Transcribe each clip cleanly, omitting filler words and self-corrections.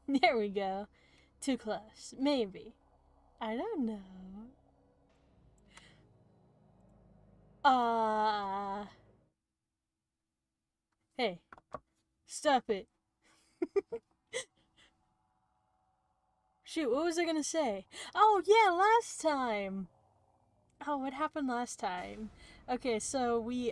There we go. Too close. Maybe. I don't know. Hey. Stop it. Shoot, what was I gonna say? Oh, yeah, last time! Oh, what happened last time? Okay, so we,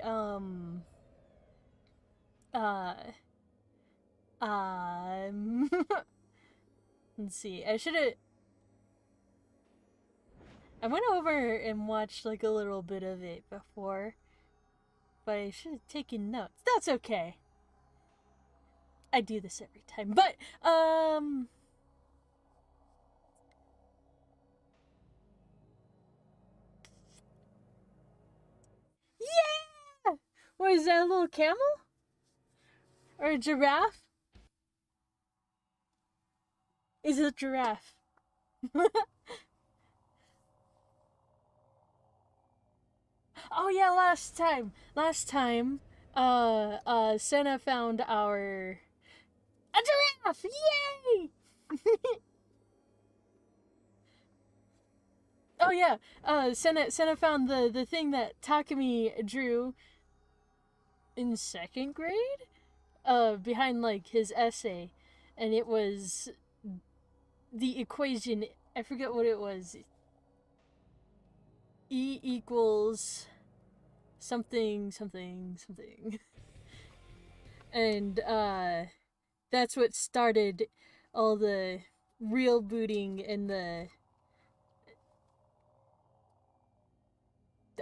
let's see, I went over and watched, like, a little bit of it before, but I should have taken notes. That's okay. I do this every time, but, yeah! What is that, a little camel? Or a giraffe? Is it a giraffe? Oh yeah, last time, Senna found a giraffe! Yay! Oh yeah, Senna found the thing that Takumi drew in second grade, behind like his essay, and it was the equation. I forget what it was. E equals something something something, and that's what started all the real booting and the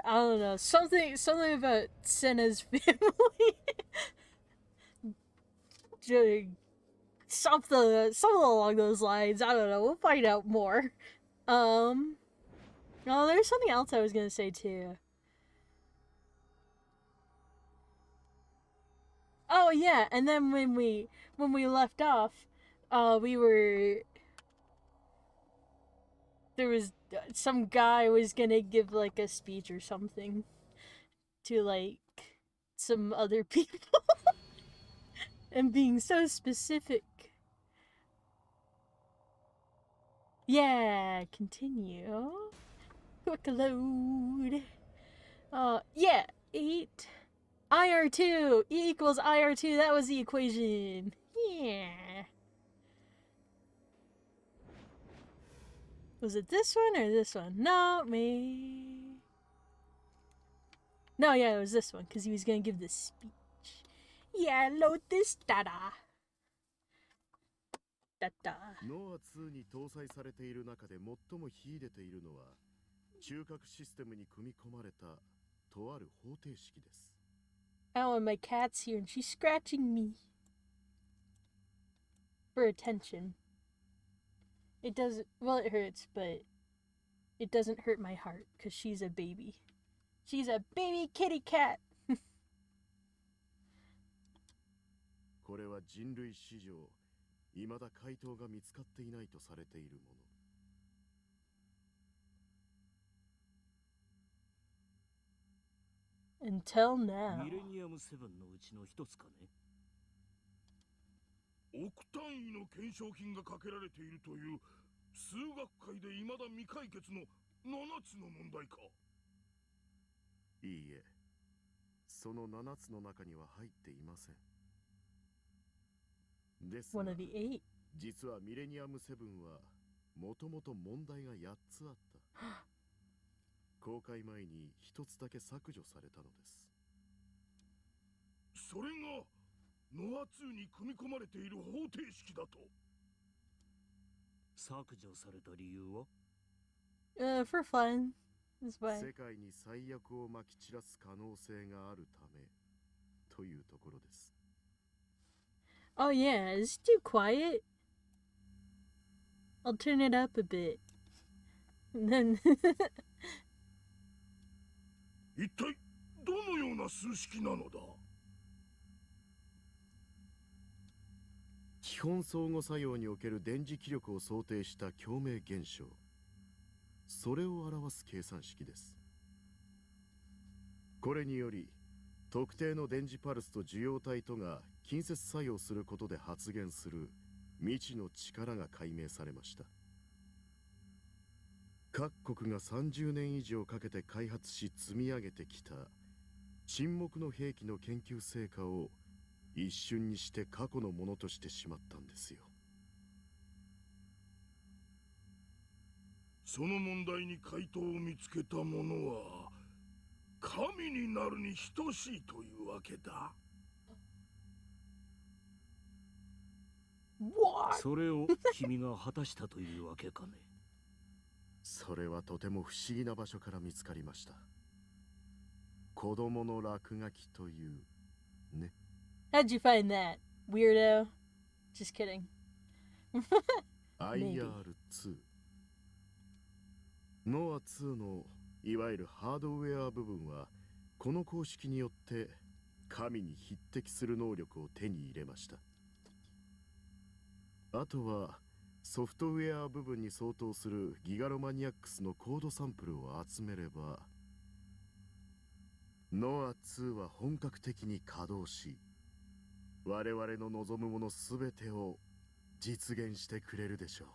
I don't know, something about Senna's family. something along those lines. I don't know. We'll find out more. Oh, there's something else I was gonna say too. Oh yeah, and then when we left off, we were there was some guy was gonna give like a speech or something to like some other people and being so specific. Yeah, continue. Quick load. Yeah, 8 IR2 equals IR2. That was the equation. Yeah. Was it this one or this one? No, me. No, yeah, it was this one because he was gonna give this speech. Yeah, load this data. Data. ノア2に搭載されている中で最も秀でているのは中核システムに組み込まれたとある方程式です。Oh, and my cat's here and she's scratching me for attention. It doesn't, well, it hurts, but it doesn't hurt my heart because she's a baby. She's a baby kitty cat. これは人類史上未だ回答が見つかっていないとされているもの。Until now. ミレニアム7のうちの一つかね。億単位の懸賞金がかけられているという数学界で未だ未解決の7つの問題か。いいえ、その7つの中には入っていません。ですが、実はミレニアム7はもともと問題が8つあった。公開前に1つだけ削除されたのです。それがノア2に組み込まれている方程式だと。削除された理由はfor fun. This way. 世界に最悪をまき散らす可能性があるためというところです。Oh yeah, it's too quiet. I'll turn it up a bit. And then 一体どのような数式なのだ。基本相互作用における電磁気力を想定した共鳴現象。それを表す計算式です。これにより特定の電磁パルスと受容体とが近接作用することで発現する未知の力が解明されました。各国が30年以上かけて開発し積み上げてきた沈黙の兵器の研究成果を一瞬にして過去のものとしてしまったんですよ。その問題に回答を見つけた者は神になるに等しいというわけだ。What? それを君が果たしたというわけかね。それはとても不思議な場所から見つかりました。子供の落書きというね。How'd you find that, weirdo? Just kidding. IR2 ノア2のいわゆるハードウェア部分はこの公式によって神に匹敵する能力を手に入れました。あとはソフトウェア部分に相当するギガロマニアックスのコードサンプルを集めればノア2は本格的に稼働し我々の望むものすべてを実現してくれるでしょ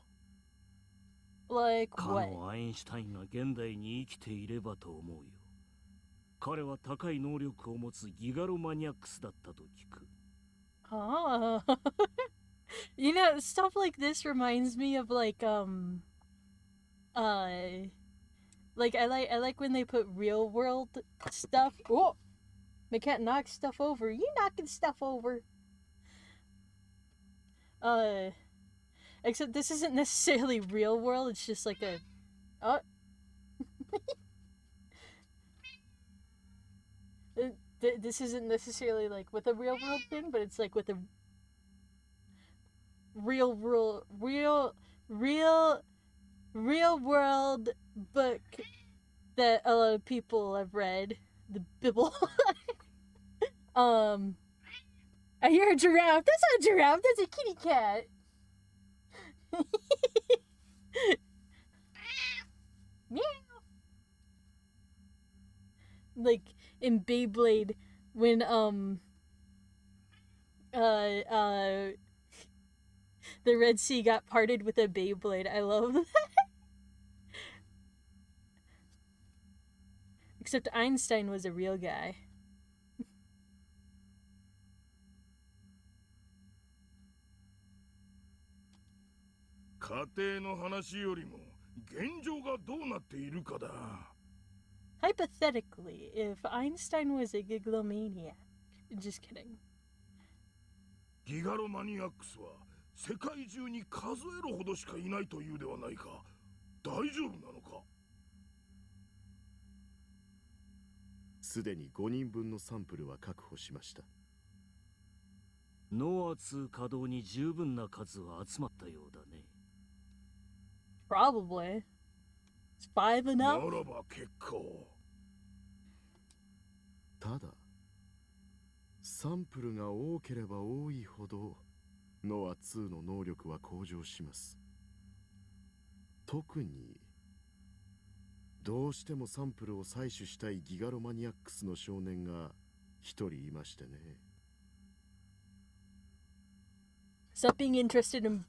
う。Like か what? のアインシュタインが現代に生きていればと思うよ。彼は高い能力を持つギガロマニアックスだったと聞く。Oh. You know, stuff like this reminds me of like like I like when they put real world stuff. Oh, my cat knocks stuff over. You knocking stuff over. Except this isn't necessarily real world. It's just like a this isn't necessarily like with a real world thing, but it's like with a real world book that a lot of people have read, the Bible. I hear a giraffe. That's not a giraffe, that's a kitty cat. Meow. Like in Beyblade when the Red Sea got parted with a Beyblade. I love that. Except Einstein was a real guy. 家庭の話よりも現状がどうなっているかだ。Hypothetically, if Einstein was a gigalomaniac. Just kidding. ギガロマニアックスは世界中に数えるほどしかいないというではないか。大丈夫なのか。すでに5人分のサンプルは確保しました。ノア2稼働に十分な数は集まったようだね。Probably. Is 5 enough? ならば結構。ただサンプルが多ければ多いほどノア2の能力は向上します。特にどうしてもサンプルを採取したいギガロマニアックスの少年が一人いましてね。Stop being interested in...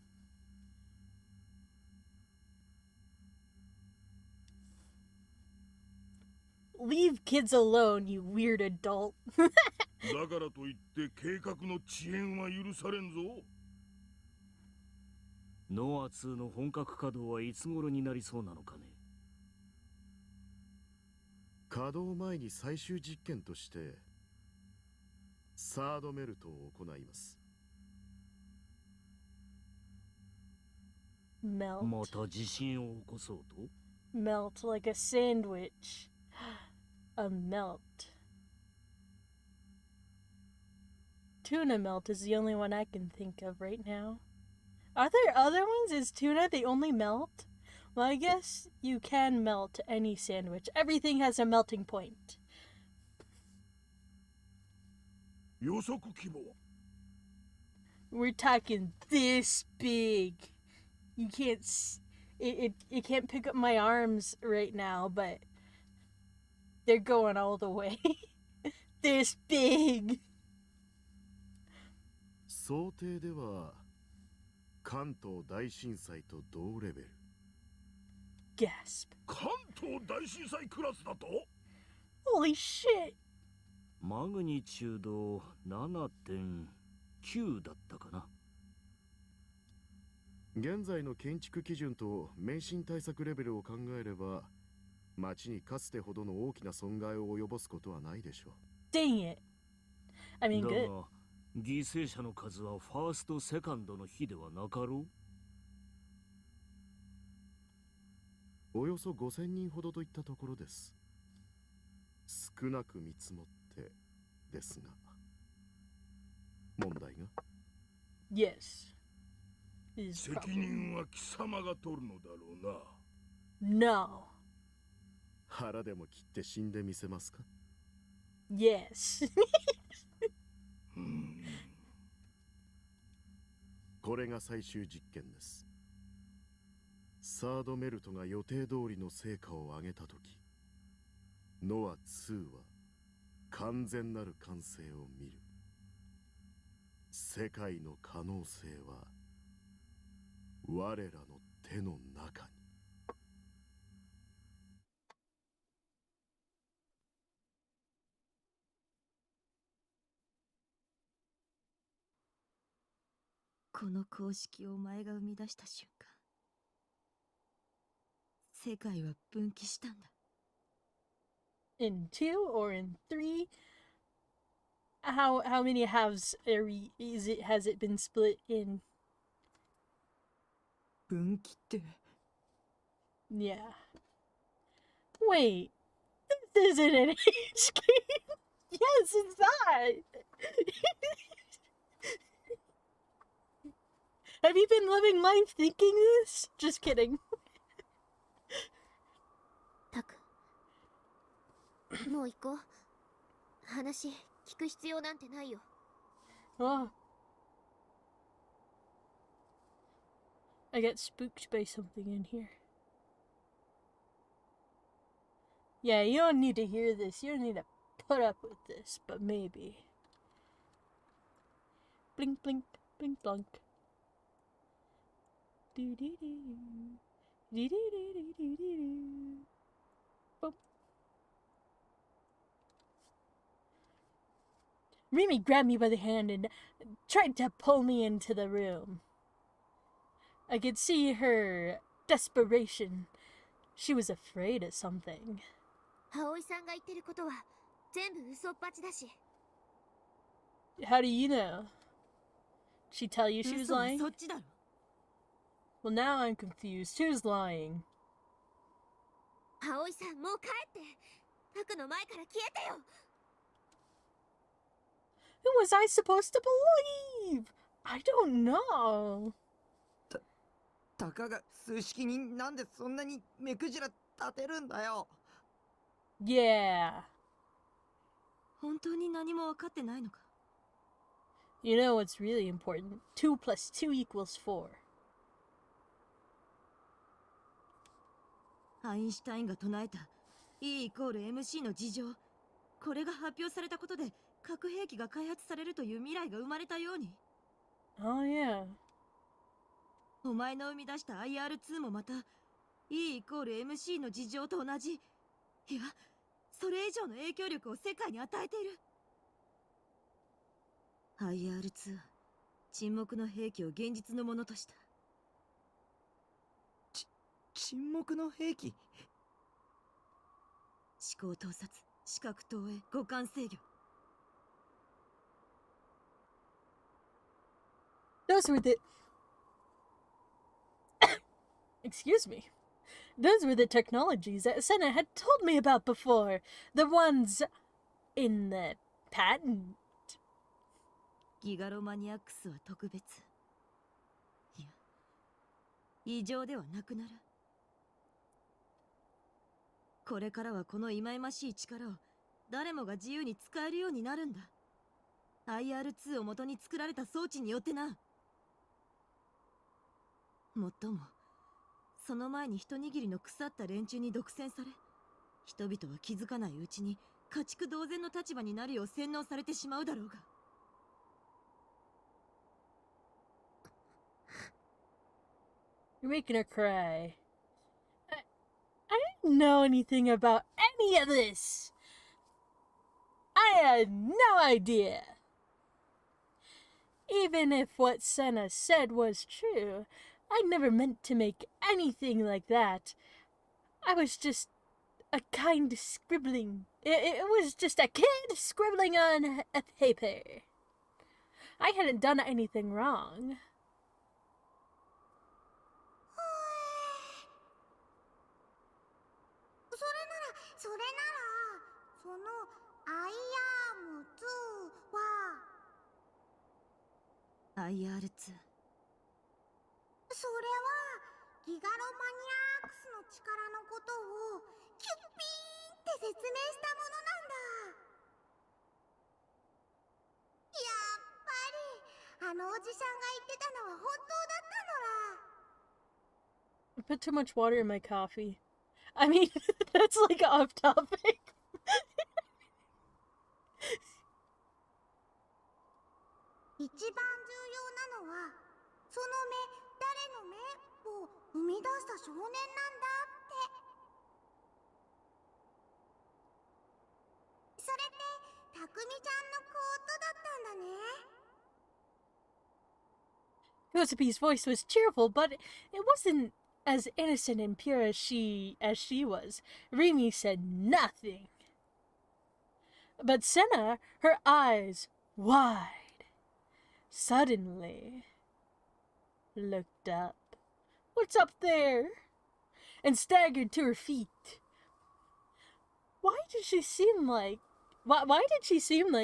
Leave kids alone, you weird adult. だからといって計画の遅延は許されんぞ。ノア2の本格稼働はいつ頃になりそうなのかね。稼働前に最終実験としてサードメルトを行います。Melt. また地震を起こそうと Melt like a sandwich. A melt. Tuna melt is the only one I can think of right now. Are there other ones? Is tuna the only melt? Well, I guess you can melt any sandwich. Everything has a melting point. 予測規模は We're talking this big. You can't... It can't pick up my arms right now, but... They're going all the way. This big. 想定では関東大震災と同レベル。 Gasp. 関東大震災クラスだと？ Holy shit. マグニチュード 7.9 だったかな。現在の建築基準と免震対策レベルを考えれば、町にかつてほどの大きな損害を及ぼすことはないでしょう。 Dang it. I mean, だ good. が犠牲者の数はファーストセカンドの日ではなかろう。およそ5000人ほどといったところです。少なく見積もってですが、問題が Yes. Is 責 problem. 任は貴様が取るのだろうな。 No. 腹でも切って死んでみせますか？ Yes. これが最終実験です。サードメルトが予定通りの成果を上げたとき、ノア2は完全なる完成を見る。世界の可能性は我らの手の中に。この公式をお前が生み出した瞬間、世界は分岐したんだ。 In 2 or in 3? How many halves has it been split in? 分岐って Yeah. Wait. This isn't an age game. Yes, it's not. Have you been living life thinking this? Just kidding. タク、もう行こう。話聞く必要なんてないよ。 Oh. I got spooked by something in here. Yeah, you don't need to hear this. You don't need to put up with this, but maybe. Blink, blink, blink, blunk. Do do do. Do do do do do do. Boop. Mimi grabbed me by the hand and tried to pull me into the room. I could see her desperation. She was afraid of something. 葵さんが言ってることは全部嘘っぱちだし。 How do you know? She tell you she was 嘘は lying? そっちだろ。 Well, now I'm confused. Who's lying? 葵さん、もう帰って。タクの前から消えてよ。 Who was I supposed to believe? I don't know. たかが数式になんでそんなに目くじら立てるんだよ。 Yeah. 本当に何も分かってないのか。 You know what's really important? 2 plus 2 equals 4. アインシュタインが唱えた E イコール MC の事情、これが発表されたことで核兵器が開発されるという未来が生まれたように、 Oh, yeah. お前の生み出した IR2 もまた E イコール MC の事情と同じ、いやそれ以上の影響力を世界に与えている。 IR2 は沈黙の兵器を現実のものとした。沈黙の兵器。思考盗撮、視覚投影、五感制御。 Those were the... Excuse me. Those were the technologies that Senna had told me about before. The ones in the patent. ギガロマニアックスは特別。いや、異常ではなくなる。これからはこの忌々しい力を誰もが自由に使えるようになるんだ。IR2 を元に作られた装置によってな。もっとも、その前に一握りの腐った連中に独占され、人々は気づかないうちに家畜同然の立場になるよう洗脳されてしまうだろうが。You're making her cry. I didn't know anything about any of this. I had no idea. Even if what Senna said was true, I never meant to make anything like that. I was just a kind of scribbling. It was just a kid scribbling on a paper. I hadn't done anything wrong. それならそのアイアーム2は IR2 それはギガロマニアックスの力のことをキュッピーンって説明したものなんだ。やっぱりあのおじさんが言ってたのは本当だったのら。 I put too much water in my coffee. I mean, that's like off topic. 一番重要なのはその目誰の目を生み出した少年なんだって。それってたくみちゃんのコートだったんだね。 Kozapi's voice was cheerful, but it wasn't as innocent and pure as she was. Rimi said nothing. But Senna, her eyes wide, suddenly looked up. What's up there? And staggered to her feet. Why did she seem like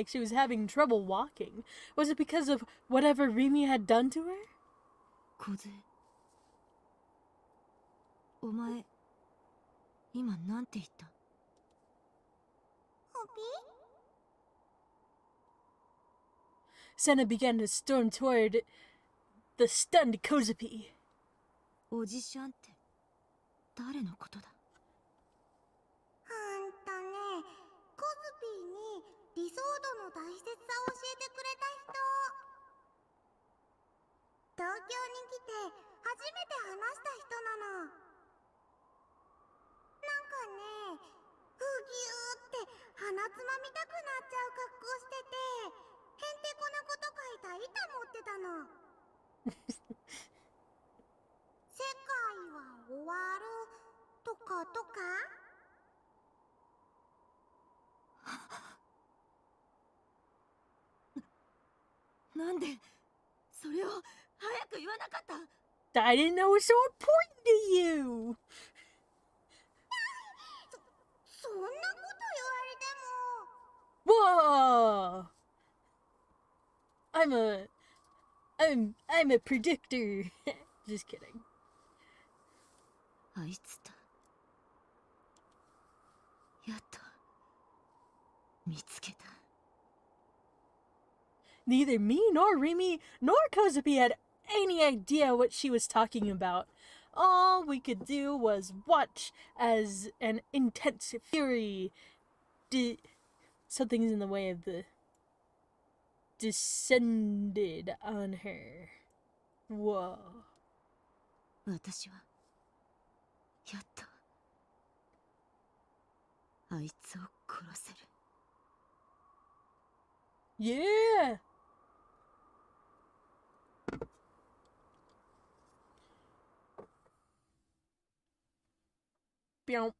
she was having trouble walking? Was it because of whatever Rimi had done to her? 小杖お前今なんて言った？ホビ Senna began to storm toward the stunned Kozapi. おじしゃんって誰のことだ？ほんとね、コズピーに理想度の大切さを教えてくれた人。東京に来て初めて話した人なの。なんかね、ふぎゅーって鼻つまみたくなっちゃう格好してて、へんてこなこと書いた板持ってたの。世界は終わるとかとか。なんでそれを早く言わなかった？ I didn't know it was so important to you. そんなこと言われても。 Whoa! I'm a predictor. Just kidding. あいつだ。やっと見つけた。 Neither me nor Rimi nor Kozapi had any idea what she was talking about. All we could do was watch as an intense fury something's in the way of the descended on her. Whoa. 私はやっとあいつを殺せる。 Yeah! Meow.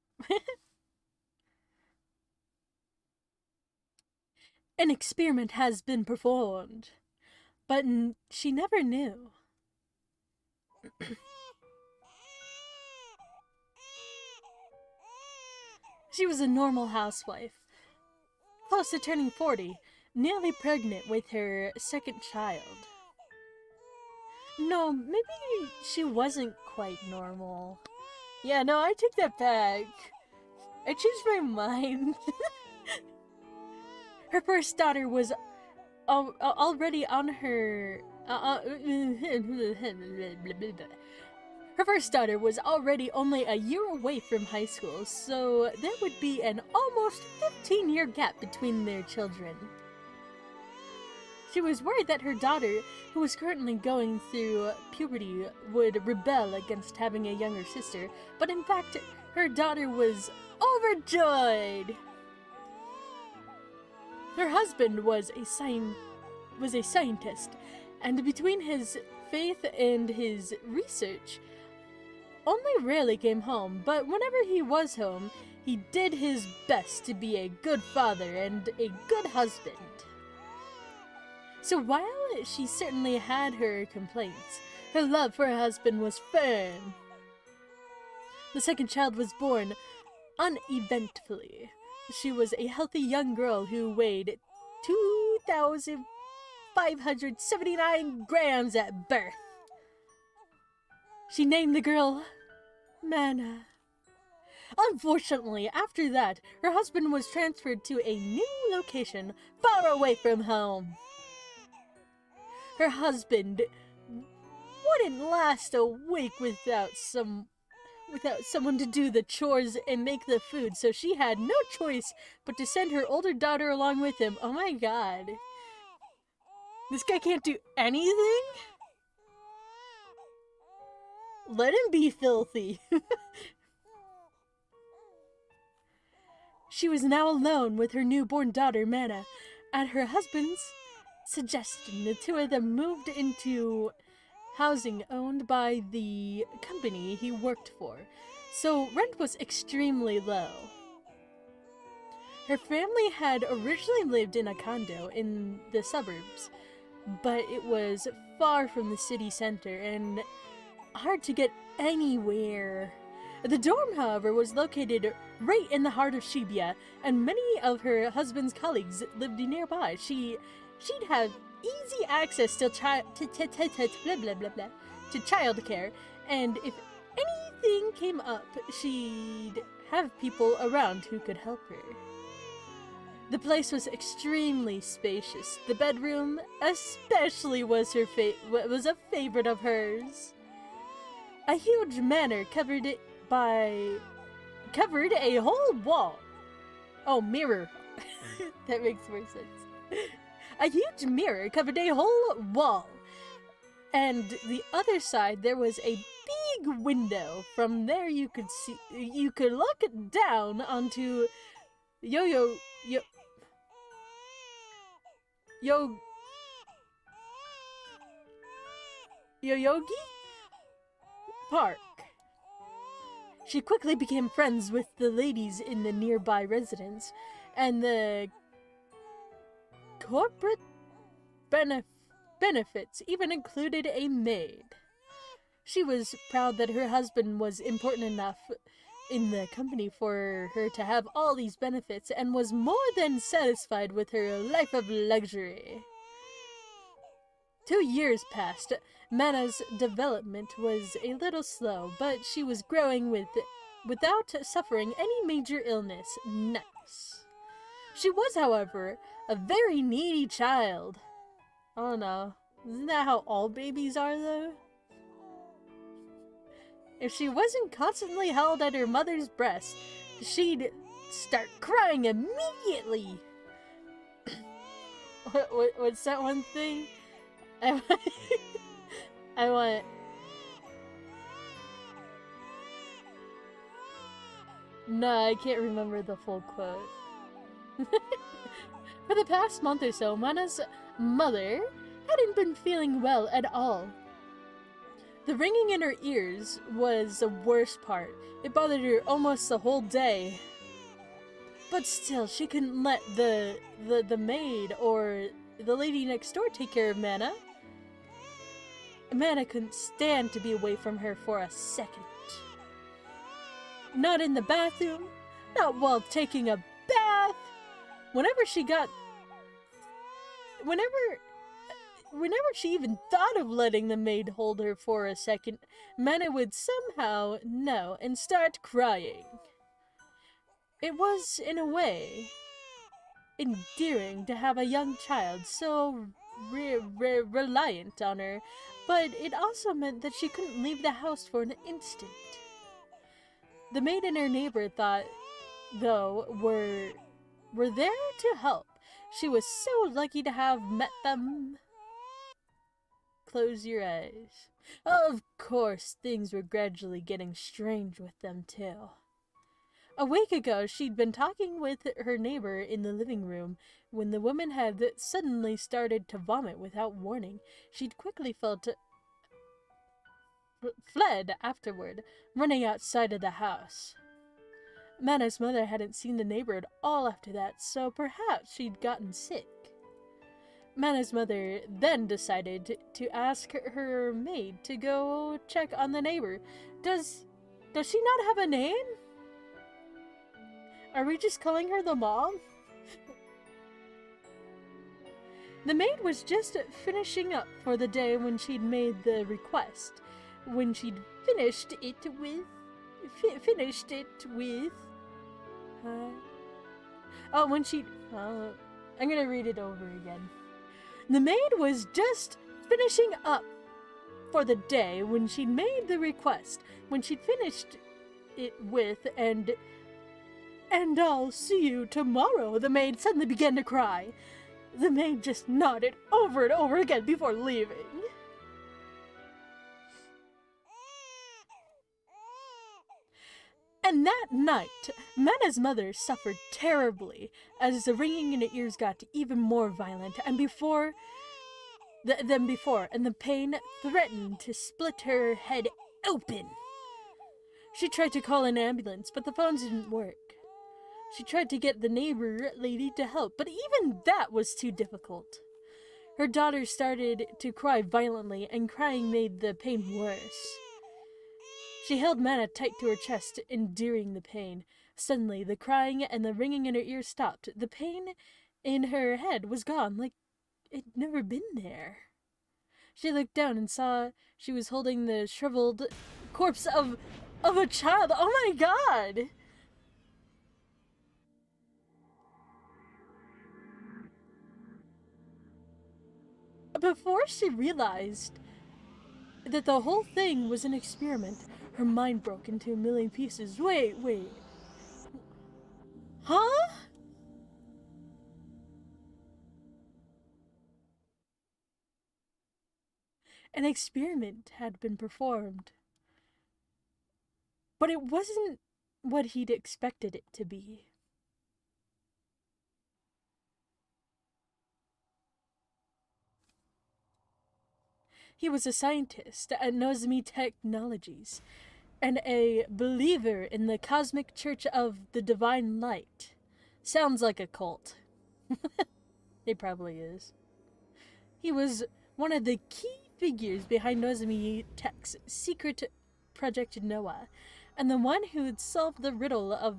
An experiment has been performed, but she never knew. She was a normal housewife, close to turning 40, nearly pregnant with her second child. No, maybe she wasn't quite normal. Yeah, no, I take that back. I changed my mind. Her first daughter was already on her... Her first daughter was already only a year away from high school, so there would be an almost 15-year gap between their children. She was worried that her daughter, who was currently going through puberty, would rebel against having a younger sister, but in fact, her daughter was overjoyed. Her husband was a scientist, and between his faith and his research, only rarely came home, but whenever he was home, he did his best to be a good father and a good husband. So while she certainly had her complaints, her love for her husband was firm. The second child was born uneventfully. She was a healthy young girl who weighed 2,579 grams at birth. She named the girl Mana. Unfortunately, after that, her husband was transferred to a new location far away from home. Her husband wouldn't last a week without someone to do the chores and make the food, so she had no choice but to send her older daughter along with him. Oh my god. This guy can't do anything? Let him be filthy. She was now alone with her newborn daughter, Mana. At her husband's suggestion, the two of them moved into housing owned by the company he worked for, so rent was extremely low. Her family had originally lived in a condo in the suburbs, but it was far from the city center and hard to get anywhere. The dorm, however, was located right in the heart of Shibuya, and many of her husband's colleagues lived nearby. She'd have easy access to childcare, and if anything came up, she'd have people around who could help her. The place was extremely spacious. The bedroom, especially, was a favorite of hers. A huge manor covered a whole wall. Oh, mirror. That makes more sense. A huge mirror covered a whole wall, and the other side there was a big window. From there you could look down onto Yoyogi Park. She quickly became friends with the ladies in the nearby residence, and the corporate benefits even included a maid. She was proud that her husband was important enough in the company for her to have all these benefits, and was more than satisfied with her life of luxury. 2 years passed. Mana's development was a little slow, but she was growing without suffering any major illness. Nice. She was, however, a very needy child. Oh no. Isn't that how all babies are, though? If she wasn't constantly held at her mother's breast, she'd start crying immediately. What's that one thing? I want... No, I can't remember the full quote. For the past month or so, Mana's mother hadn't been feeling well at all. The ringing in her ears was the worst part. It bothered her almost the whole day. But still, she couldn't let the maid or the lady next door take care of Mana. Mana couldn't stand to be away from her for a second. Not in the bathroom, not while taking a bath. Whenever she even thought of letting the maid hold her for a second, Mana would somehow know and start crying. It was, in a way, endearing to have a young child so reliant on her, but it also meant that she couldn't leave the house for an instant. The maid and her neighbor thought, though, were there to help. She was so lucky to have met them. Close your eyes. Of course, things were gradually getting strange with them, too. A week ago, she'd been talking with her neighbor in the living room when the woman had suddenly started to vomit without warning. She'd quickly fled afterward, running outside of the house. Mana's mother hadn't seen the neighbor at all after that, so perhaps she'd gotten sick. Mana's mother then decided to ask her maid to go check on the neighbor. Does she not have a name? Are we just calling her the mom? The maid was just finishing up for the day when she'd made the request. When she'd finished it with... I'm gonna read it over again. The maid was just finishing up for the day when she'd made the request. When she'd finished it with, and I'll see you tomorrow, the maid suddenly began to cry. The maid just nodded over and over again before leaving. And that night, Mana's mother suffered terribly as the ringing in her ears got even more violent than before, and the pain threatened to split her head open. She tried to call an ambulance, but the phones didn't work. She tried to get the neighbor lady to help, but even that was too difficult. Her daughter started to cry violently, and crying made the pain worse. She held Mana tight to her chest, enduring the pain. Suddenly, the crying and the ringing in her ears stopped. The pain in her head was gone, like it'd never been there. She looked down and saw she was holding the shriveled corpse of a child. Oh my god! Before she realized that the whole thing was an experiment, her mind broke into a million pieces. Wait. Huh? An experiment had been performed. But it wasn't what he'd expected it to be. He was a scientist at Nozomi Technologies, and a believer in the cosmic church of the divine light. Sounds like a cult. It probably is. He was one of the key figures behind Nozomi Tech's secret Project Noah, and the one who'd solved the riddle of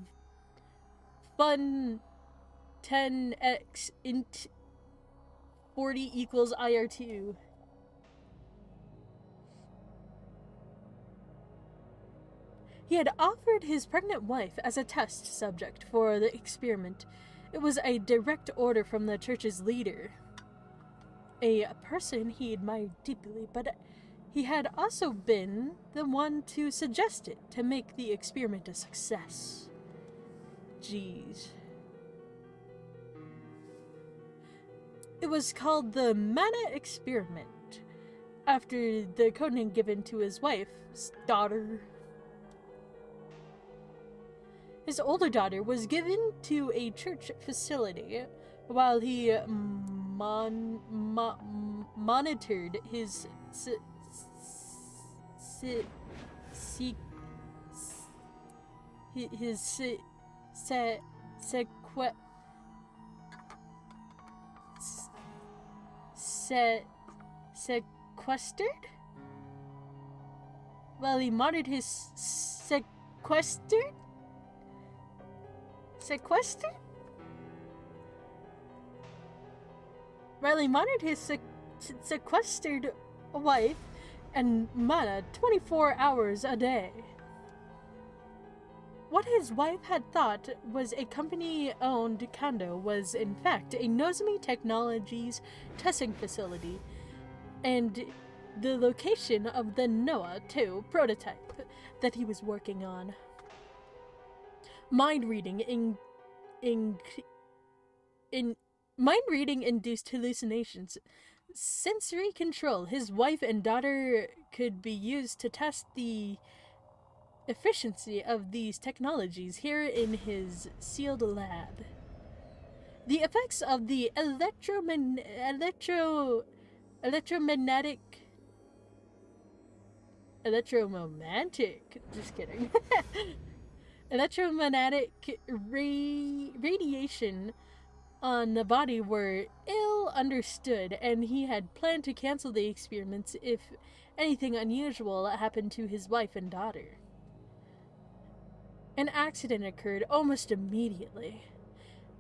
fun 10x int 40 equals IR2. He had offered his pregnant wife as a test subject for the experiment. It was a direct order from the church's leader, a person he admired deeply, but he had also been the one to suggest it to make the experiment a success. Jeez. It was called the Mana Experiment, after the codename given to his wife's daughter. His older daughter was given to a church facility while he monitored his sequestered? While he monitored his sequestered? Riley monitored his sequestered wife and Mana 24 hours a day. What his wife had thought was a company-owned condo was, in fact, a Nozomi Technologies testing facility, and the location of the Noah 2 prototype that he was working on. Mind reading mind reading induced hallucinations, sensory control. His wife and daughter could be used to test the efficiency of these technologies here in his sealed lab. The effects of the electromagnetic, just kidding, electromagnetic radiation on the body were ill understood, and he had planned to cancel the experiments if anything unusual happened to his wife and daughter. An accident occurred almost immediately.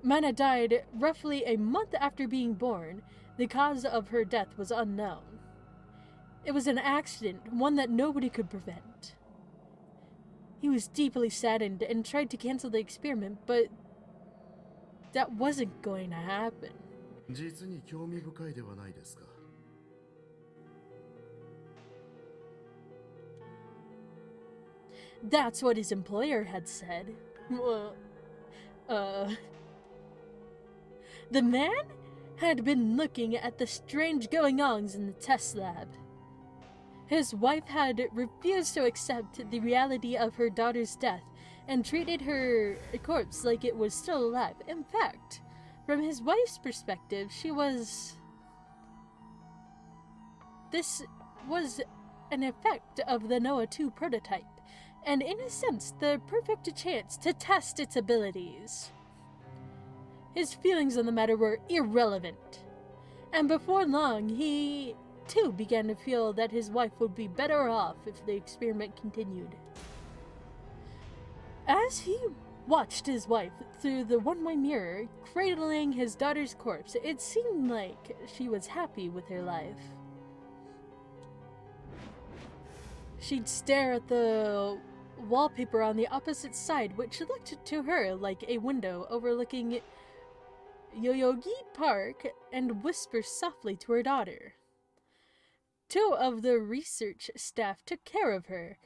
Mana died roughly a month after being born. The cause of her death was unknown. It was an accident, one that nobody could prevent. He was deeply saddened and tried to cancel the experiment, but that wasn't going to happen. 実に興味深いではないですか。That's what his employer had said. The man had been looking at the strange going-ons in the test lab. His wife had refused to accept the reality of her daughter's death and treated her corpse like it was still alive. In fact, from his wife's perspective, this was an effect of the Noah 2 prototype, and in a sense, the perfect chance to test its abilities. His feelings on the matter were irrelevant, and before long, he too began to feel that his wife would be better off if the experiment continued. As he watched his wife through the one-way mirror, cradling his daughter's corpse, it seemed like she was happy with her life. She'd stare at the wallpaper on the opposite side, which looked to her like a window overlooking Yoyogi Park, and whisper softly to her daughter. 2 of the research staff took care of her.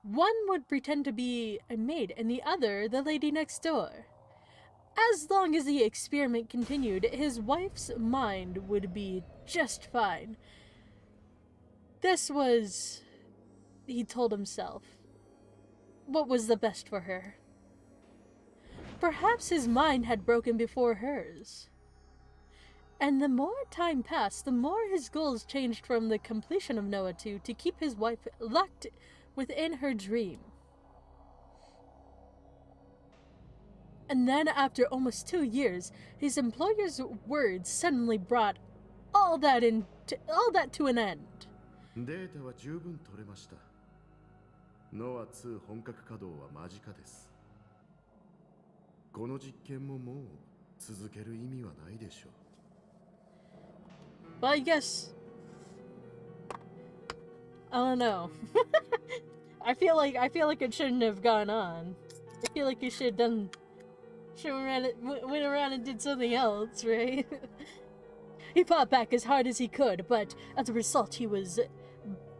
One would pretend to be a maid, and the other the lady next door. As long as the experiment continued, his wife's mind would be just fine. This was, he told himself, what was the best for her. Perhaps his mind had broken before hers. And the more time passed, the more his goals changed from the completion of Noah 2 to keep his wife locked within her dream. And then, after almost 2 years, his employer's words suddenly brought all that to an end. データは十分取れました。ノア2本格稼働は間近です。この実験ももう続ける意味はないでしょう。Well, I guess I don't know. I feel like it shouldn't have gone on. I feel like you should have went around and did something else, right? He fought back as hard as he could, but as a result, he was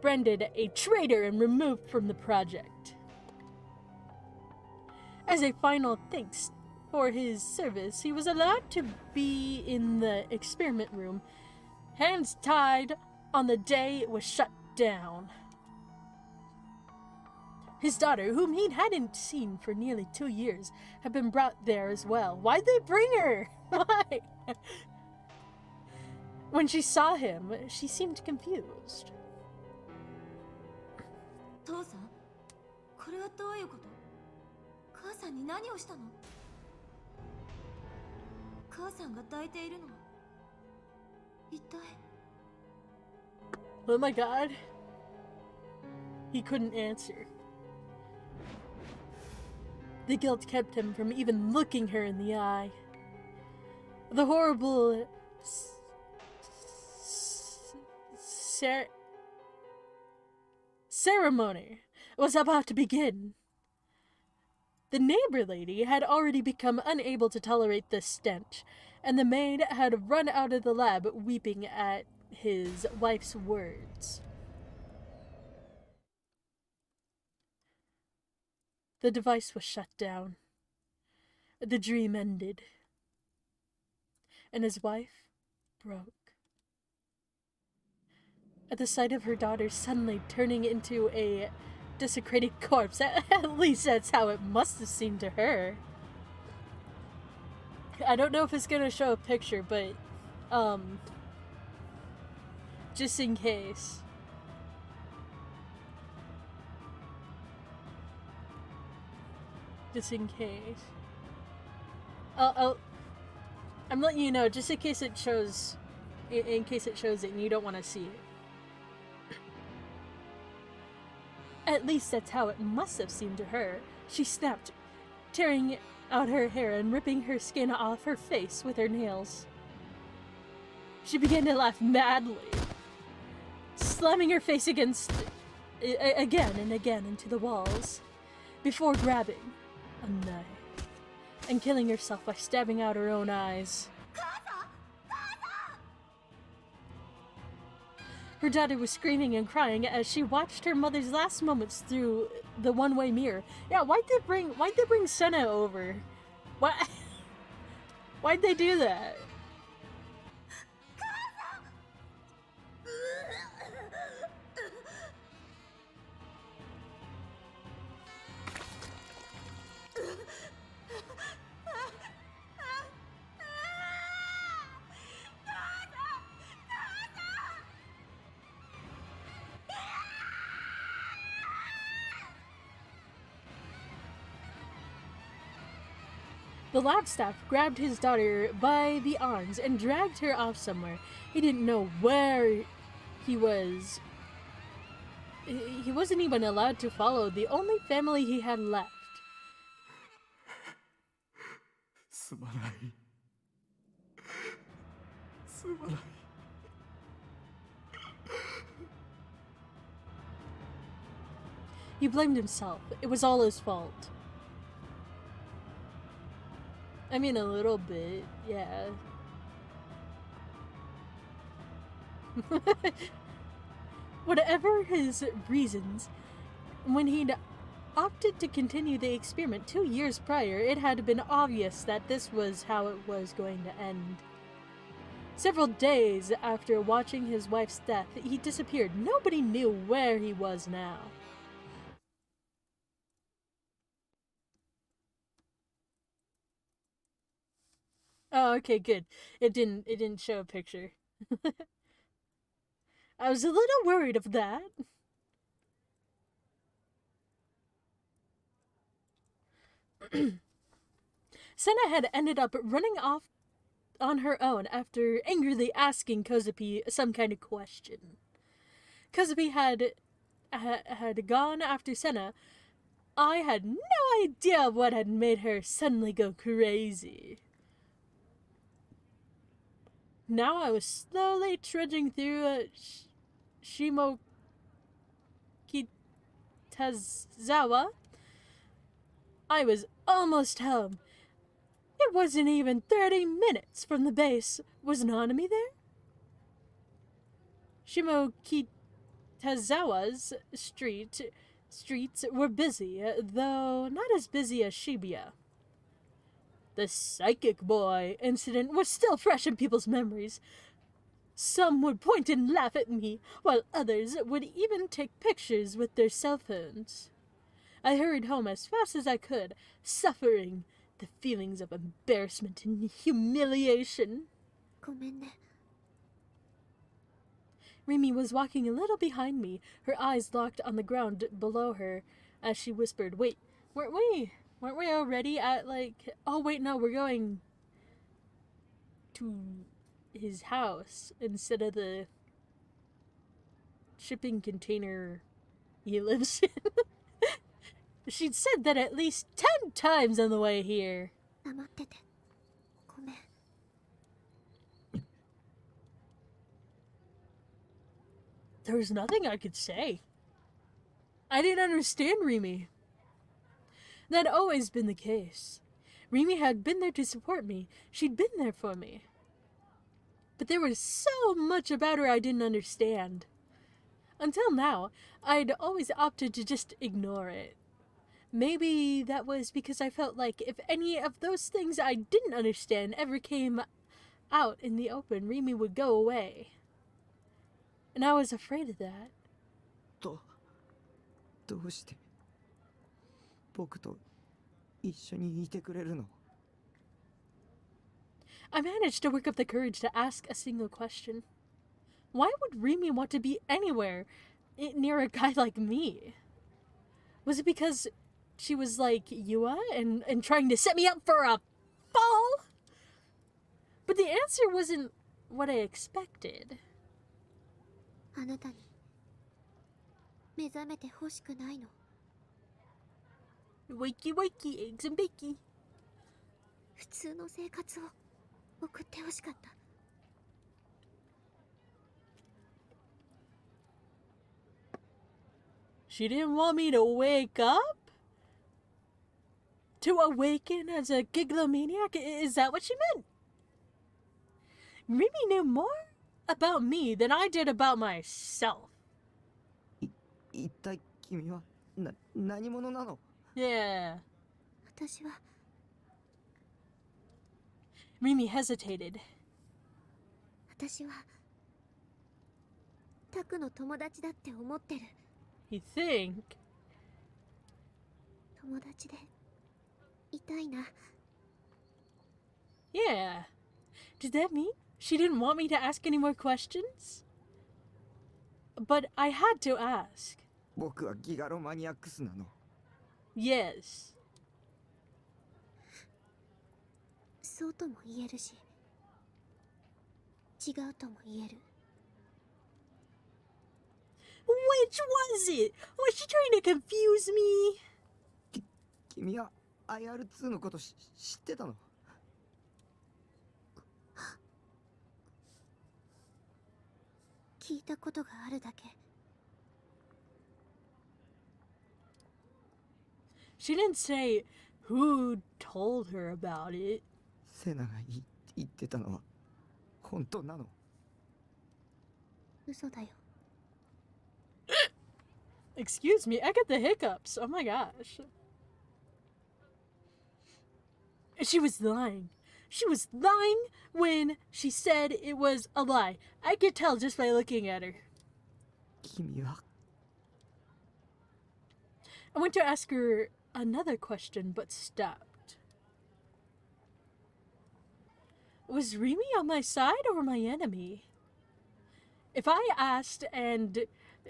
branded a traitor and removed from the project. As a final thanks for his service, he was allowed to be in the experiment room, hands tied, on the day it was shut down. His daughter, whom he hadn't seen for nearly 2 years, had been brought there as well. Why'd they bring her? Why? When she saw him, she seemed confused. 父さん、これはどういうこと？母さんに何をしたの？母さんが抱いているのは一体。 Oh my god. He couldn't answer. The guilt kept him from even looking her in the eye. The horrible ceremony was about to begin. The neighbor lady had already become unable to tolerate the stench, and the maid had run out of the lab weeping at his wife's words. The device was shut down. The dream ended. and his wife broke. At the sight of her daughter suddenly turning into a desecrated corpse, at least that's how it must have seemed to her. I don't know if it's gonna show a picture, but, just in case. Just in case. I'm letting you know, just in case it shows, in case it shows it and you don't want to see it. At least that's how it must have seemed to her. She snapped, tearing out her hair and ripping her skin off her face with her nails. She began to laugh madly, slamming her face against again and again into the walls, before grabbing a knife and killing herself by stabbing out her own eyes. Her daughter was screaming and crying as she watched her mother's last moments through the one-way mirror. Yeah, why'd they bring Senna over? Why'd they do that? The lab staff grabbed his daughter by the arms and dragged her off somewhere. He didn't know where he was. He wasn't even allowed to follow the only family he had left. すまないすまない He blamed himself. It was all his fault. I mean, a little bit, yeah. Whatever his reasons, when he'd opted to continue the experiment 2 years prior, it had been obvious that this was how it was going to end. Several days after watching his wife's death, he disappeared. Nobody knew where he was now. Oh, okay, good. It didn't show a picture. I was a little worried of that. Senna had ended up running off on her own after angrily asking Kozupi some kind of question. Kozupi had gone after Senna. I had no idea what had made her suddenly go crazy. Now I was slowly trudging through Shimokitazawa. I was almost home. It wasn't even 30 minutes from the base. Was Nanami there? Shimokitazawa's streets were busy, though not as busy as Shibuya. The psychic boy incident was still fresh in people's memories. Some would point and laugh at me, while others would even take pictures with their cell phones. I hurried home as fast as I could, suffering the feelings of embarrassment and humiliation. ごめんね。 Rimi was walking a little behind me, her eyes locked on the ground below her, as she whispered, "Wait, weren't we already at, like... Oh, wait, no, we're going to his house instead of the shipping container he lives in." She'd said that at least 10 times on the way here. 黙ってて。ごめん。 There was nothing I could say. I didn't understand Rimi. That had always been the case. Rimi had been there to support me. She'd been there for me. But there was so much about her I didn't understand. Until now, I'd always opted to just ignore it. Maybe that was because I felt like if any of those things I didn't understand ever came out in the open, Rimi would go away. And I was afraid of that. どうして僕と一緒にいてくれるの？ I managed to work up the courage to ask a single question. Why would Rimi want to be anywhere near a guy like me? Was it because she was like Yua and trying to set me up for a fall? But the answer wasn't what I expected. あなたに目覚めてほしくないの。 Wakey wakey, eggs and bakey. 普通の生活を送ってほしかった。 She didn't want me to wake up? To awaken as a giglomaniac? Is that what she meant? Rimi knew more about me than I did about myself. 一体君は何者なの？ Yeah. 私は Rimi hesitated. 私はタクの友達だって思ってる。 You think? 友達でいたいな。 Yeah. Did that mean she didn't want me to ask any more questions? But I had to ask. 僕はギガロマニアックスなの。 Yes. そうとも言えるし、違うとも言える。 Which was it? Was she trying to confuse me? 君は IR2 のこと知ってたの？ 聞いたことがあるだけ。 She didn't say who told her about it. セナが言ってたのは本当なの？ 嘘だよ。 Excuse me, I get the hiccups. Oh my gosh. She was lying. She was lying when she said it was a lie. I could tell just by looking at her. 君は I went to ask her another question, but stopped. Was Rimi on my side or my enemy? If I asked and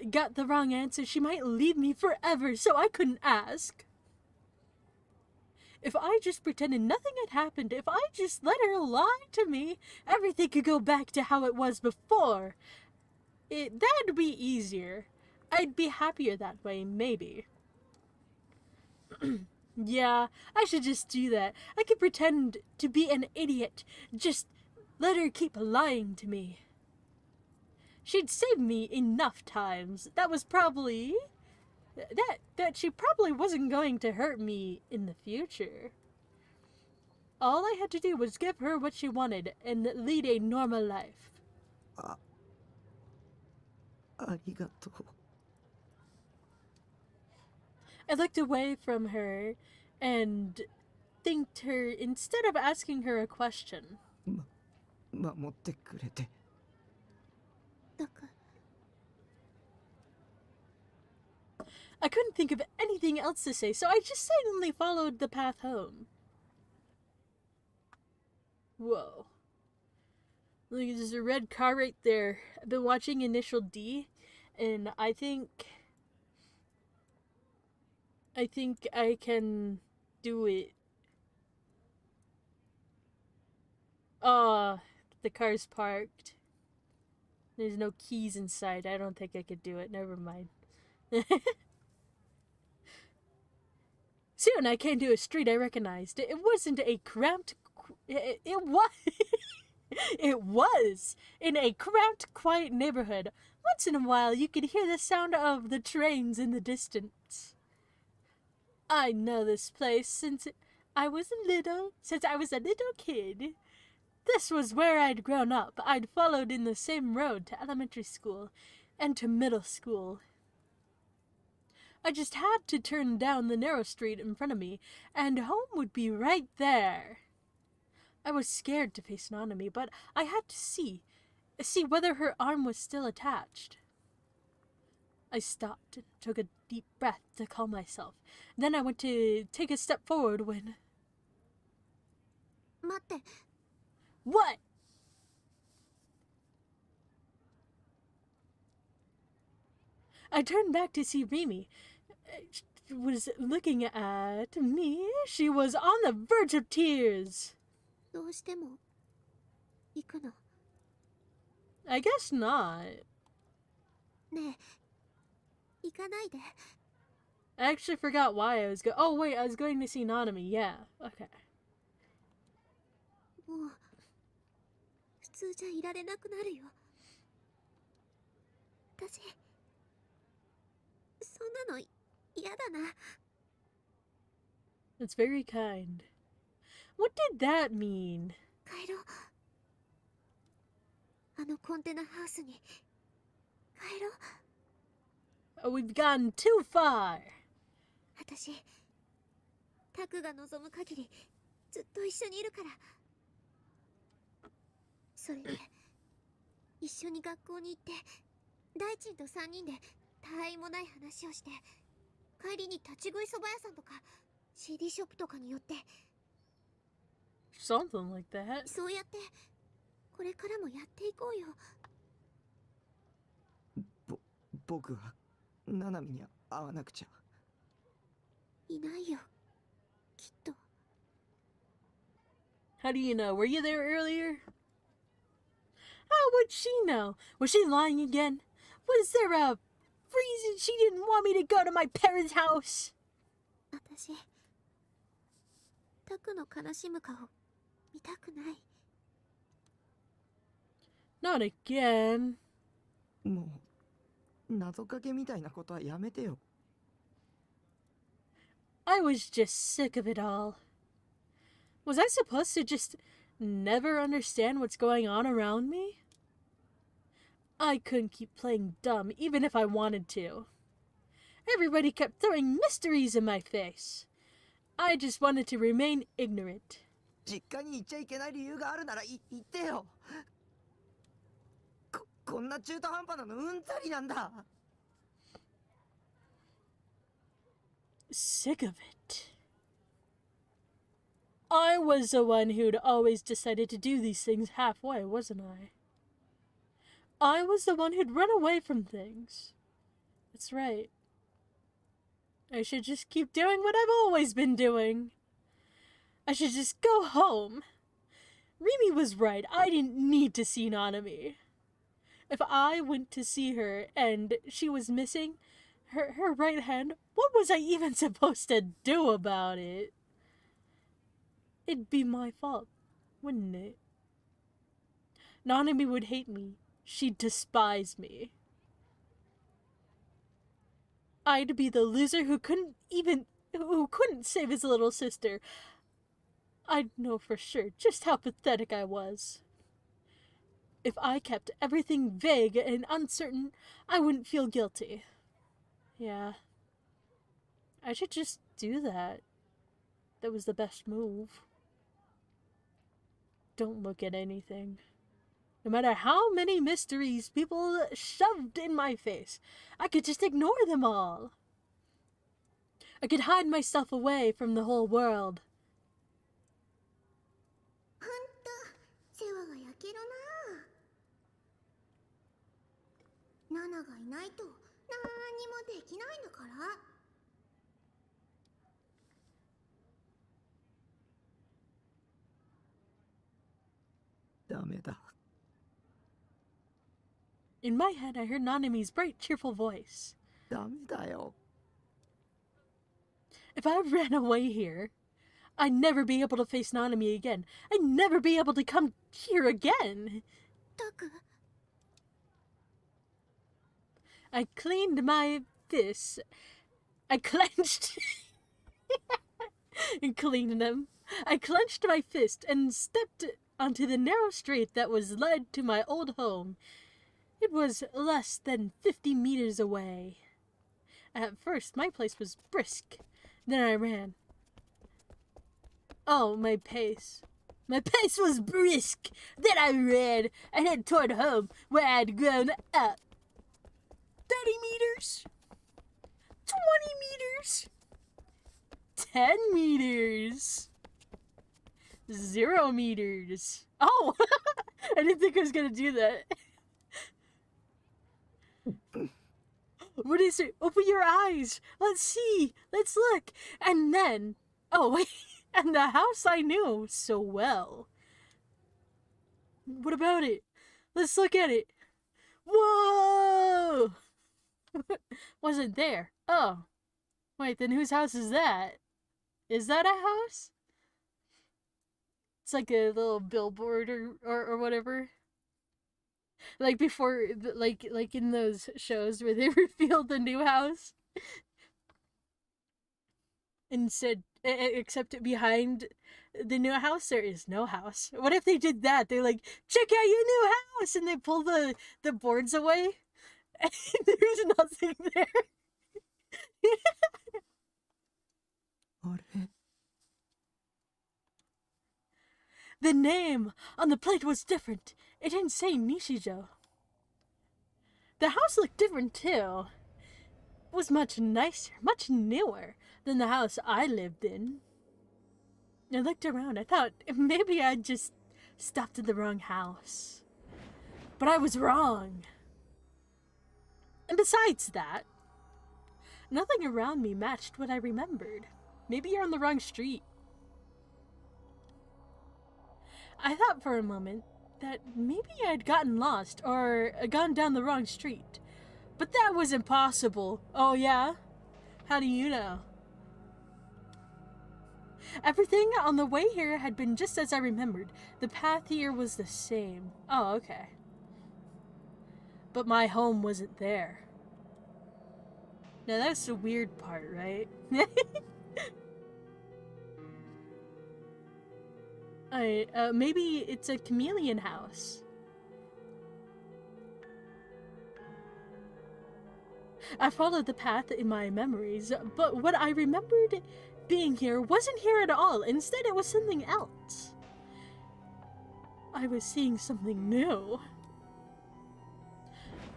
got the wrong answer, she might leave me forever, so I couldn't ask. If I just pretended nothing had happened, if I just let her lie to me, everything could go back to how it was before. That'd be easier. I'd be happier that way, maybe. Yeah, I should just do that. I could pretend to be an idiot. Just let her keep lying to me. She'd saved me enough times. That was probably... That she probably wasn't going to hurt me in the future. All I had to do was give her what she wanted and lead a normal life. ありがとう。 I looked away from her and thanked her instead of asking her a question. 守ってくれて。だから I couldn't think of anything else to say, so I just silently followed the path home. Whoa. Look, there's a red car right there. I've been watching Initial D, and I think I can do it. The car's parked. There's no keys inside. I don't think I could do it. Never mind. Soon I came to a street I recognized. It wasn't a cramped... It was... It was in a cramped, quiet neighborhood. Once in a while, you could hear the sound of the trains in the distance. I know this place since I was a little kid. This was where I'd grown up. I'd followed in the same road to elementary school and to middle school. I just had to turn down the narrow street in front of me, and home would be right there. I was scared to face Nanami, but I had to see whether her arm was still attached. I stopped and took a deep breath to calm myself. Then I went to take a step forward when... 待って、 What? I turned back to see Rimi. She was looking at me. She was on the verge of tears. どうしても行くの？ I guess not. ねえ、行かないで。 I actually forgot why I was going. Oh wait, I was going to see Nanami. Yeah. Okay. もう普通じゃいられなくなるよ。私そんなの嫌だな。 That's very kind. What did that mean? 帰ろう。あのコンテナハウスに帰ろう。 Oh, we've gone too far. 私タクが望む限りずっと一緒にいるから。それで一緒に学校に行って大臣と3人で他愛もない話をして、帰りに立ち食いそば屋さんとか CD ショップとかに寄って、 Something like that. そうやってこれからもやっていこうよ。僕はナナミに会わなくちゃ。いないよ、きっと。 How do you know? Were you there earlier? How would she know? Was she lying again? Was there a reason she didn't want me to go to my parents' house? 私タクの悲しむ顔見たくない。 Not again. もう謎かけみたいなことはやめてよ。 I was just sick of it all. Was I supposed to just never understand what's going on around me? I couldn't keep playing dumb even if I wanted to. Everybody kept throwing mysteries in my face. I just wanted to remain ignorant. 実家に行っちゃいけない理由があるなら言ってよ。こんな中途半端なのうんざりなんだ。 Sick of it. I was the one who'd always decided to do these things halfway, wasn't I? I was the one who'd run away from things. That's right. I should just keep doing what I've always been doing. I should just go home. Rimi was right. I didn't need to see Nanami. If I went to see her and she was missing her right hand, what was I even supposed to do about it? It'd be my fault, wouldn't it? Nanami would hate me. She'd despise me. I'd be the loser who couldn't save his little sister. I'd know for sure just how pathetic I was. If I kept everything vague and uncertain, I wouldn't feel guilty. Yeah. I should just do that. That was the best move. Don't look at anything. No matter how many mysteries people shoved in my face, I could just ignore them all. I could hide myself away from the whole world. ほんと世話が焼けるな。ナナがいないと何にもできないんだから。 ダメだ。 In my head, I heard Nanami's bright, cheerful voice. ダメだよ。 If I ran away here, I'd never be able to face Nanami again. I'd never be able to come here again. タク、 I cleaned my fists. I clenched and cleaned them. I clenched my fist and stepped onto the narrow street that was led to my old home. It was less than 50 meters away. At first, my place was brisk. Then I ran. Oh, my pace. My pace was brisk. Then I ran ahead toward home, where I had grown up. 30 meters. 20 meters. 10 meters. 0 meters. Oh! I didn't think I was gonna do that. What is it? Open your eyes. Let's see. Let's look. And then... Oh, wait. And the house I knew so well. What about it? Let's look at it. Whoa! Wasn't there. Oh. Wait, then whose house is that? Is that a house? It's like a little billboard or whatever. Like before, like in those shows where they reveal the new house. Instead, except behind the new house, there is no house. What if they did that? They're like, check out your new house! And they pull the boards away. And there's nothing there. The name on the plate was different. It didn't say Nishijo. The house looked different too. It was much nicer, much newer than the house I lived in. I looked around. I thought maybe I'd just stopped at the wrong house. But I was wrong. And besides that, nothing around me matched what I remembered. Maybe you're on the wrong street. I thought for a moment that maybe I'd gotten lost or gone down the wrong street. But that was impossible. Oh yeah? How do you know? Everything on the way here had been just as I remembered. The path here was the same. Oh, okay. But my home wasn't there. Now that's the weird part, right? Maybe it's a chameleon house. I followed the path in my memories, but what I remembered being here wasn't here at all. Instead, it was something else. I was seeing something new.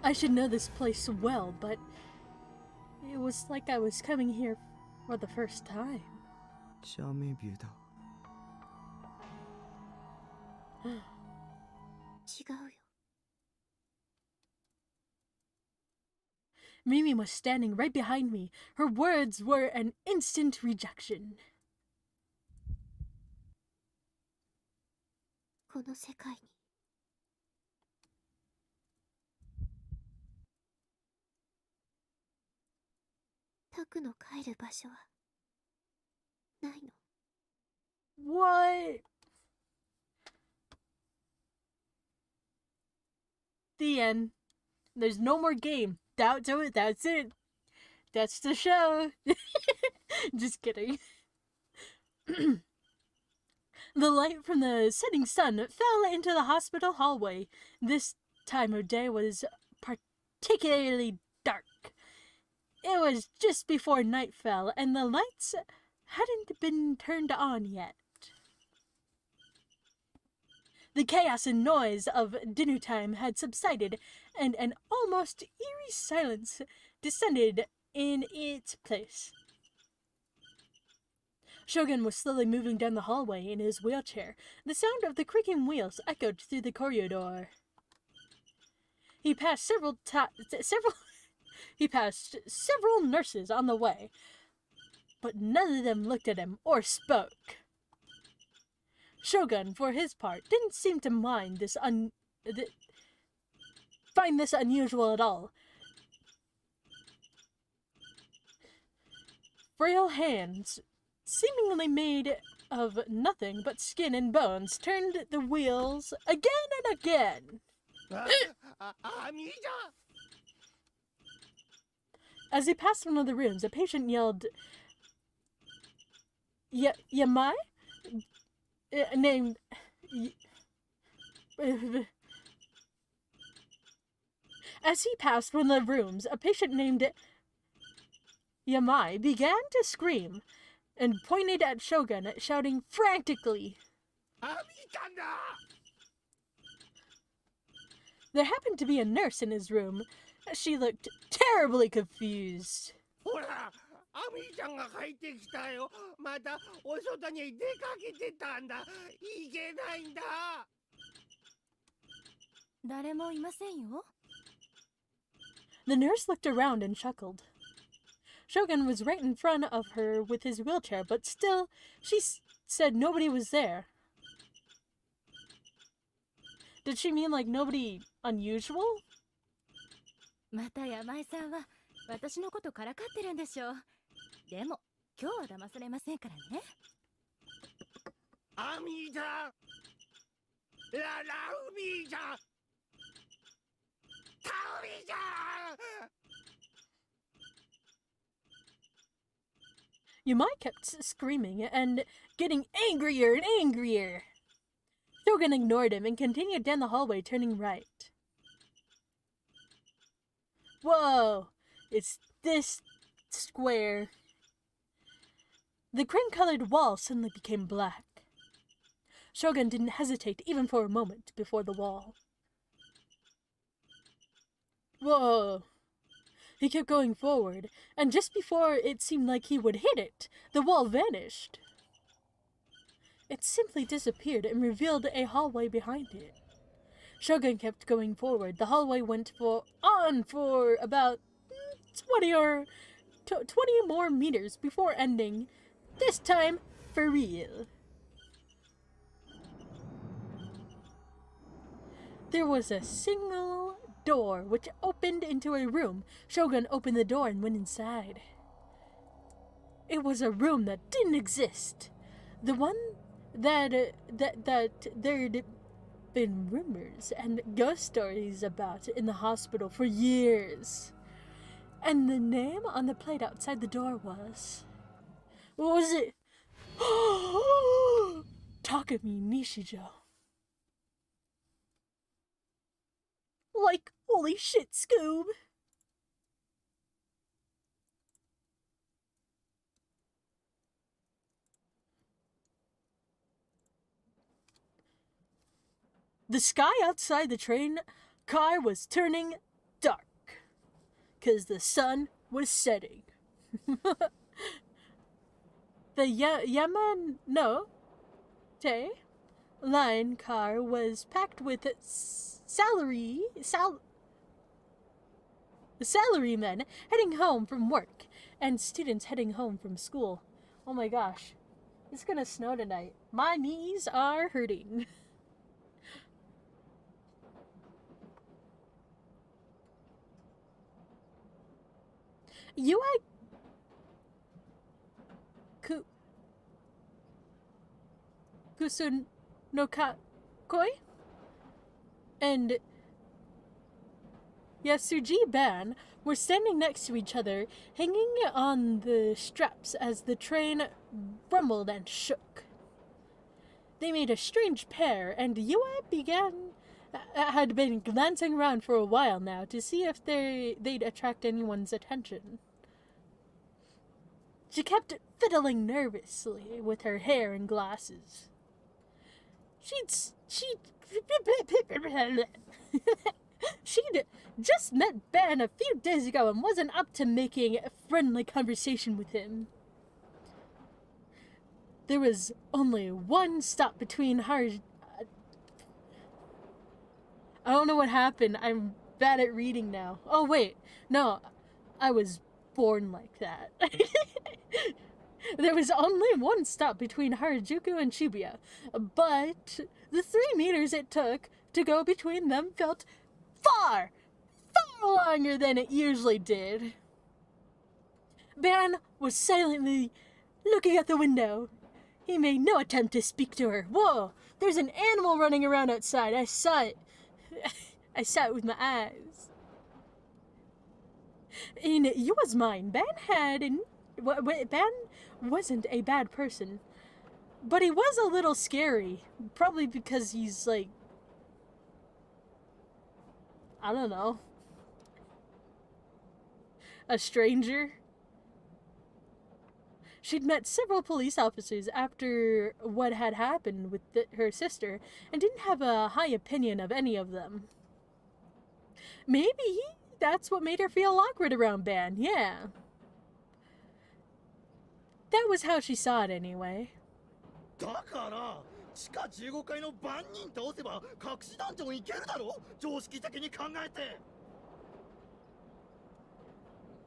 I should know this place well, but it was like I was coming here for the first time. シャメビューだ。違うよ。 Mimi was standing right behind me. Her words were an instant rejection. この世界にタクの帰る場所はないの。 What? The end. There's no more game. That's it. That's it. That's the show. Just kidding. The light from the setting sun fell into the hospital hallway. This time of day was particularly dark. It was just before night fell, and the lights hadn't been turned on yet. The chaos and noise of dinner time had subsided, and an almost eerie silence descended in its place. Shogun was slowly moving down the hallway in his wheelchair. The sound of the creaking wheels echoed through the corridor. He passed several nurses on the way, but none of them looked at him or spoke. Shogun, for his part, didn't seem to mind find this unusual at all. Frail hands, seemingly made of nothing but skin and bones, turned the wheels again and again. As he passed one of the rooms, a patient yelled, Yamai? Named... As he passed one of the rooms, a patient named Yamai began to scream and pointed at Shogun, shouting frantically, There happened to be a nurse in his room. She looked terribly confused. ほら、アミーちゃんが帰ってきたよ。またお外に出かけてたんだ。いけないんだ。誰もいませんよ。 The nurse looked around and chuckled. Shogun was right in front of her with his wheelchair, but still, she said nobody was there. Did she mean like nobody unusual? また山井さんは私のことからかってるんでしょう。でも今日は騙されませんからね。アミーちゃん、ラウミーちゃん、タウミーちゃん。Yumai kept screaming and getting angrier and angrier. Shogun ignored him and continued down the hallway, turning right. Whoa! It's this square. The cream-colored wall suddenly became black. Shogun didn't hesitate even for a moment before the wall. Whoa! He kept going forward, and just before it seemed like he would hit it, the wall vanished. It simply disappeared and revealed a hallway behind it. Shogun kept going forward. The hallway went on for about 20 more meters before ending, this time for real. There was a single door which opened into a room. Shogun opened the door and went inside. It was a room that didn't exist. The one that there'd been rumors and ghost stories about in the hospital for years. And the name on the plate outside the door was... What was it? Takumi Nishijo. Like, holy shit, Scoob! The sky outside the train car was turning dark, 'cause the sun was setting. The Yamanote line car was packed with salarymen heading home from work and students heading home from school. Oh my gosh, it's gonna snow tonight. My knees are hurting. UI Kusun no Koi and Yasuji Ban were standing next to each other, hanging on the straps as the train rumbled and shook. They made a strange pair, and Yua had been glancing around for a while now to see if they'd attract anyone's attention. She kept fiddling nervously with her hair and glasses. She'd just met Ben a few days ago and wasn't up to making a friendly conversation with him. There was only one stop between her... I don't know what happened. I'm bad at reading now. Oh, wait. No, I was born like that. There was only one stop between Harajuku and Shibuya, but the 3 meters it took to go between them felt far longer than it usually did. Ban was silently looking at the window. He made no attempt to speak to her. Whoa, there's an animal running around outside. I saw it. I saw it with my eyes. In Yua's mind, Ban wasn't a bad person, but he was a little scary. Probably because he's like, I don't know, a stranger. She'd met several police officers after what had happened with her sister and didn't have a high opinion of any of them. Maybe that's what made her feel awkward around Ban, yeah. That was how she saw it anyway. だから地下15階の番人倒せば隠しダンジョン行けるだろ常識的に考えて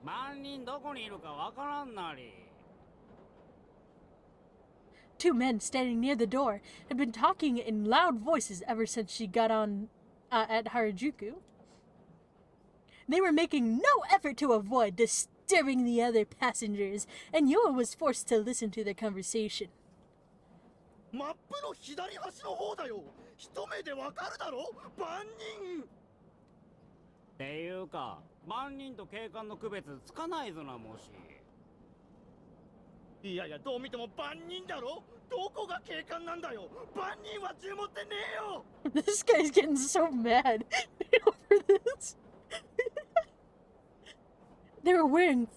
万人どこにいるかわからんなり Two men standing near the door had been talking in loud voices ever since she got on at Harajuku. They were making no effort to avoid disturbing the other passengers, and Yua was forced to listen to their conversation. マップの左端の方だよ一目でわかるだろ万人っていうか万人と警官の区別つかないぞなもしいやいやどう見ても万人だろどこが警官なんだよ万人は銃持ってねえよ This guy's getting so mad over this. They were wearing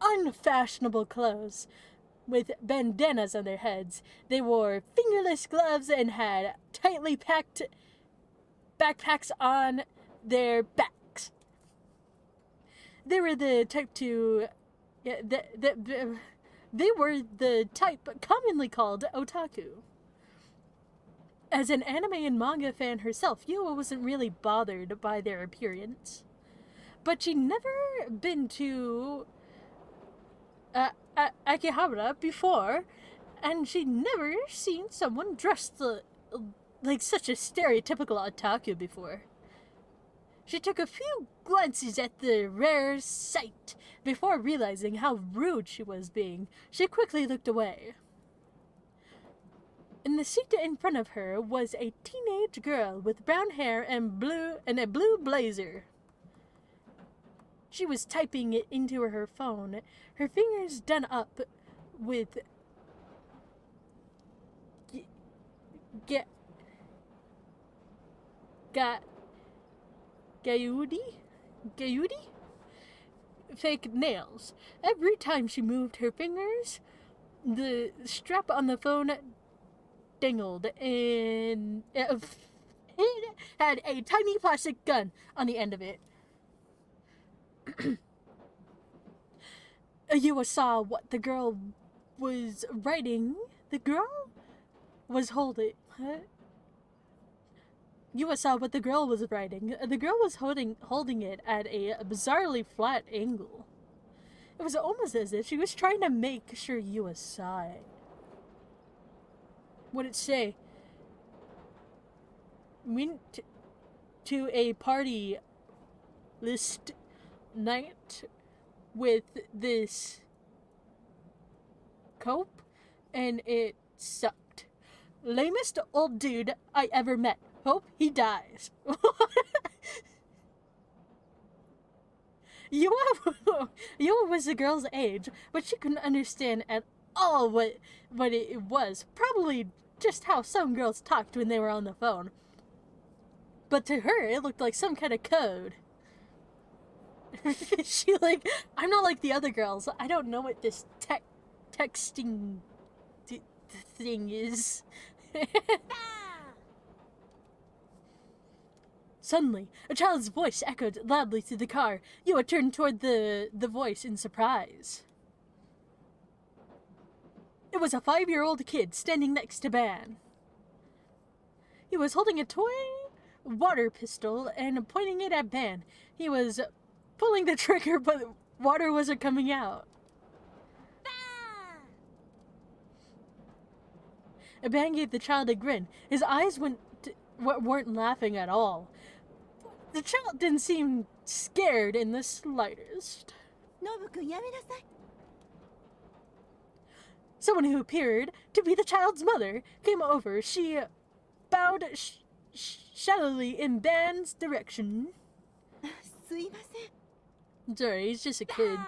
unfashionable clothes with bandanas on their heads. They wore fingerless gloves and had tightly packed backpacks on their backs. They were the type to... they were the type commonly called otaku. As an anime and manga fan herself, Yua wasn't really bothered by their appearance. But she'd never been to Akihabara before, and she'd never seen someone dressed like such a stereotypical otaku before. She took a few glances at the rare sight before realizing how rude she was being. She quickly looked away. In the seat in front of her was a teenage girl with brown hair and a blue blazer. She was typing it into her phone, her fingers done up with Gayudi? Fake nails. Every time she moved her fingers, the strap on the phone dangled and it had a tiny plastic gun on the end of it. Yua saw what the girl was writing. The girl was holding... What? Yua saw what the girl was writing. The girl was holding it at a bizarrely flat angle. It was almost as if she was trying to make sure Yua saw it. What did it say? Went to a party list night with this cope, and it sucked. Lamest old dude I ever met. Hope he dies. Yua was the girl's age, but she couldn't understand at all what it was. Probably just how some girls talked when they were on the phone. But to her, it looked like some kind of code. She I'm not like the other girls. I don't know what this texting thing is. Suddenly, a child's voice echoed loudly through the car. Yua turned toward the voice in surprise. It was a 5-year-old kid standing next to Ban. He was holding a toy water pistol and pointing it at Ban. He was pulling the trigger, but water wasn't coming out. Ban gave the child a grin. His eyes weren't laughing at all. The child didn't seem scared in the slightest. Someone who appeared to be the child's mother came over. She bowed shallowly in Ban's direction. Sorry, he's just a kid.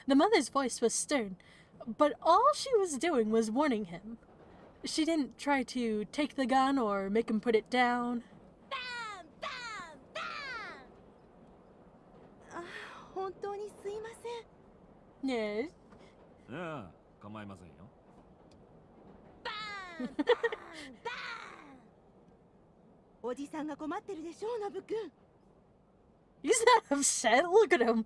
The mother's voice was stern, but all she was doing was warning him. She didn't try to take the gun or make him put it down. 本当にすいません。 Yeah. いや、構いませんよ。バーンバーンバーン。おじさんが困ってるでしょう、ノブくん。 He's not upset. Look at him.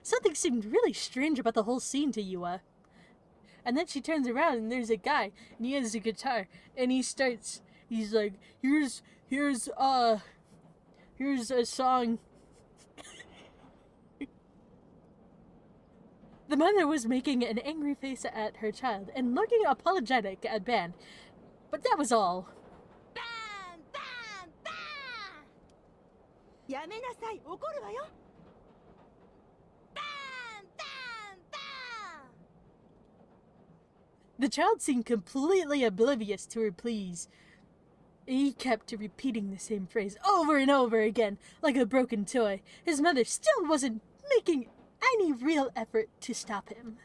Something seemed really strange about the whole scene to Yua. And then she turns around and there's a guy and he has a guitar and he's like, here's a song. The mother was making an angry face at her child and looking apologetic at Ben. But that was all. バーンバーンバーン。やめなさい、怒るわよ。バーンバーンバーン。 The child seemed completely oblivious to her pleas. He kept repeating the same phrase over and over again, like a broken toy. His mother still wasn't making any real effort to stop him.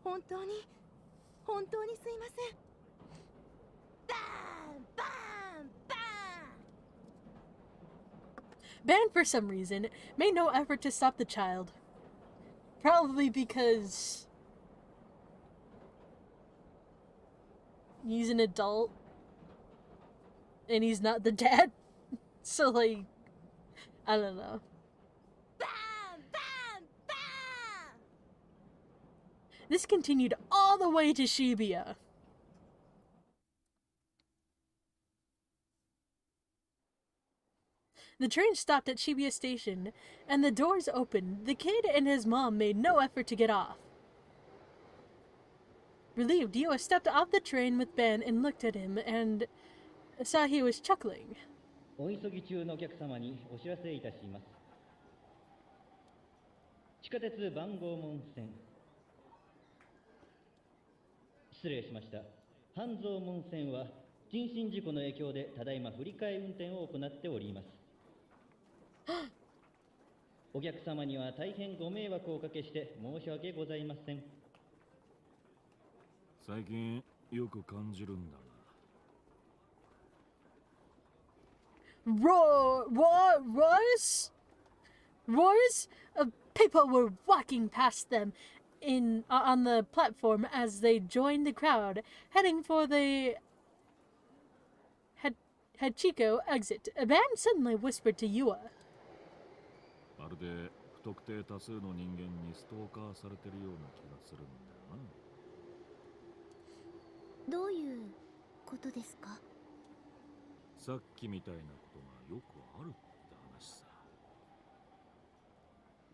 本当にすいません。バーンバーンバーン。 Ben, for some reason, made no effort to stop the child. Probably because he's an adult and he's not the dad. So, like, I don't know. バーンバーンバーン。 This continued all the way to Shibuya. The train stopped at Shibuya Station, and the doors opened. The kid and his mom made no effort to get off. Relieved, Yua stepped off the train with Ben and looked at him and saw he was chuckling. お急ぎ中のお客様にお知らせいたします。地下鉄番号門線。失礼しました。半蔵門線は人身事故の影響でただいま振り替え運転を行っております。お客様には大変ご迷惑をおかけして申し訳ございません。最近よく感じるんだが。Roars? People were walking past them on the platform as they joined the crowd, heading for the Hachiko exit. A man suddenly whispered to Yua. まるで不特定多数の人間にストーカーされてるような気がするんだよな。どういうことですか？さっきみたいなことがよくあるって話さ。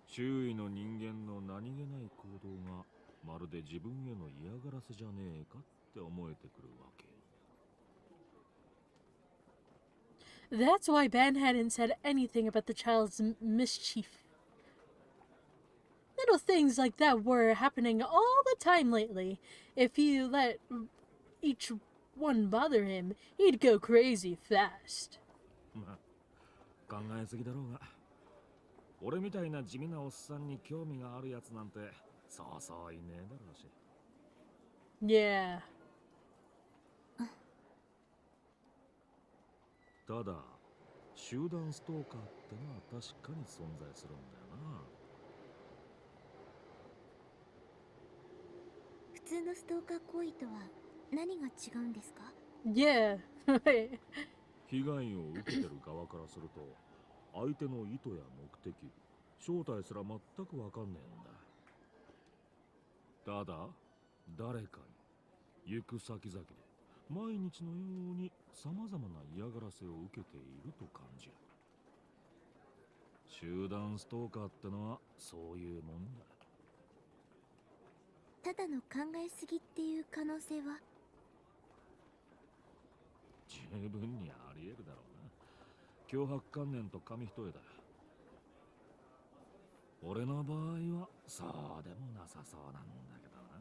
周囲の人間の何気ない行動がまるで自分への嫌がらせじゃねえかって思えてくるわけ。That's why Ben hadn't said anything about the child's mischief. Little things like that were happening all the time lately. If he let each one bother him, he'd go crazy fast. まあ、考えすぎだろうが。俺みたいな地味なおっさんに興味があるやつなんてそうそういねえだろうし。Yeah. ただ、集団ストーカーってのは確かに存在するんだよな。普通のストーカー行為とは何が違うんですか？ Yeah. 被害を受けてる側からすると、相手の意図や目的、正体すら全くわかんねえんだ。ただ、誰かに行く先々で毎日のように様々な嫌がらせを受けていると感じる。集団ストーカーってのはそういうもんだ。ただの考えすぎっていう可能性は？十分にあり得るだろうな。脅迫観念と紙一重だ。俺の場合はそうでもなさそうなんだけどな。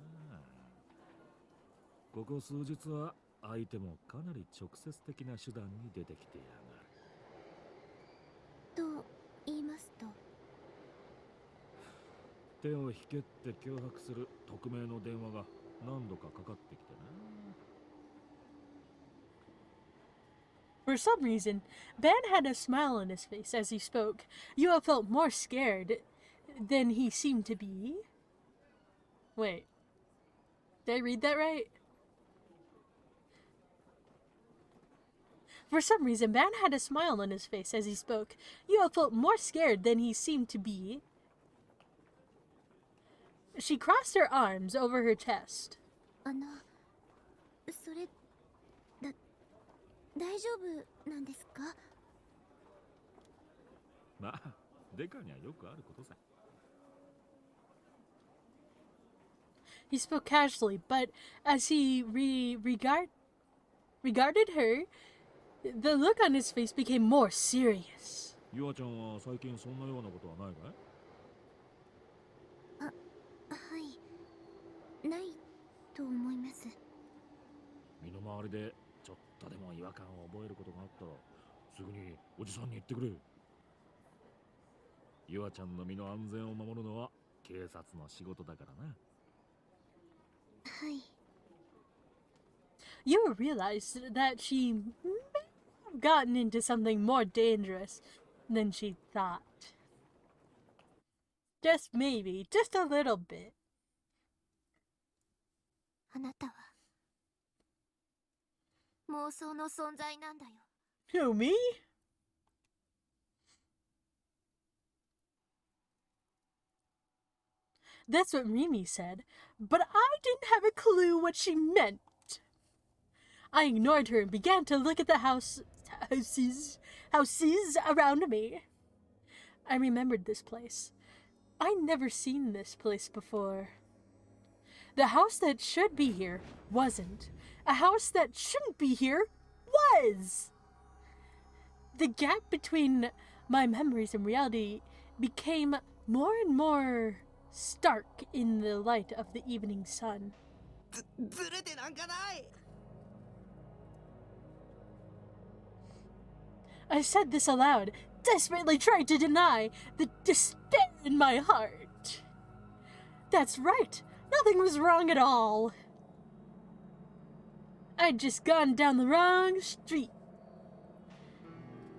ここ数日は相手もかなり直接的な手段に出てきてやがる。と言いますと？手を引けって脅迫する匿名の電話が何度かかかってきてな。For some reason, Ben had a smile on his face as he spoke. Yua felt more scared than he seemed to be. Wait. Did I read that right? For some reason, Ben had a smile on his face as he spoke. Yua felt more scared than he seemed to be. She crossed her arms over her chest. それ大丈夫なんですか？まあ、デカにはよくあることさ。He spoke casually, but as he regarded her, the look on his face became more serious. ユアちゃんは最近そんなようなことはないかい？はい、ないと思います。身の回りでちょっとでも違和感を覚えることがあったらすぐにおじさんに言ってくれ。ユアちゃんの身の安全を守るのは警察の仕事だからな。はい。You realized that she may have gotten into something more dangerous than she thought. Just maybe, just a little bit. あなたは妄想の存在なんだよ。Who, me? That's what Mimi said, but I didn't have a clue what she meant. I ignored her and began to look at the houses around me. I remembered this place. I'd never seen this place before. The house that should be here wasn't. A house that shouldn't be here was. The gap between my memories and reality became more and more stark in the light of the evening sun. ずれてなんかない。 I said this aloud, desperately trying to deny the despair in my heart. That's right, nothing was wrong at all. I'd just gone down the wrong street.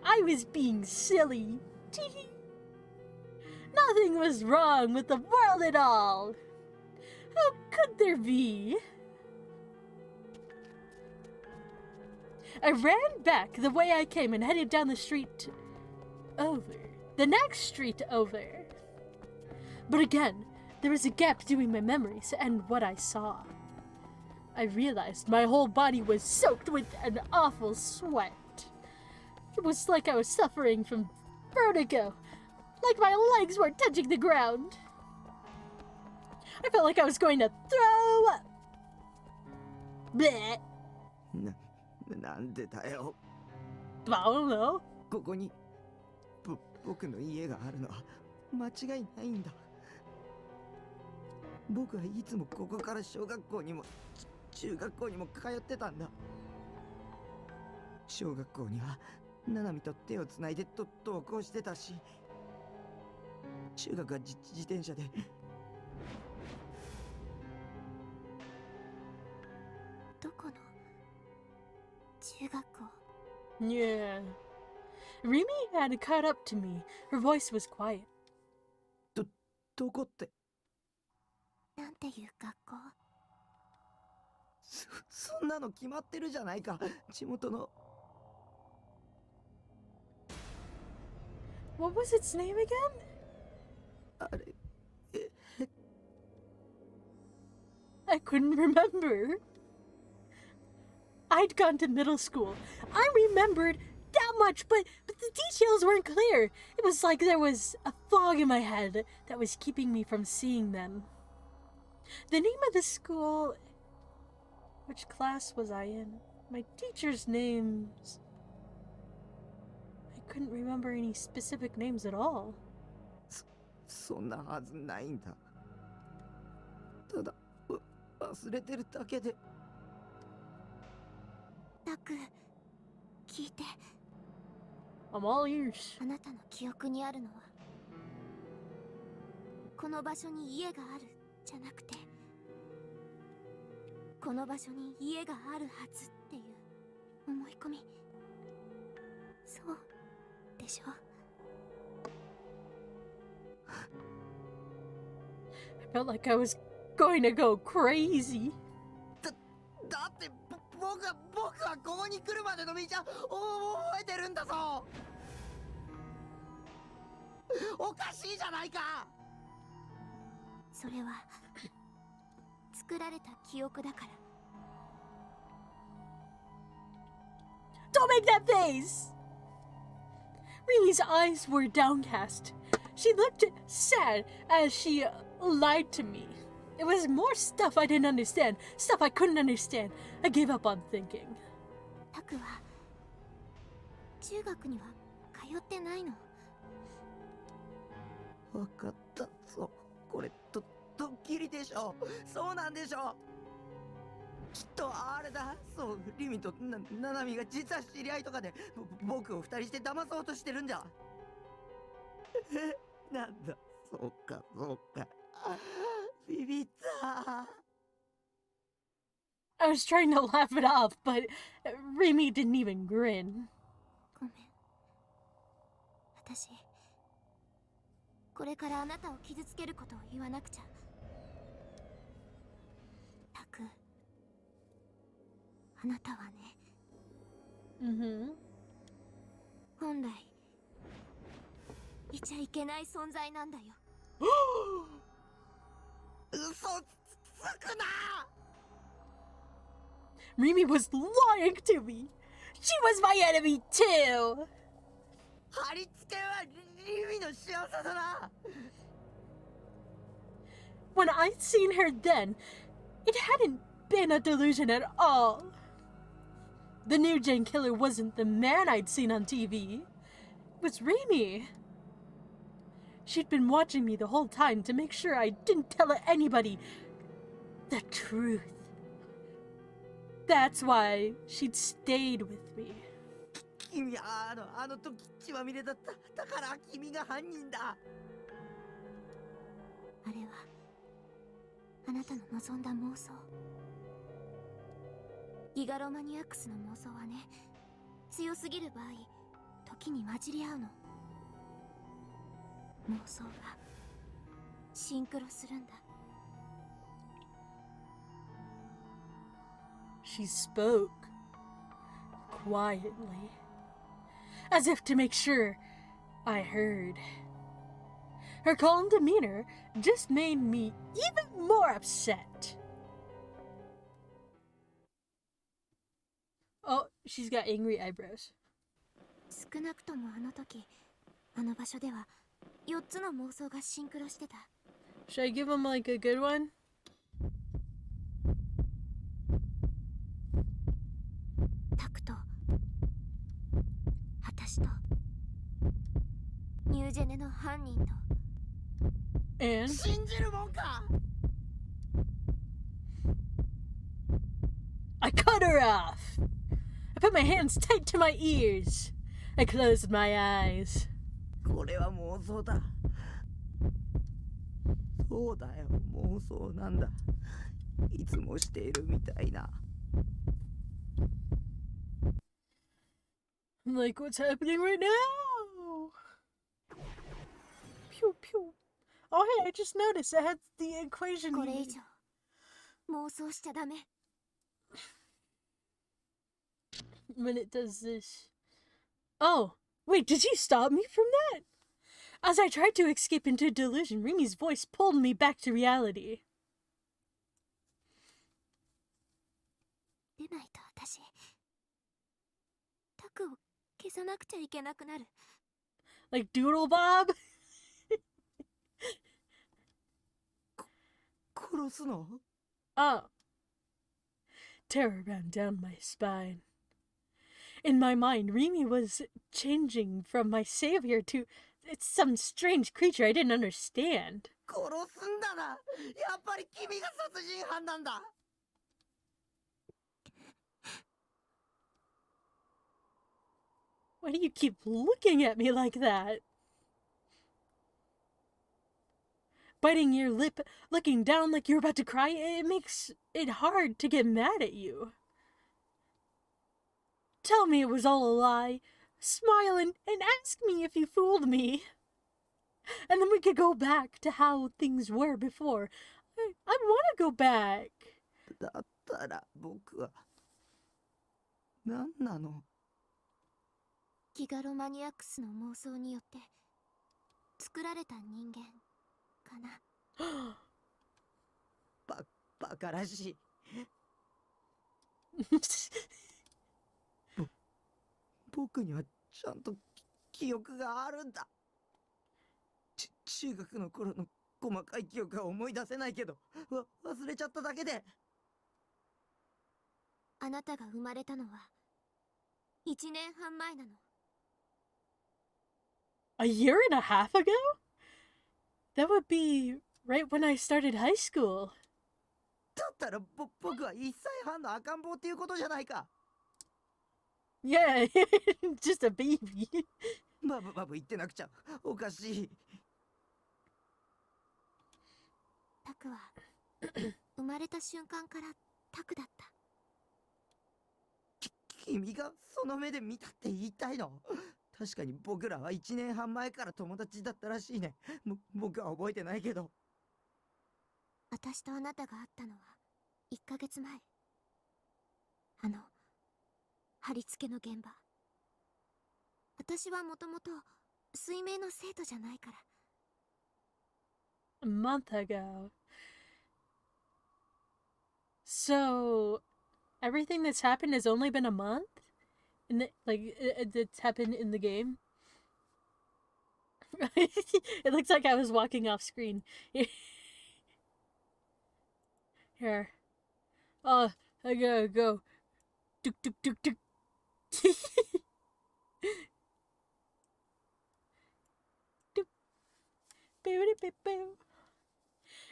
I was being silly. Tee-hee. Nothing was wrong with the world at all. How could there be? I ran back the way I came and headed down the street over. The next street over. But again, there was a gap between my memories and what I saw. I realized my whole body was soaked with an awful sweat. It was like I was suffering from vertigo, like my legs were touching the ground. I felt like I was going to throw up. Bleh. なんでだよ。 I don't know. ここに僕の家があるのは間違いないんだ。僕はいつもここから小学校にも中学校にも通ってたんだ。小学校にはナナミと手をつないで登校してたし、中学は自転車で。どこの中学校？ Yeah. Rimi had caught up to me. Her voice was quiet. どこって。なんていう学校？そんなの決まってるじゃないか。地元の。What was its name again? あれ。I couldn't remember. I'd gone to middle school. I remembered that much, but the details weren't clear. It was like there was a fog in my head that was keeping me from seeing them. The name of the school... Which class was I in? My teacher's names... I couldn't remember any specific names at all. そんなはずないんだ。ただ忘れてるだけで。タク、聞いて。 I'm all ears. あなたの記憶にあるのはこの場所に家があるじゃなくて、この場所に家があるはずっていう思い込み。そうでしょ。I felt like I was going to go crazy. だって僕はここに来るまでの道は覚えてるんだぞ。おかしいじゃないか。それは作られた記憶だから。 Don't make that face! Rimi's eyes were downcast. She looked sad as she lied to me. It was more stuff I didn't understand, stuff I couldn't understand. I gave up on thinking. タクは中学には通ってないの。わかったぞ。これドッキリでしょ。そうなんでしょ。きっとあれだ。そう、リミとナナミが実は知り合いとかで僕を二人して騙そうとしてるんだ。なんだ。そうか。ビビった。I was trying to laugh it off, but Rimi didn't even grin. ごめん。私これからあなたを傷つけることを言わなくちゃ。タク、あなたはね、本来いちゃいけない存在なんだよ。嘘つくな。 Rimi was lying to me. She was my enemy too. 貼り付けはリミの仕業だな。 When I'd seen her then, it hadn't been a delusion at all. The new Jane killer wasn't the man I'd seen on TV. It was Rimi. She'd been watching me the whole time to make sure I didn't tell anybody the truth. That's why she'd stayed with me. 君あの時血まみれだった。だから君が犯人だ。あれはあなたの望んだ妄想。ギガロマニアックスの妄想はね、強すぎる場合時に混じり合うの。妄想がシンクロするんだ。 She spoke quietly, as if to make sure I heard. Her calm demeanor just made me even more upset. Oh, she's got angry eyebrows. 少なくともあの時あの場所では4つの妄想がシンクロしてた。 Should I give him like a good one? タクと私とニュージェネの犯人と And 信じるもんか。 I cut her off. I put my hands tight to my ears. I closed my eyes. これは妄想だ。そうだよ、妄想なんだ。いつもしているみたいな。 Like what's happening right now? Pew pew. Oh hey, I just noticed I had the equation. これ以上妄想しちゃダメ。 When it does this. Oh, wait, did you stop me from that? As I tried to escape into delusion, Rimi's voice pulled me back to reality. 出ないと私タクを消さなくちゃいけなくなる。 Like Doodle Bob? 殺すの？ Oh. Terror ran down my spine. In my mind, Rimi was changing from my savior to some strange creature I didn't understand. 殺すんだな。やっぱり君が殺人犯なんだ。 Why do you keep looking at me like that? Biting your lip, looking down like you're about to cry, it makes it hard to get mad at you. Tell me it was all a lie. smile and ask me if you fooled me. And then we could go back to how things were before. I want to go back. だったら僕は何なの？ギガロマニアックスの妄想によって作られた人間かな。バカらしい。僕にはちゃんと記憶があるんだ。中学の頃の細かい記憶は思い出せないけど、忘れちゃっただけで。あなたが生まれたのは1年半前なの。A year and a half ago? That would be right when I started high school. だったら僕は1歳半の赤ん坊っていうことじゃないか。Yeah, just a baby. バブ言ってなくちゃおかしい。タクは生まれた瞬間からタクだった。君がその目で見たって言いたいの？確かに僕らは1年半前から友達だったらしいね。僕は覚えてないけど。私とあなたが会ったのは1ヶ月前。貼り付けの現場。私はもともと水明の生徒じゃないから。A month ago. So, everything that's happened has only been a month? It's happened in the game? It looks like I was walking off screen. Here. Oh, I gotta go. Duk duk duk duk.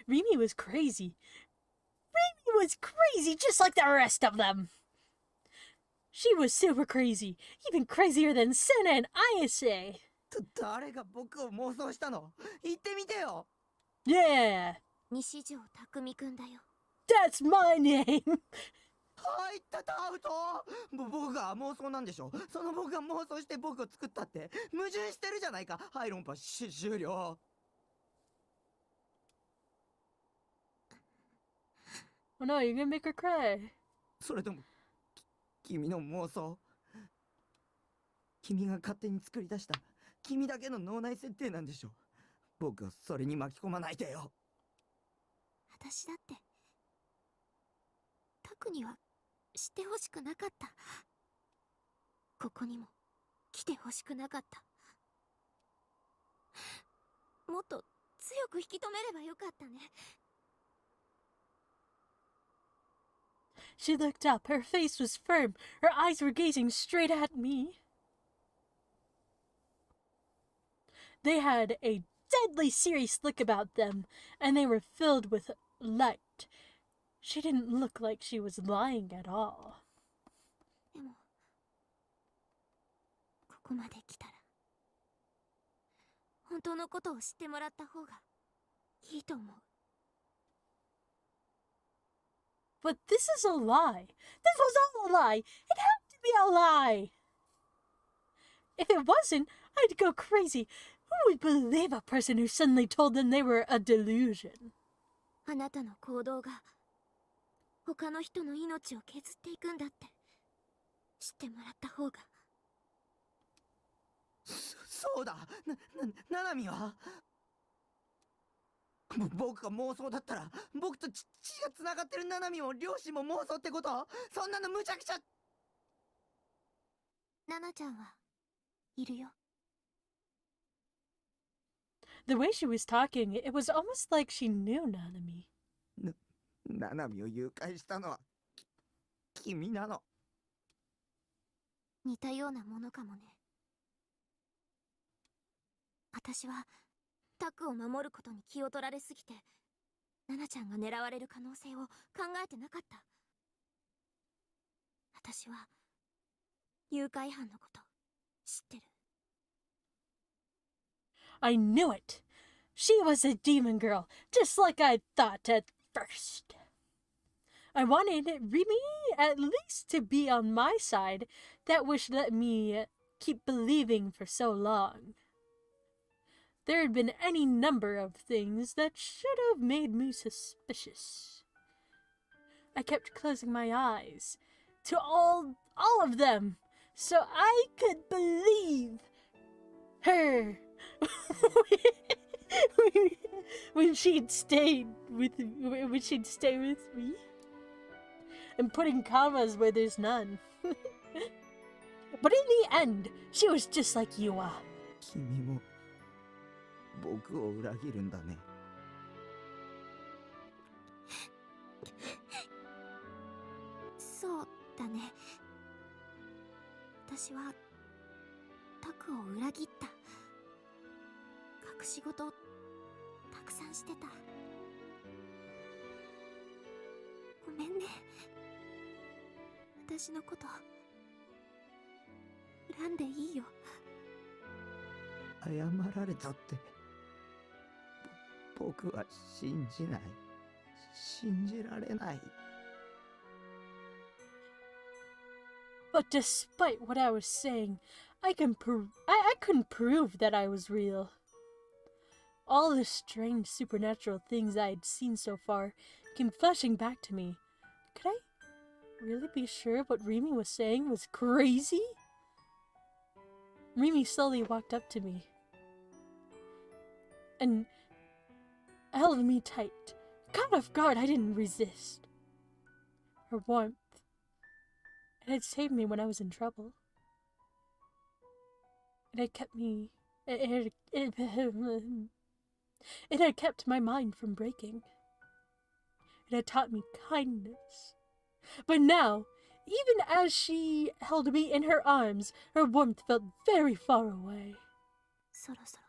Remy was crazy. Remy was crazy just like the rest of them. She was super crazy. Even crazier than Senna and Ayase. 誰が僕を妄想したの？言ってみてよ。Yeah. 西条匠くんだよ。That's my name. 入ったアウト。僕が妄想なんでしょ。その僕が妄想して僕を作ったって矛盾してるじゃないか。はい、論破終了。Oh no, you're gonna make her cry. それとも君の妄想？君が勝手に作り出した君だけの脳内設定なんでしょ。僕をそれに巻き込まないでよ。私だってタクには知ってほしくなかった。ここにも来てほしくなかった。もっと強く引き止めればよかったね。She looked up. Her face was firm. Her eyes were gazing straight at me. They had a deadly serious look about them, and they were filled with light. She didn't look like she was lying at all. でもここまで来たら本当のことを知ってもらった方がいいと思う。But this is a lie. This was all a lie. It had to be a lie. If it wasn't, I'd go crazy. Who would believe a person who suddenly told them they were a delusion? あなたの行動が他の人の命を削っていくんだって知ってもらった方が。そうだ。ななみは僕が妄想だったら僕と血がつながってるナナミも両親も妄想ってこと？そんなの無茶苦茶。ナナちゃんはいるよ。The way she was talking, it was almost like she knew Nanami. ナナミを誘拐したのは君なの？似たようなものかもね。私はタクを守ることに気を取られすぎてナナちゃんが狙われる可能性を考えてなかった。私は誘拐犯のこと知ってる。I knew it. She was a demon girl, just like I thought at first. I wanted Remy at least to be on my side. That would let me keep believing for so long. There had been any number of things that should have made me suspicious. I kept closing my eyes to all of them so I could believe her when she'd stay with me and putting commas where there's none. But in the end, she was just like you are. 君も僕を裏切るんだね。そうだね。私はタクを裏切った。隠し事たくさんしてた。ごめんね。私のこと恨んでいいよ。謝られたって。僕は信じない。信じられない。But despite what I was saying, I couldn't prove that I was real. All the strange supernatural things I had seen so far came flashing back to me. Could I really be sure what Remy was saying was crazy? Remy slowly walked up to me and held me tight. Caught off guard, I didn't resist. Her warmth, it had saved me when I was in trouble. It had kept me... It had kept my mind from breaking. It had taught me kindness. But now, even as she held me in her arms, her warmth felt very far away. そろそろ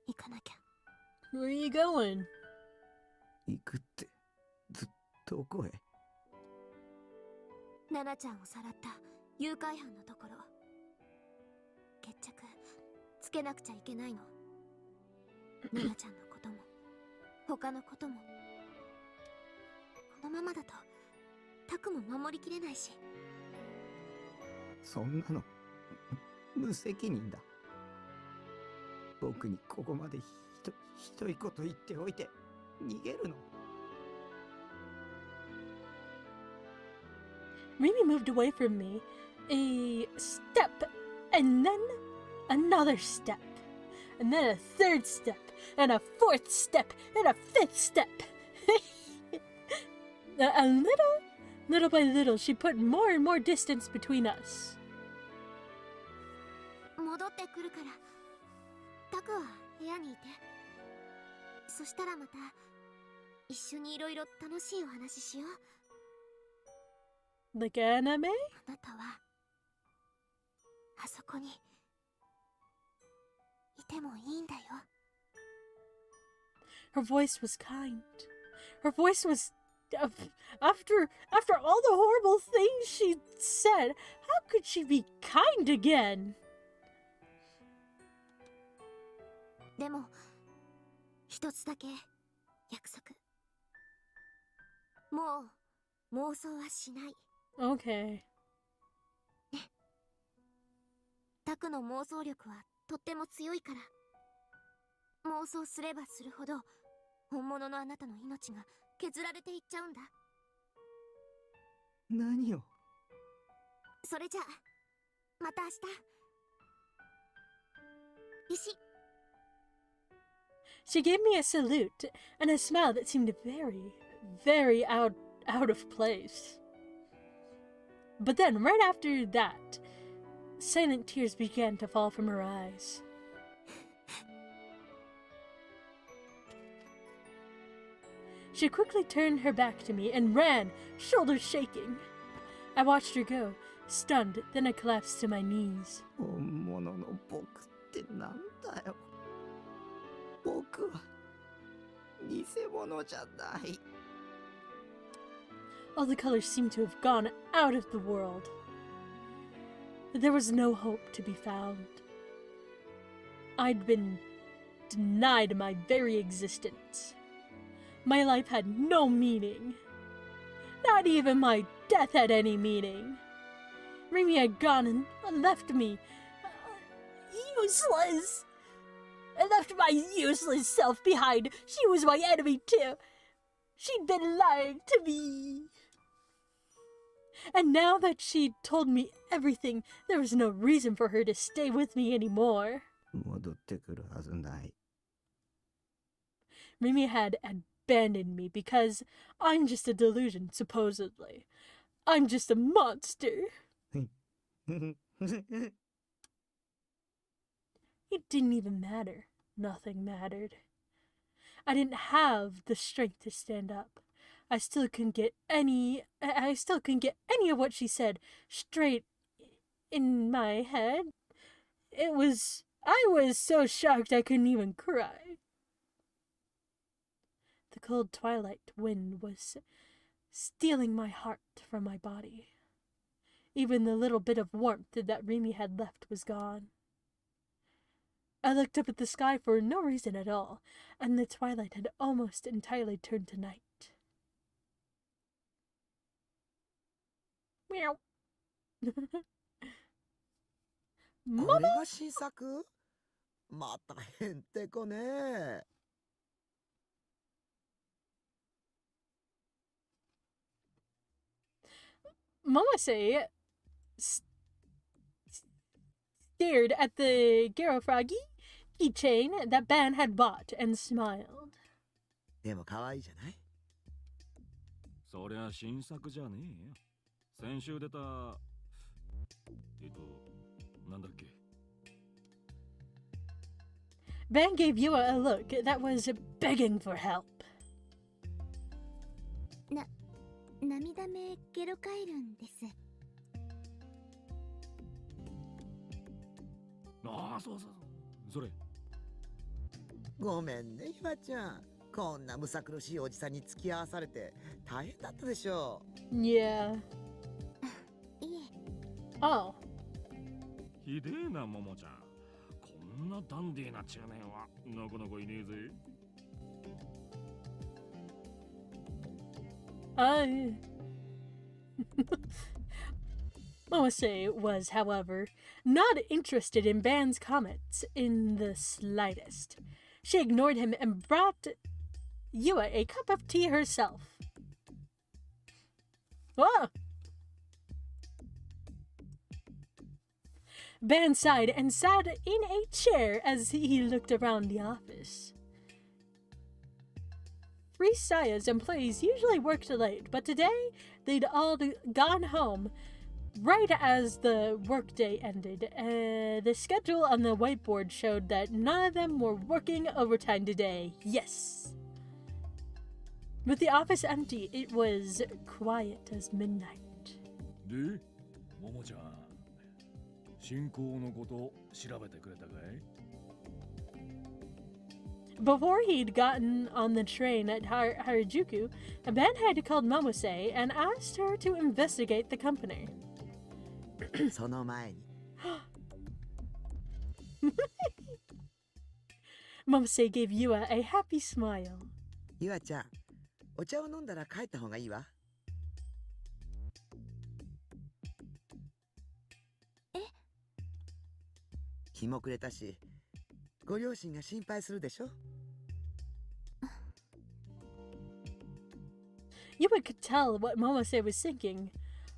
行かなきゃ。Where are you going? 行くって、どこへ？ナナちゃんをさらった誘拐犯のところ。決着つけなくちゃいけないの。ナナちゃんのことも他のことも。このままだとタクも守りきれないし。そんなの無責任だ。僕にここまでひどいこと言っておいて逃げるの。Mimi moved away from me a step, and then another step, and then a third step, and a fourth step, and a fifth step. Little by little, she put more and more distance between us. 戻ってくるから。タクは部屋にいて。そしたらまた一緒にいろいろ楽しいお話ししよう。Like anime? あなたはあそこにいてもいいんだよ。Her voice was kind. Her voice was... After all the horrible things she said, how could she be kind again? でも一つだけ約束。もう妄想はしない。Okay. ね。タクの妄想力はとっても強いから。妄想すればするほど本物のあなたの命が削られていっちゃうんだ。何を？それじゃあまた明日。石。She gave me a salute and a smile that seemed very, very out of place. But then, right after that, silent tears began to fall from her eyes. She quickly turned her back to me and ran, shoulders shaking. I watched her go, stunned, then I collapsed to my knees. 本物の僕ってなんだよ。僕は偽物じゃない。All the colors seemed to have gone out of the world. There was no hope to be found. I'd been denied my very existence. My life had no meaning. Not even my death had any meaning. Remy had gone and left me, useless! I left my useless self behind. She was my enemy too. She'd been lying to me. And now that she'd told me everything, there was no reason for her to stay with me anymore. 戻ってくるはずない。 Mimi had abandoned me because I'm just a delusion, supposedly. I'm just a monster. It didn't even matter. Nothing mattered. I didn't have the strength to stand up. I still couldn't get any of what she said straight in my head. I was so shocked I couldn't even cry. The cold twilight wind was stealing my heart from my body. Even the little bit of warmth that Remy had left was gone. I looked up at the sky for no reason at all, and the twilight had almost entirely turned to night. Meow. これが新作？またへんてこね。 Momose stared at the Garo Froggy keychain that Ben had bought and smiled. でも可愛いじゃない？そりゃ新作じゃねえよ。先週出たなんだっけ。 Ben gave Yua a look that was begging for help. 涙目ゲロカエルンです。ああ、そう。それ。ごめんね、ひわちゃん。こんなむさ苦しいおじさんに付き合わされて大変だったでしょう。Yeah. いえ。Oh. ひでえな、ももちゃん。こんなダンディーな中年はなかなかいねえぜ。Momose was, however, not interested in Ban's comments in the slightest. She ignored him and brought Yua a cup of tea herself. Ah! Ban sighed and sat in a chair as he looked around the office. Free Saya's employees usually worked late, but today they'd all gone home right as the workday ended. The schedule on the whiteboard showed that none of them were working overtime today. Yes! With the office empty, it was quiet as midnight. で、ももちゃん、進行のこと調べてくれたかい？ Before he'd gotten on the train at Harajuku, Ben had called Momose and asked her to investigate the company. その前に。Momose gave Yua a happy smile. ゆあちゃん、お茶を飲んだら帰った方がいいわ。え？日も暮れたし、ご両親が心配するでしょ。Yua could tell what Momose was thinking.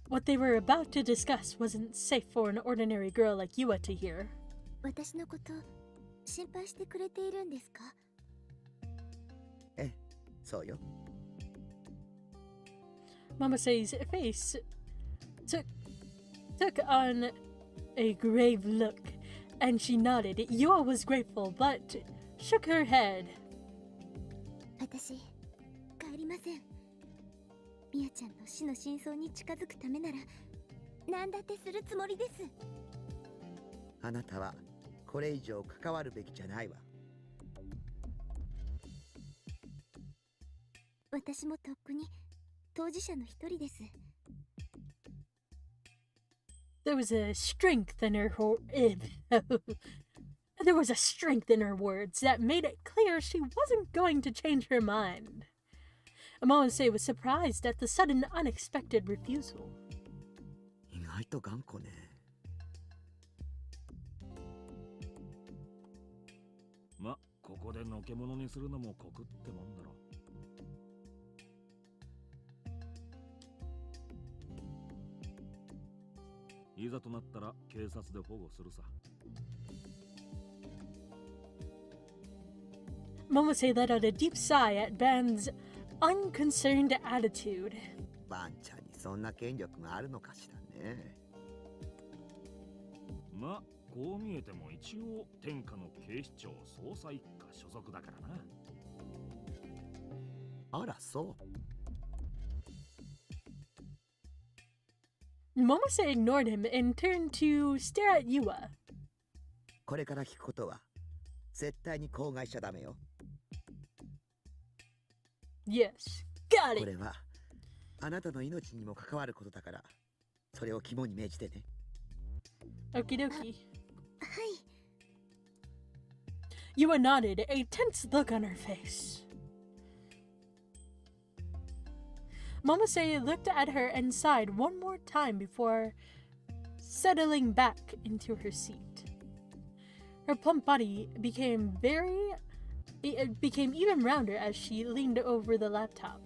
What they were about to discuss wasn't safe for an ordinary girl like Yua to hear. 私のこと心配してくれているんですか？ええ、そうよ。Momose's face took on a grave look, and she nodded. Yua was grateful, but shook her head. 私、帰りません。みやちゃんの死の真相に近づくためなら、何だってするつもりです。あなたはこれ以上関わるべきじゃないわ。私もとっくに当事者の一人です。There was a strength in her There was a strength in her words that made it clear she wasn't going to change her mind. Momose was surprised at the sudden, unexpected refusal. 意外と頑固ね。ま、ここでのけ者にするのも酷ってもんだろ。いざとなったら警察で保護するさ。Momose let out a deep sigh at Ban's unconcerned attitude. バンちゃんにそんな権力があるのかしらね。ま、こう見えても一応天下の警視庁捜査一課所属だからな。あら、そう。Momose ignored him and turned to stare at Yua. これから聞くことは絶対に口外しちゃダメよ。Yes, got こ it. れはあなたの命にも関わることだから、それを肝に銘じてね。Okie dokie. はい。 Yua nodded, a tense look on her face. Momose looked at her and sighed one more time before settling back into her seat. Her plump body became even rounder as she leaned over the laptop.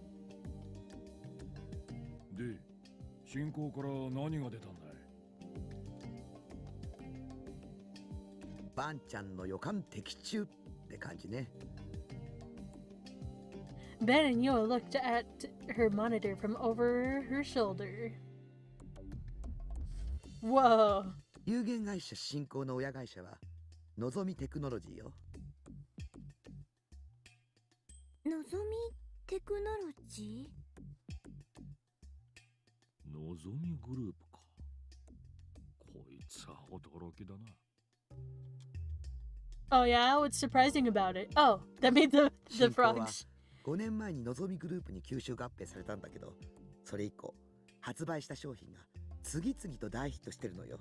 で、進行から何が出たんだい？バンちゃんの予感的中って感じね。Ben and Yua looked at her monitor from over her shoulder. Whoa. 有限会社新興の親会社はのぞみテクノロジーよ。のぞみテクノロジのぞみグループか。こいつは驚きだな。Oh yeah, what's surprising about it? Oh, that made the 新興は frogs. 5年前にのぞみグループに吸収合併されたんだけど、それ以降発売した商品が次々と大ヒットしてるのよ。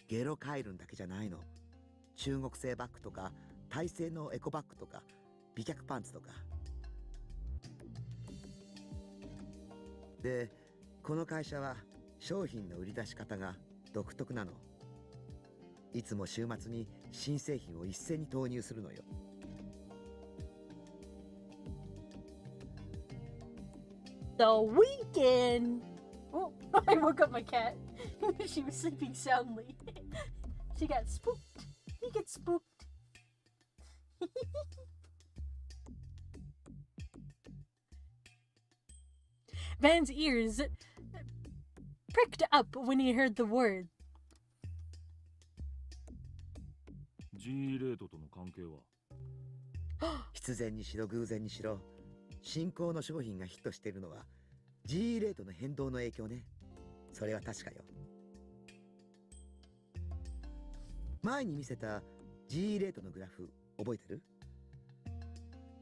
ゲロカイルンだけじゃないの。中国製バッグとかタイ製のエコバッグとか美脚パンツとかで、この会社は商品の売り出し方が独特なの。いつも週末に新製品を一斉に投入するのよ。The weekend. Oh, I woke up my cat. She was sleeping soundly. She got spooked. He gets spooked. Van's ears pricked up when he heard the word. G レートとの関係は？必然にしろ偶然にしろ、新興の商品がヒットしているのは G レートの変動の影響ね。それは確かよ。前に見せた G レートのグラフ覚えてる？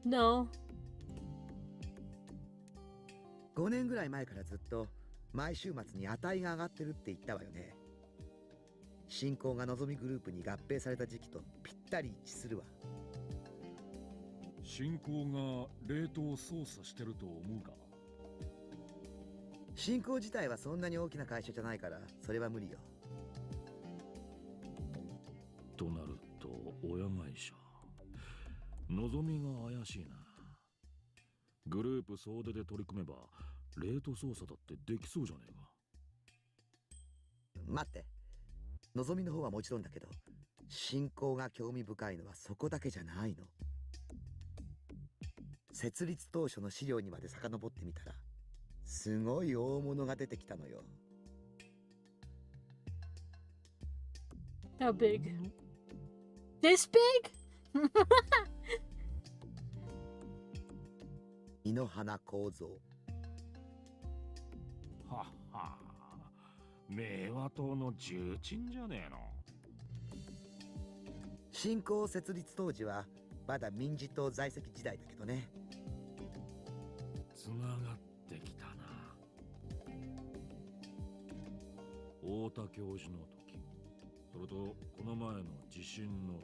No. 5年ぐらい前からずっと毎週末に値が上がってるって言ったわよね。新興がのぞみグループに合併された時期とぴったり一致するわ。新興がレートを操作してると思うか？新興自体はそんなに大きな会社じゃないからそれは無理よ。となると親会社のぞみが怪しいな。グループ総出で取り組めばレート操作だってできそうじゃねえか。待って、のぞみの方はもちろんだけど、新興が興味深いのはそこだけじゃないの。設立当初の資料にまで遡ってみたらすごい大物が出てきたのよ。 How big? This big? 井の花構造。はっは明和党の重鎮じゃねえの。新興設立当時はまだ民自党在籍時代だけどね。つながってきたな。太田教授の時、それとこの前の地震の時、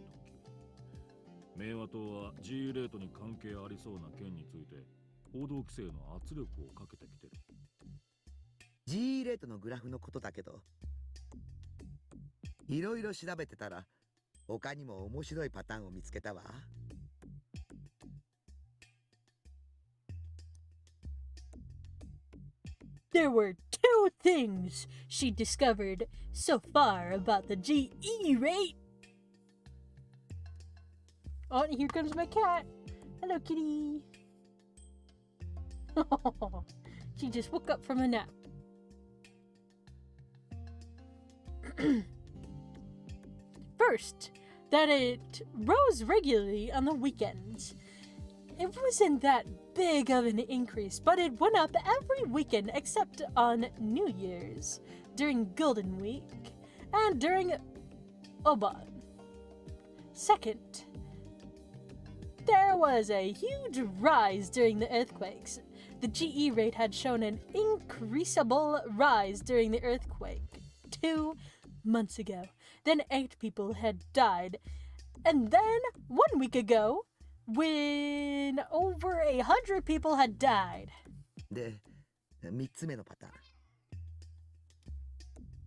明和党は G レートに関係ありそうな件について報道規制の圧力をかけてきてる。 G レートのグラフのことだけど、いろいろ調べてたら他にも面白いパターンを見つけたわ。There were two things she discovered so far about the GE rate. Oh, and here comes my cat. Hello, kitty. She just woke up from a nap. First, that it rose regularly on the weekends. It wasn't that big of an increase, but it went up every weekend except on New Year's, during Golden Week, and during Obon. Second, there was a huge rise during the earthquakes. The GE rate had shown an increasable rise during the earthquake 2 months ago. Then 8 people had died. And then 1 week ago, when over 100 people had died. で、3つ目のパターン。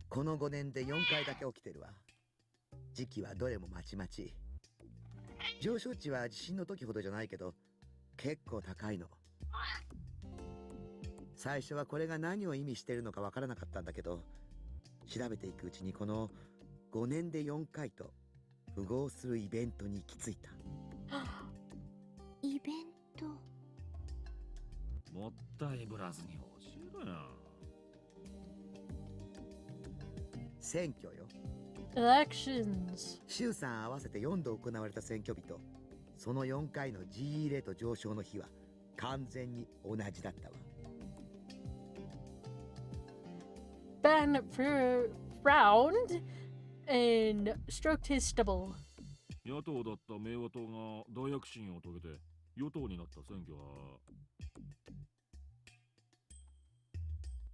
この5年で4回だけ起きてるわ。時期はどれもまちまち。上昇値は地震の時ほどじゃないけど、結構高いの。最初はこれが何を意味してるのかわからなかったんだけど、調べていくうちにこの5年で4回と符合するイベントに行き着いた。イベント。もったいぶらずに教えろよ。選挙よ。Elections. 週3合わせて4度行われた選挙日と、その4回の GE レート上昇の日は完全に同じだったわ。Ben frowned and stroked his stubble. 野党だった明和党が大躍進を遂げて与党になった選挙は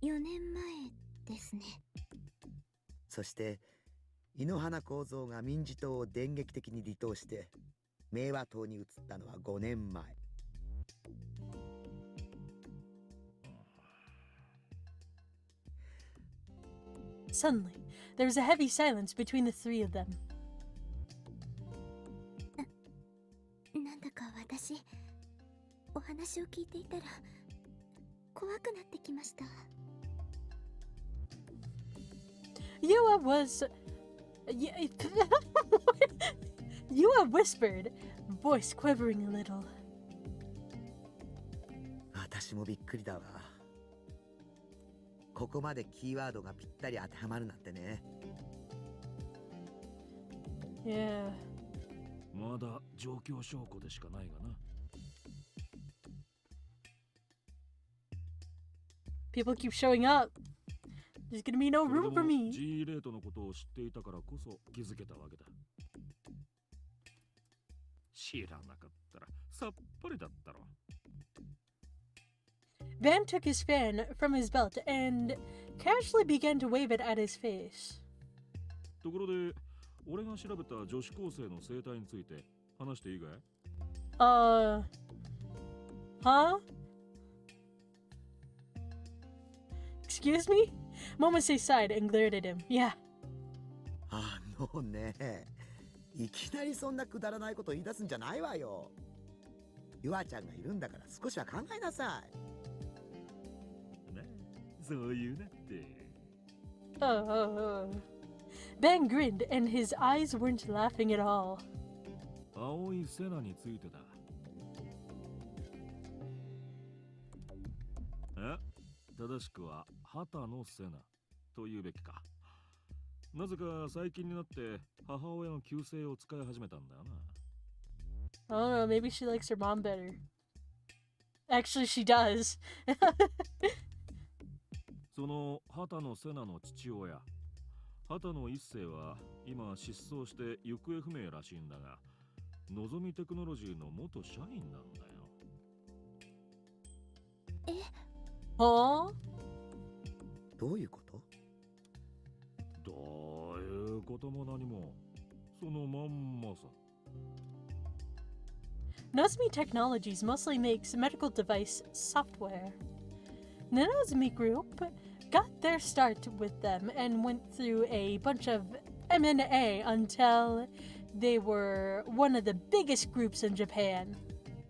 4年前ですね。そして井ノ原幸三が民自党を電撃的に離党して明和党に移ったのは5年前。Suddenly, there was a heavy silence between the three of them. なんだか私、お話を聞いていたら怖くなってきました。Yua was... Yua whispered, voice quivering a little. 私もびっくりだわ。ここまでキーワードがぴったり当てはまるなんてね。Yeah. まだ状況証拠でしかないがな。People keep showing up. There's gonna be no room for me. G レートのことを知っていたからこそ気づけたわけだ。知らなかったらさっぱりだったろ。Ben took his fan from his belt and casually began to wave it at his face. ところで、俺が調べた女子高生の生態について話していいかい？ Huh? Excuse me? Momose sighed and glared at him. Yeah. ね、いきなりそんなくだらないこと言い出すんじゃないわよ。ゆあちゃんがいるんだから少しは考えなさい。そういうなって。Ben grinned and his eyes weren't laughing at all. 青いセナについてだ。正しくは旗のセナと言うべきか。なぜか最近になって母親の旧姓を使い始めたんだよな。I don't know, maybe she likes her mom better. Actually, she does. その畑野セナの父親、畑野一世は今失踪して行方不明らしいんだが、のぞみテクノロジーの元社員なんだよ。はあ？どういうこと？どういうことも何も、そのまんまさ。Nozomi Technologies mostly makes medical device software. The Nozomi Group got their start with them and went through a bunch of M&A until they were one of the biggest groups in Japan.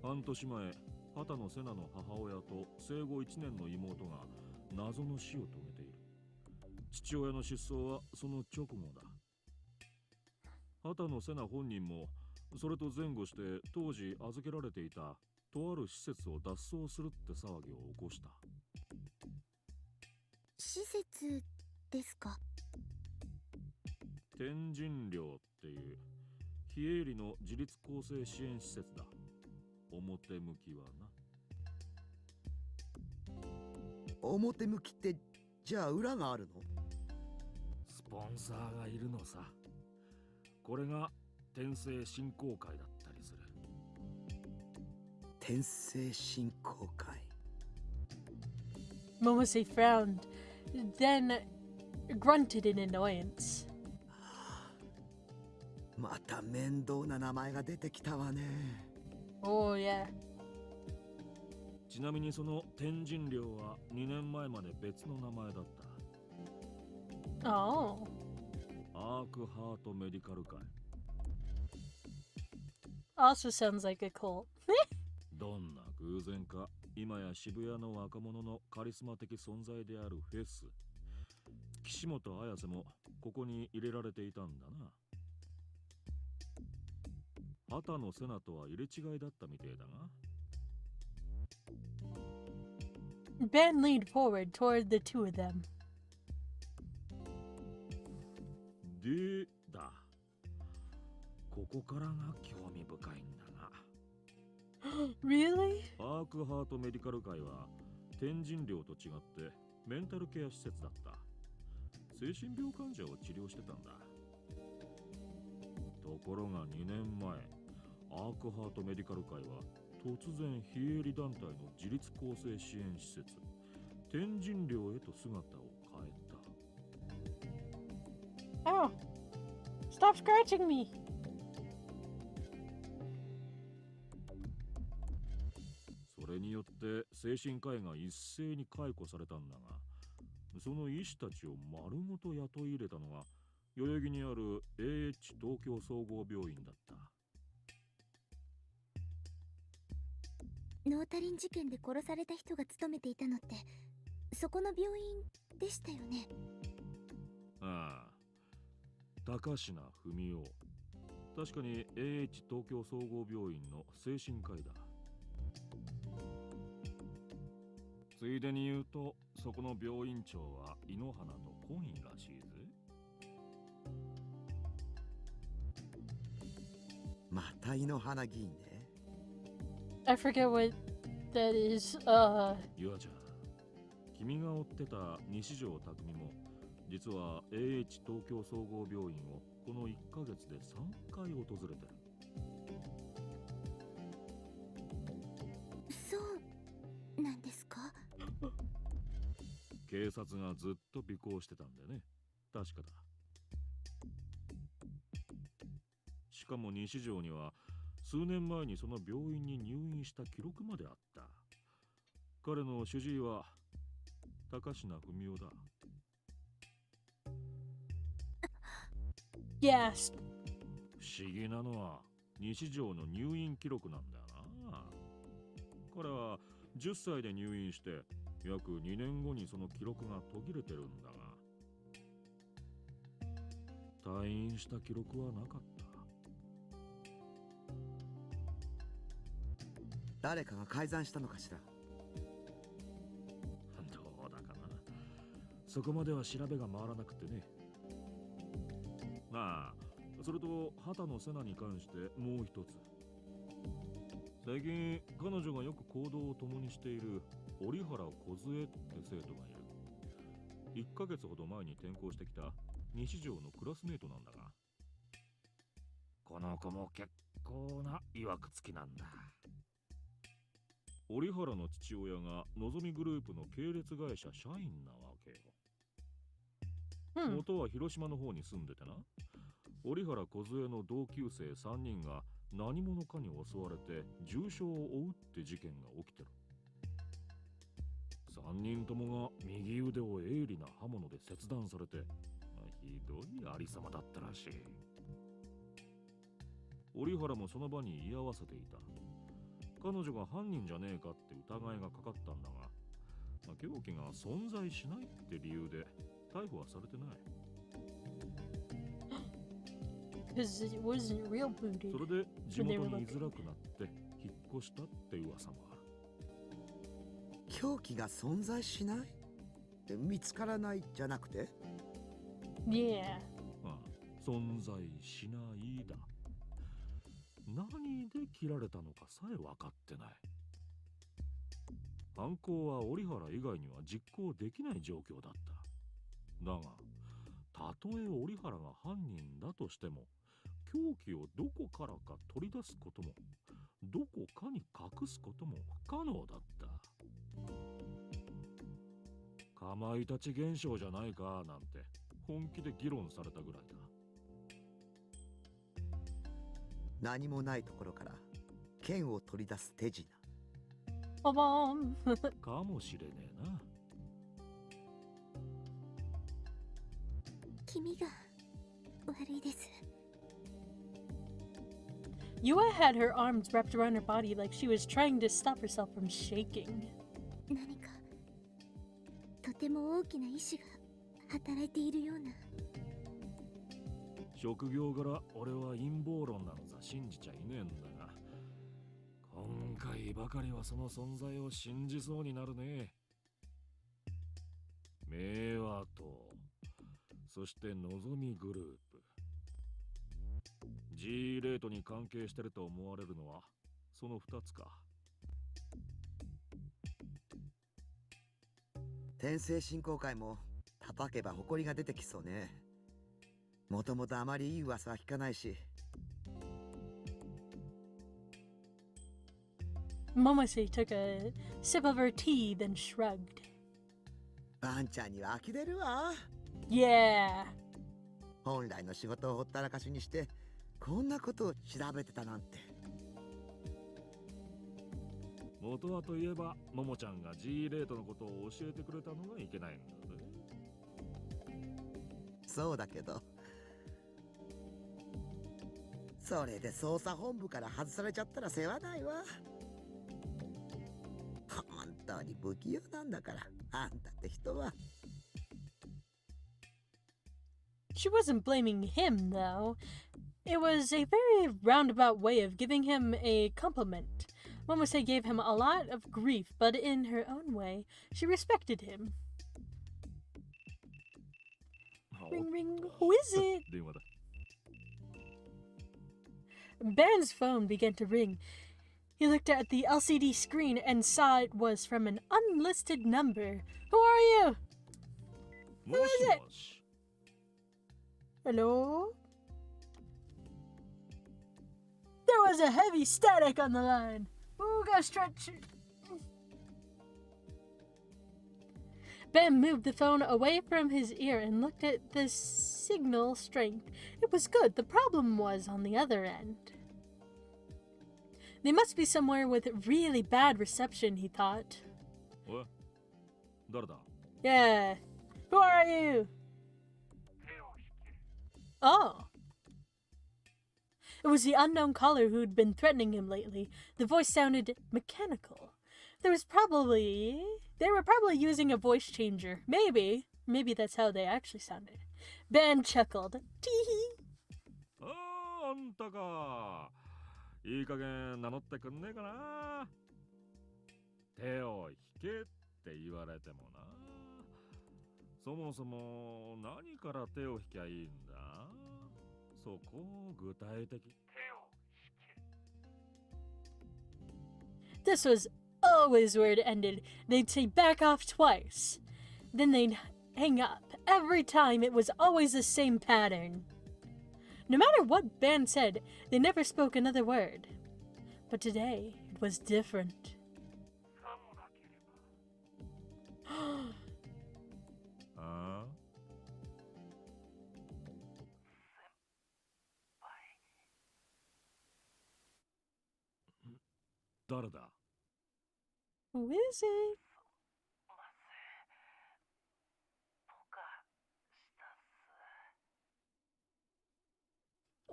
半年前、畑野瀬名の母親と生後1年の妹が謎の死を遂げている。父親の失踪はその直後だ。畑野瀬名本人もそれと前後して当時預けられていたとある施設を脱走するって騒ぎを起こした。施設ですか？天神寮っていう非営利の自立更生支援施設だ。表向きはな。表向きってじゃあ裏があるの？スポンサーがいるのさ。これが転生振興会だったりする。転生振興会。Momose frowned, then grunted in annoyance. また面倒な名前が出てきたわね。Oh, yeah. ちなみにその天神寮は2年前まで別の名前だった。Oh. アークハートメディカル会。Also sounds like a cult. どんな偶然か、今や渋谷の若者のカリスマ的存在であるフェス。岸本綾瀬もここに入れられていたんだな。畑野瀬名とは入れ違いだったみてえだが。Ben leaned forward toward the two of them. でだ。ここからが興味深いんだが。Really? アークハートメディカル会は天神寮と違ってメンタルケア施設だった。精神病患者を治療してたんだ。ところが2年前、アークハートメディカル会は突然非営利団体の自立更生支援施設天神寮へと姿を変えた。Oh. Stop scratching me. それによって精神科医が一斉に解雇されたんだが、その医師たちを丸ごと雇い入れたのが代々木にある AH 東京総合病院だった。ノータリン事件で殺された人が勤めていたのってそこの病院でしたよね。ああ、高階文夫。確かに AH 東京総合病院の精神科医だ。ついでに言うと、そこの病院長は井ノ原と懇意らしいぜ。また井ノ原議員ね。I forget what that is. ゆあちゃん、君が追ってた西条匠も実は AH 東京総合病院をこの1ヶ月で3回訪れてる。そうなんですか？警察がずっと尾行してたんだよね。確かだ。しかも西条には数年前にその病院に入院した記録まであった。彼の主治医は高階文夫だ。Yes. 不思議なのは西条の入院記録なんだよな。彼は10歳で入院して約2年後にその記録が途切れてるんだが、退院した記録はなかった。誰かが改ざんしたのかしら。どうだかな。そこまでは調べが回らなくてね。まあ、それと畑野瀬名に関してもう一つ。最近彼女がよく行動を共にしている折原梢って生徒がいる。1ヶ月ほど前に転校してきた西条のクラスメートなんだが、この子も結構な曰くつきなんだ。折原の父親がのぞみグループの系列会社社員なわけよ。元は広島の方に住んでてな。折原梢の同級生3人が何者かに襲われて重傷を負うって事件が起きてる。3人ともが右腕を鋭利な刃物で切断されて、ひどいありさまだったらしい。折原もその場に居合わせていた。彼女が犯人じゃねえかって疑いがかかったんだが、凶器が存在しないって理由で逮捕はされてない。Because it wasn't real booted. それで地元に居づらくなって引っ越したって噂もある。凶器が存在しない？見つからないじゃなくて？ Yeah. 存在しないだ。何で切られたのかさえ分かってない。犯行は折原以外には実行できない状況だった。だが、たとえ折原が犯人だとしても、凶器をどこからか取り出すことも、どこかに隠すことも不可能だった。かまいたち現象じゃないかなんて本気で議論されたぐらいだ。何もないところから剣を取り出す手品。ボボンかもしれねえな。君が悪いです。Yua had her arms wrapped around her body like she was trying to stop herself from shaking. 何かとても大きな意志が働いているような。職業柄俺は陰謀論なんざ信じちゃいねえんだが、今回ばかりはその存在を信じそうになるね。明和とそしてのぞみグループ、 G レートに関係してると思われるのはその2つか。天聖振興会も叩けば誇りが出てきそうね。もともとあまりいい噂は聞かないし。Momose took a sip of her tea, then shrugged. バンちゃんには呆れるわ。Yeah. 本来の仕事をほったらかしにしてこんなことを調べてたなんて。元はといえばももちゃんが G レートのことを教えてくれたのがいけないんだぜ。そうだけど、それで捜査本部から外されちゃったら世話ないわ。本当に不器用なんだから、あんたって人は。She wasn't blaming him, though. It was a very roundabout way of giving him a compliment. Momose gave him a lot of grief, but in her own way, she respected him. Ring ring, who is it? 電話だ。Ben's phone began to ring. He looked at the LCD screen and saw it was from an unlisted number. Who are you? もしもし。 Hello? There was a heavy static on the line. Ooh, go stretch. Ben moved the phone away from his ear and looked at the signal strength. It was good. The problem was on the other end. They must be somewhere with really bad reception, he thought. おい、誰だ? Yeah. Who are you? Oh. It was the unknown caller who'd been threatening him lately. The voice sounded mechanical. They were probably using a voice changer. Maybe that's how they actually sounded. Ben chuckled. Tee-hee. あんたか。いい加減名乗ってくんねえかな。手を引けって言われてもな。そもそも何から手を引きゃいいんだ。そこを具体的。 This was always where it ended. They'd say back off twice. Then they'd hang up. Every time it was always the same pattern. No matter what Ben said, they never spoke another word. But today, it was different. Who is it?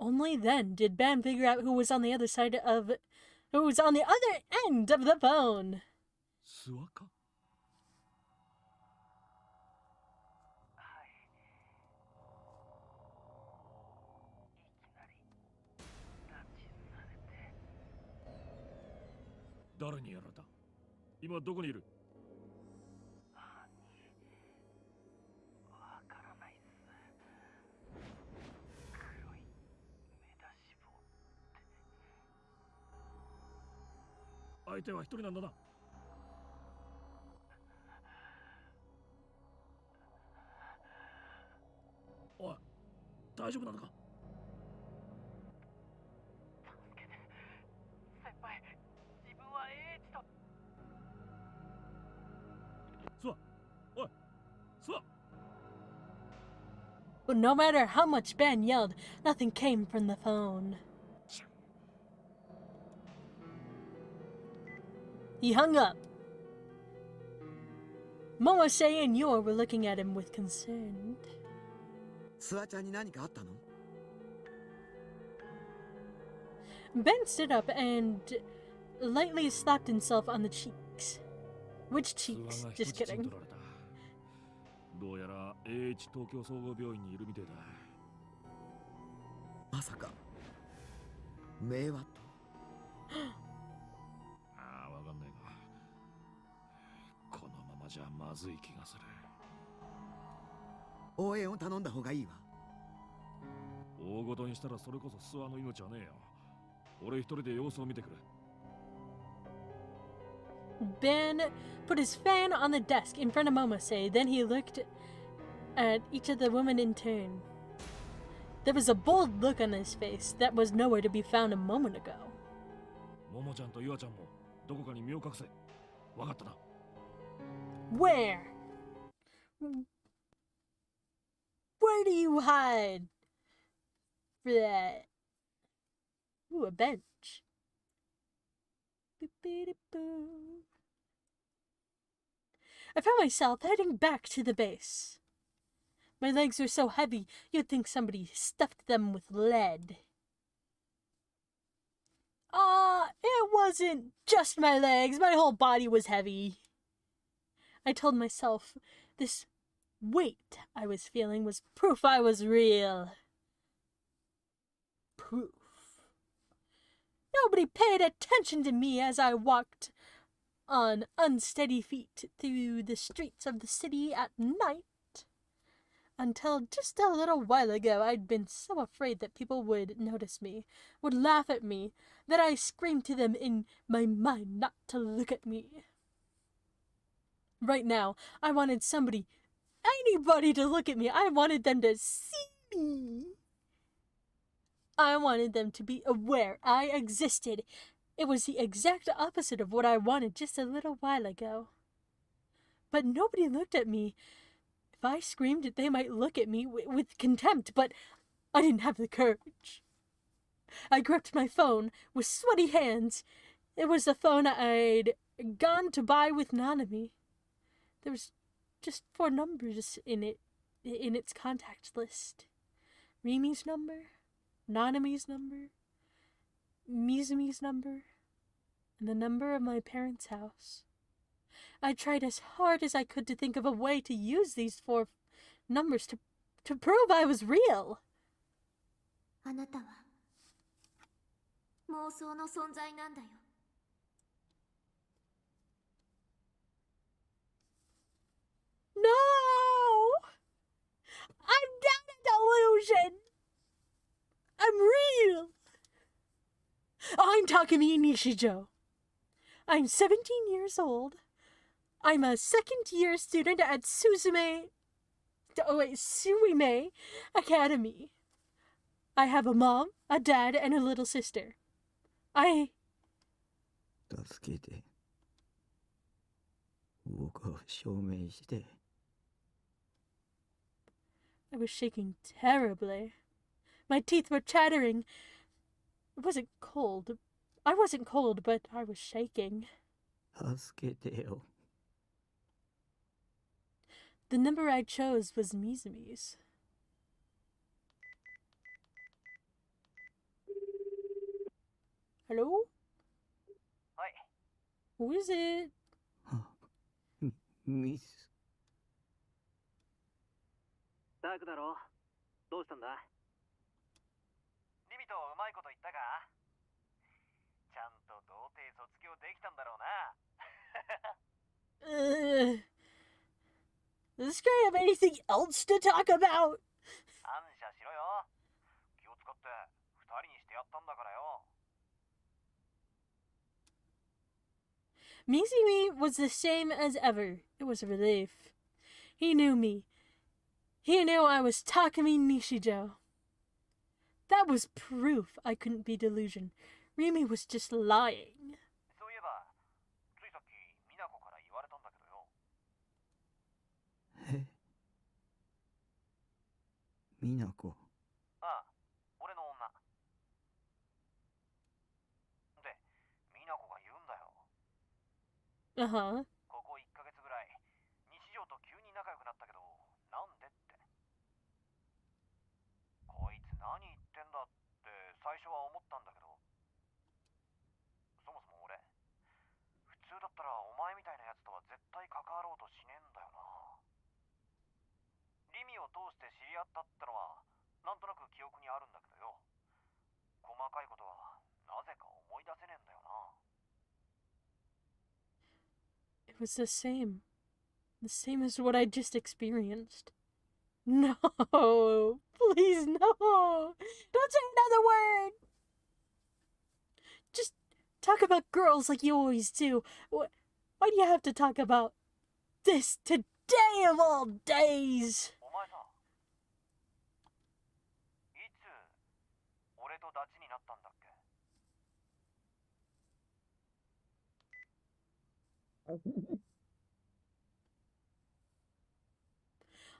Only then did Ben figure out who was on the other end of the phone. 諏訪か？誰にやられた？今どこにいる？相手は一人なんだな。おい、大丈夫なのか？先輩、自分は英知と。諏訪、おい、諏訪。 But no matter how much Ben yelled, nothing came from the phone. He hung up. Momose and Yor were looking at him with concern. スワちゃんに何かあったの？ Ben stood up and lightly slapped himself on the cheeks. Which cheeks? Just kidding. どうやら AH 東京総合病院にいるみてえだ。まさか名和と？ああ、わかんないが、このままじゃまずい気がする。応援を頼んだ方がいいわ。大ごとにしたらそれこそ諏訪の命はねえよ。俺一人で様子を見てくる。Ben put his fan on the desk in front of Momose, then he looked at each of the women in turn. There was a bold look on his face that was nowhere to be found a moment ago. ももちゃんとゆあちゃんもどこかに身を隠せ。わかったな。Where? Where do you hide? For that. Ooh, a bench. I found myself heading back to the base. My legs were so heavy, you'd think somebody stuffed them with lead. It wasn't just my legs, my whole body was heavy. I told myself this weight I was feeling was proof I was real. Proof. Nobody paid attention to me as I walked on unsteady feet through the streets of the city at night. Until just a little while ago, I'd been so afraid that people would notice me, would laugh at me, that I screamed to them in my mind not to look at me. Right now, I wanted anybody to look at me. I wanted them to see me. I wanted them to be aware I existed. It was the exact opposite of what I wanted just a little while ago. But nobody looked at me. If I screamed, they might look at me with contempt, but I didn't have the courage. I gripped my phone with sweaty hands. It was the phone I'd gone to buy with Nanami. There was just 4 numbers in its contact list. Rimi's number, Nanami's number, Mizumi's number, and the number of my parents' house. I tried as hard as I could to think of a way to use these 4 numbers to prove I was real. あなたは妄想の存在なんだよ。No! I'm not a delusion! I'm real! I'm Takumi Nishijo. I'm 17 years old. I'm a second-year student at Suime Academy. I have a mom, a dad, and a little sister. I 助けて。僕を証明して。I was shaking terribly. My teeth were chattering. It wasn't cold. I wasn't cold, but I was shaking. 助けてよ。The number I chose was Mizumi's. Hello? はい。 Who is it? ミス。ダークだろ。どうしたんだ？リミとうまいこと言ったか？ちゃんと童貞卒業できたんだろうな。Does this guy have anything else to talk about? 感謝しろよ。気を使って二人にしてやったんだからよ。Mizumi was the same as ever. It was a relief. He knew me. He knew I was Takumi Nishijo. That was proof I couldn't be delusion. Rimi was just lying. そういえば、ついさっき美奈子から言われたんだけどよ。え、ミナコ。ああ、俺の女。で、美奈子が言うんだよ。Uh-huh. ここ1ヶ月ぐらい、日常と急に仲良くなったけど、なんでって。こいつ何言ってんだって最初は思ったんだけど、そもそも俺、普通だったらお前みたいなやつとは絶対関わろうとしねえんだよな。リミを通して知り合ったってのは、なんとなく記憶にあるんだけどよ。細かいことはなぜか思い出せねえんだよな。It was the same. The same as what I just experienced. No. Please, no. Don't say another word. Just talk about girls like you always do. Why do you have to talk about this today of all days? お前さ、いつ俺とダチになったんだっけ？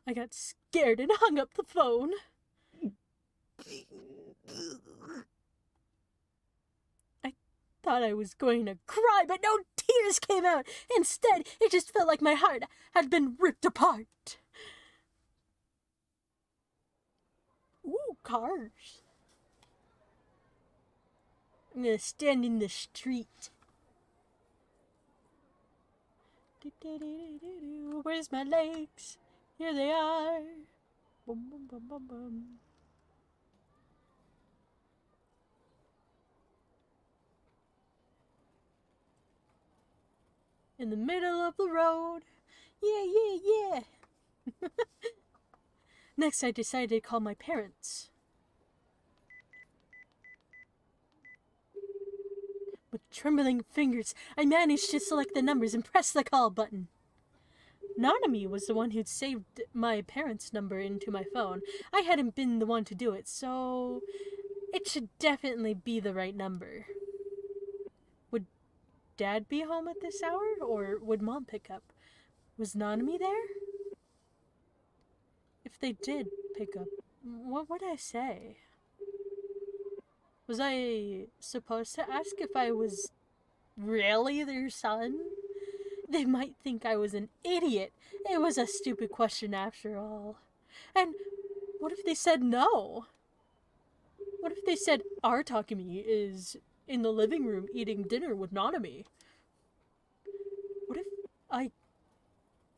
I got scared and hung up the phone. I thought I was going to cry, but no tears came out. Instead, it just felt like my heart had been ripped apart. Ooh, cars. I'm gonna stand in the street. Where's my legs? Here they are. Boom, boom, boom, boom, boom. In the middle of the road. Yeah, yeah, yeah. Next, I decided to call my parents. With trembling fingers, I managed to select the numbers and press the call button. Nanami was the one who'd saved my parents' number into my phone. I hadn't been the one to do it, so it should definitely be the right number. Would Dad be home at this hour, or would Mom pick up? Was Nanami there? If they did pick up, what would I say? Was I supposed to ask if I was really their son? They might think I was an idiot. It was a stupid question after all. And what if they said no? What if they said our Takumi is in the living room eating dinner with Nanami? What if I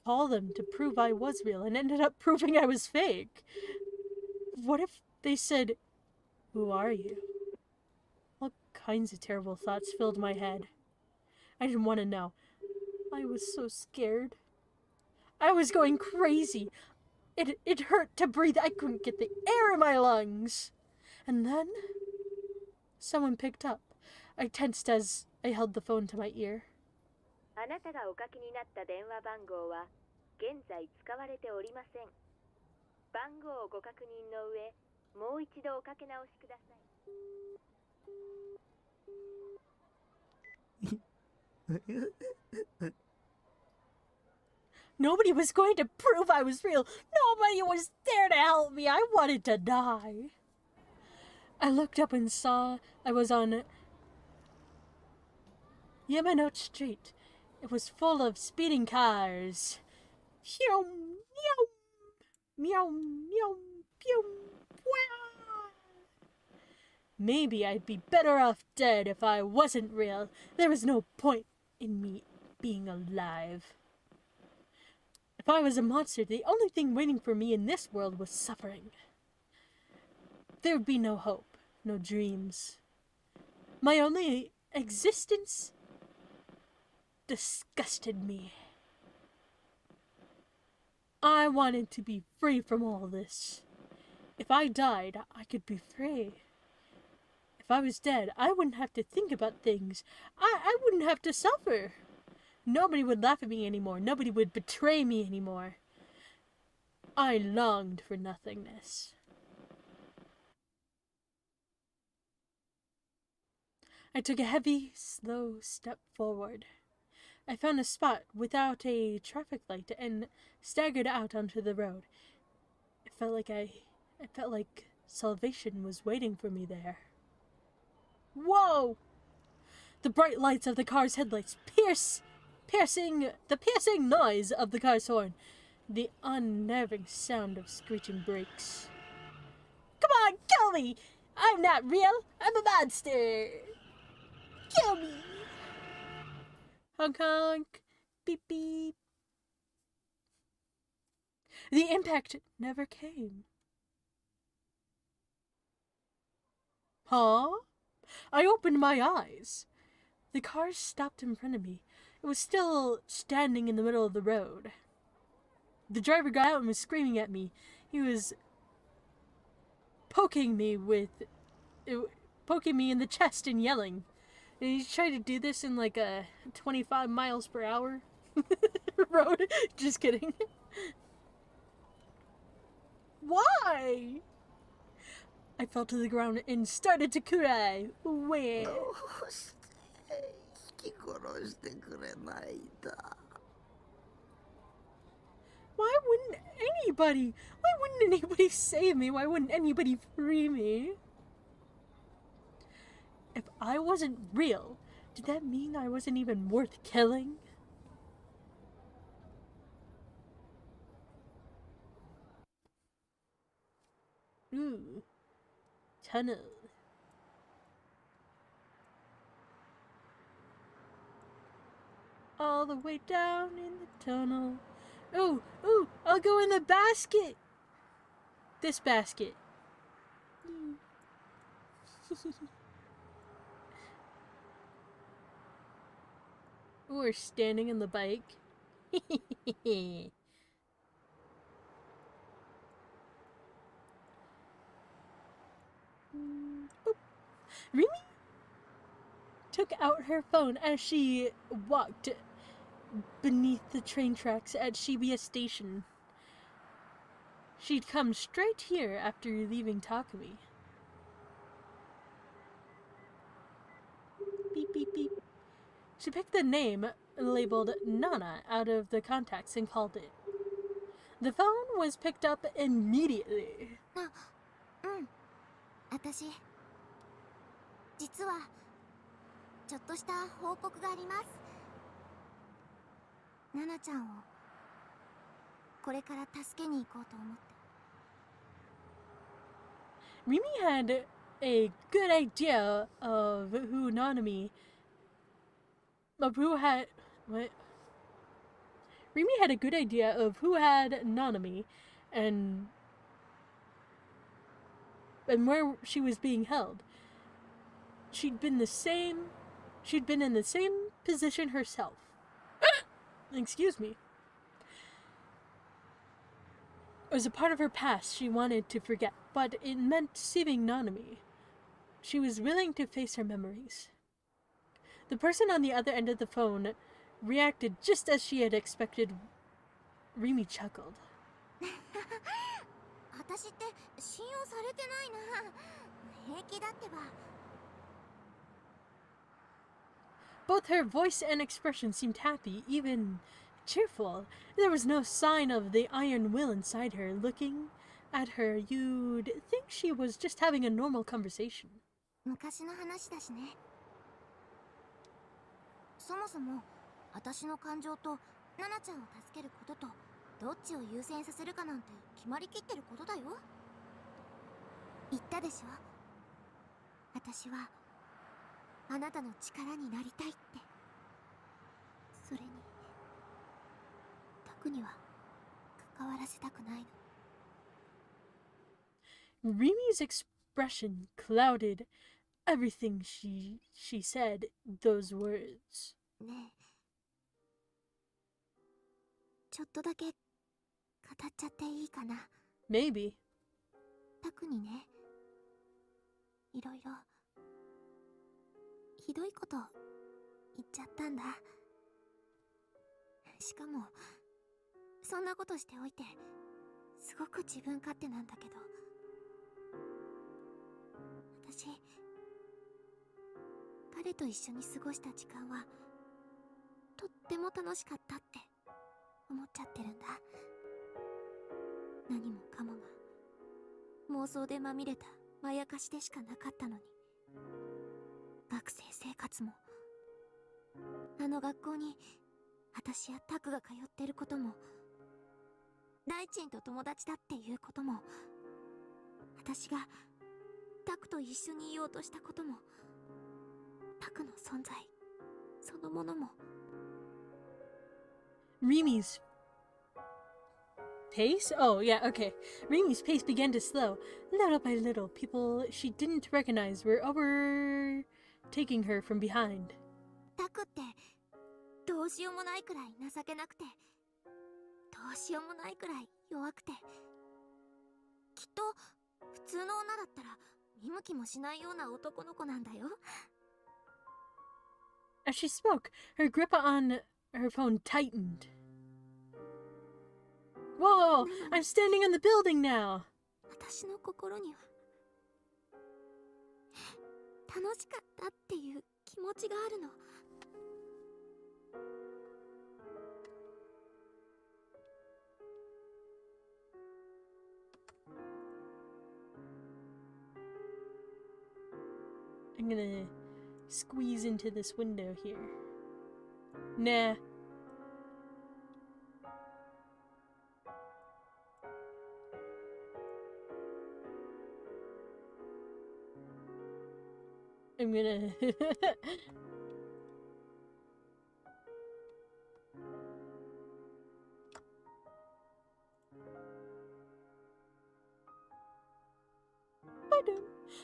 called them to prove I was real and ended up proving I was fake? What if they said, "Who are you?" All kinds of terrible thoughts filled my head. I didn't want to know. I was so scared. I was going crazy. It hurt to breathe. I couldn't get the air in my lungs. And then someone picked up. I tensed as I held the phone to my ear. あなたがおかけになった電話番号は現在使われておりません。番号をご確認の上、もう一度おかけ直しください。Nobody was going to prove I was real. Nobody was there to help me. I wanted to die. I looked up and saw I was on Yamanote Street. It was full of speeding cars. Meow, meow, meow, meow, meow, meow. Maybe I'd be better off dead if I wasn't real. There was no point in me being alive. If I was a monster, the only thing waiting for me in this world was suffering. There would be no hope, no dreams. My only existence disgusted me. I wanted to be free from all this. If I died, I could be free. If I was dead, I wouldn't have to think about things. I wouldn't have to suffer. Nobody would laugh at me anymore. Nobody would betray me anymore. I longed for nothingness. I took a heavy, slow step forward. I found a spot without a traffic light and staggered out onto the road. It felt like salvation was waiting for me there. Whoa! The bright lights of the car's headlights piercing noise of the car's horn, the unnerving sound of screeching brakes. Come on, kill me! I'm not real. I'm a monster. Kill me! Honk honk, beep beep. The impact never came. Huh? I opened my eyes. The car stopped in front of me. It was still standing in the middle of the road. The driver got out and was screaming at me. He was poking me in the chest and yelling. And he tried to do this in like a 25 miles per hour road. Just kidding. Why? I fell to the ground and started to cry. Where? Why wouldn't anybody save me? Why wouldn't anybody free me? If I wasn't real, did that mean I wasn't even worth killing? Ooh. Tunnel. All the way down in the tunnel. Ooh, I'll go in the basket. This basket. Ooh, we're standing in the bike. Rimi took out her phone as she walked beneath the train tracks at Shibuya Station. She'd come straight here after leaving Takumi. Beep, beep, beep. She picked the name labeled Nana out of the contacts and called it. The phone was picked up immediately. 私実はちょっとした報告があります。ナナちゃんをこれから助けに行こうと思って。Rimi had a good idea of who Nanami Rimi had a good idea of who had Nanami and where she was being held. She'd been in the same position herself. Excuse me. It was a part of her past she wanted to forget, but it meant saving Nanami. She was willing to face her memories. The person on the other end of the phone reacted just as she had expected. Rimi chuckled. 私って信用されてないな。平気だってば。Both her voice and expression seemed happy, even cheerful. There was no sign of the iron will inside her. Looking at her, you'd think she was just having a normal conversation. 昔の話だしね。そもそも私の感情とナナちゃんを助けることとどっちを優先させるかなんて決まりきってることだよ。言ったでしょ。私はあなたの力になりたいって。それにタクには関わらせたくないの。 Rimi's expression clouded everything she said those words. ねえ、ちょっとだけ語っちゃっていいかな。 Maybe. タクにね、いろいろひどいこと言っちゃったんだ。しかもそんなことしておいてすごく自分勝手なんだけど、私彼と一緒に過ごした時間はとっても楽しかったって思っちゃってるんだ。何もかもが妄想でまみれたまやかしでしかなかったのに、学生生活もあの学校に私やタクが通ってることも、大ちんと友達だっていうことも、私がタクと一緒にいようとしたことも、タクの存在そのものも。 Rimi's pace? Oh, yeah, okay. Rimi's pace began to slow. Little by little, people she didn't recognize were overtaking her from behind. タクってどうしようもないくらい情けなくて、どうしようもないくらい弱くて、きっと普通の女だったら見向きもしないような男の子なんだよ。 As she spoke, her grip on her phone tightened. Whoa! I'm standing on the building now! 私の心には楽しかったっていう気持ちがあるの。I'm gonna squeeze into this window here. Nah. I'm gonna...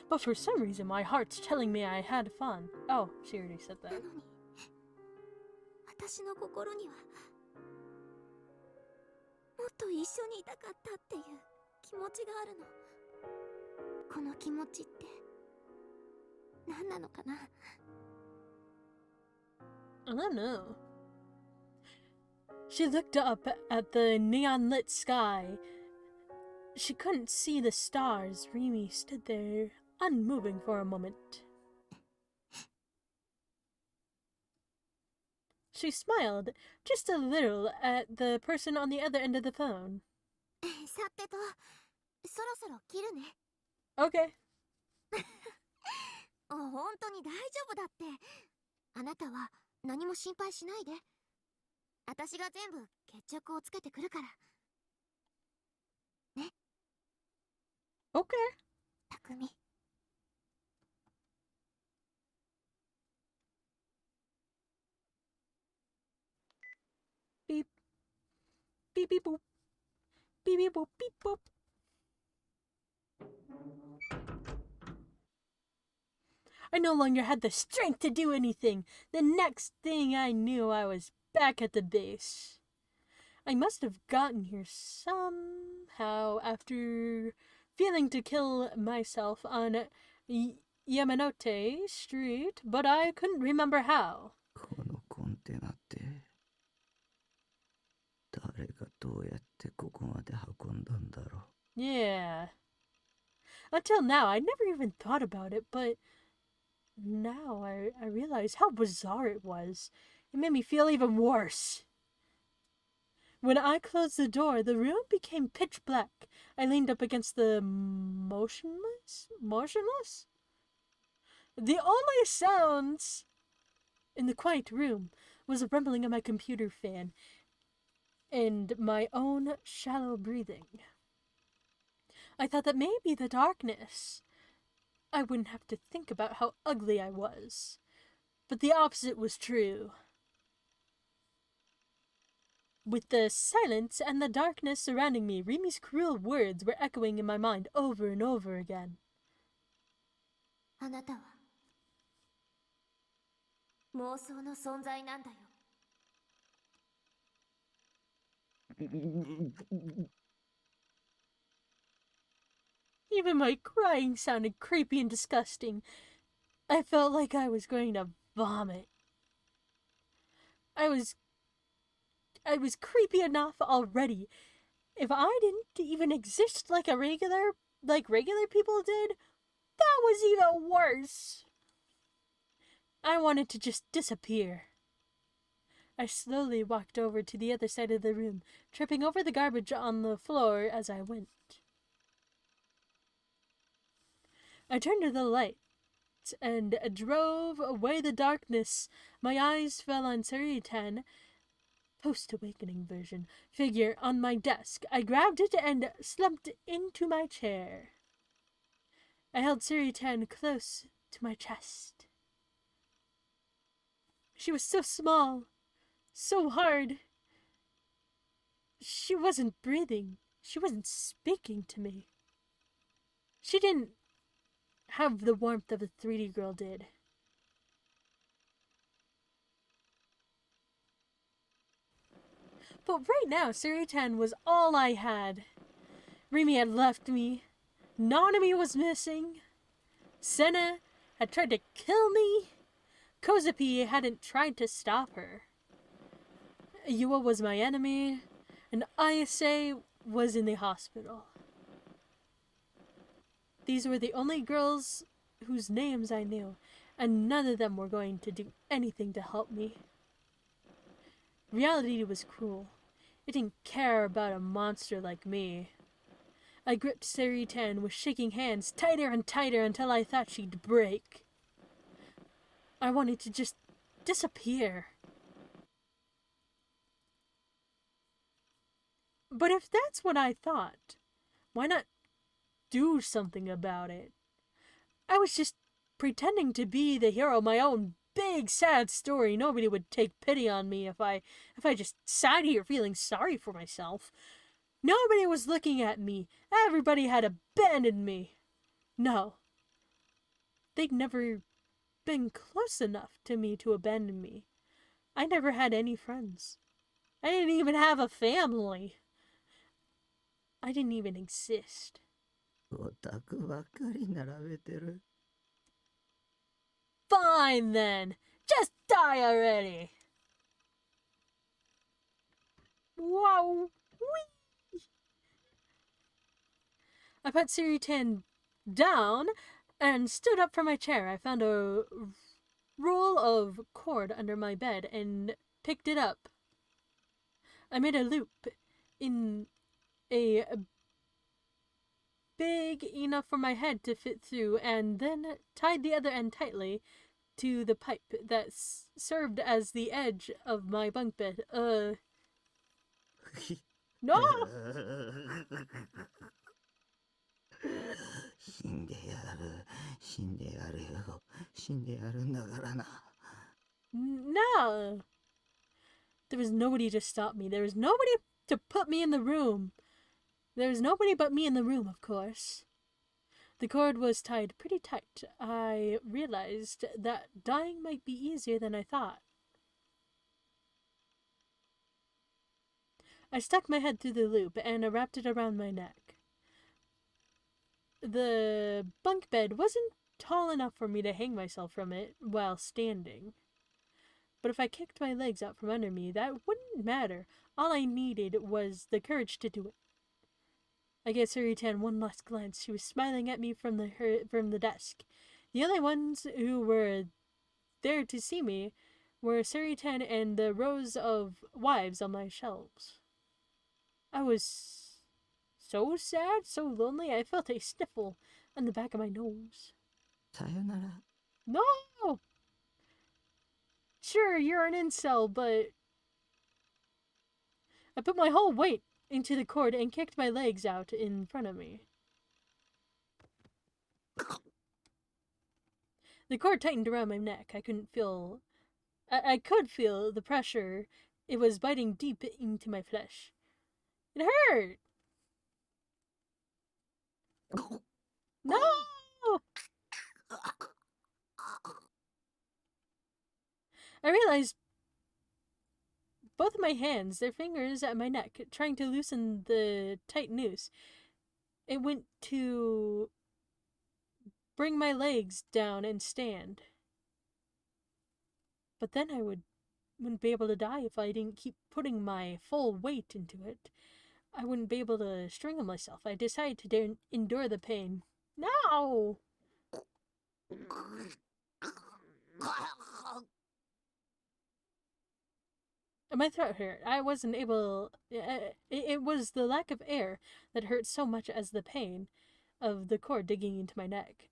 But for some reason, my heart's telling me I had fun. Oh, she already said that. なのに私の心にはもっと一緒にいたかったっていう気持ちがあるの。この気持ちって何なのかな。 I don't know. She looked up at the neon-lit sky. She couldn't see the stars. Rimi stood there, unmoving for a moment. She smiled just a little at the person on the other end of the phone. さてと、そろそろ切るね。 Okay. 本当に大丈夫だって。あなたは何も心配しないで。私が全部決着をつけてくるから。ね。 Okay. たくみ。Beep. Beep beep boop. Beep beep boop beep boop. I no longer had the strength to do anything. The next thing I knew, I was back at the base. I must have gotten here somehow after feeling to kill myself on Yamanote Street, but I couldn't remember how. このコンテナって誰がどうやってここまで運んだんだろう。 Yeah. Until now, I never even thought about it, but now I realize how bizarre it was. It made me feel even worse. When I closed the door, the room became pitch black. I leaned up against the motionless? The only sounds in the quiet room was the rumbling of my computer fan and my own shallow breathing. I thought that maybe the darkness I wouldn't have to think about how ugly I was. But the opposite was true. With the silence and the darkness surrounding me, Rimi's cruel words were echoing in my mind over and over again. あなたは妄想の存在なんだよ。Even my crying sounded creepy and disgusting. I felt like I was going to vomit. I was creepy enough already. If I didn't even exist like regular people did, that was even worse. I wanted to just disappear. I slowly walked over to the other side of the room, tripping over the garbage on the floor as I went. I turned to the light and drove away the darkness. My eyes fell on Suritan, post-awakening version, figure on my desk. I grabbed it and slumped into my chair. I held Suritan close to my chest. She was so small, so hard. She wasn't breathing. She wasn't speaking to me. She didn't have the warmth of a 3D girl did. But right now, Suritan was all I had. Rimi had left me. Nanami was missing. Senna had tried to kill me. Kozapi hadn't tried to stop her. Yua was my enemy, and Ayase was in the hospital. These were the only girls whose names I knew, and none of them were going to do anything to help me. Reality was cruel. It didn't care about a monster like me. I gripped Suritan with shaking hands tighter and tighter until I thought she'd break. I wanted to just disappear. But if that's what I thought, why not do something about it? I was just pretending to be the hero of my own big sad story. Nobody would take pity on me if I just sat here feeling sorry for myself. Nobody was looking at me. Everybody had abandoned me. No. They'd never been close enough to me to abandon me. I never had any friends. I didn't even have a family. I didn't even exist. Fine then. Just die already. Wow. Whee! I put Suritan down and stood up from my chair. I found a roll of cord under my bed and picked it up. I made a loop in a big enough for my head to fit through, and then tied the other end tightly to the pipe that served as the edge of my bunk bed. No! 死んでやる、死んでやるよ、死んでやるんだからな。No! There was nobody to stop me. There was nobody to put me in the room. There was nobody but me in the room, of course. The cord was tied pretty tight. I realized that dying might be easier than I thought. I stuck my head through the loop and wrapped it around my neck. The bunk bed wasn't tall enough for me to hang myself from it while standing. But if I kicked my legs out from under me, that wouldn't matter. All I needed was the courage to do it. I gave Suritan one last glance. She was smiling at me from the desk. The only ones who were there to see me were Suritan and the rows of wives on my shelves. I was so sad, so lonely, I felt a sniffle on the back of my nose. Sayonara. No! Sure, you're an incel, but... I put my whole weight into the cord and kicked my legs out in front of me. The cord tightened around my neck. I could feel the pressure. It was biting deep into my flesh. It hurt! No! I realized both of my hands, their fingers at my neck, trying to loosen the tight noose. It went to bring my legs down and stand. But then I wouldn't be able to die if I didn't keep putting my full weight into it. I wouldn't be able to strangle myself. I decided to endure the pain. No! My throat hurt. I wasn't able... It was the lack of air that hurt so much as the pain of the cord digging into my neck.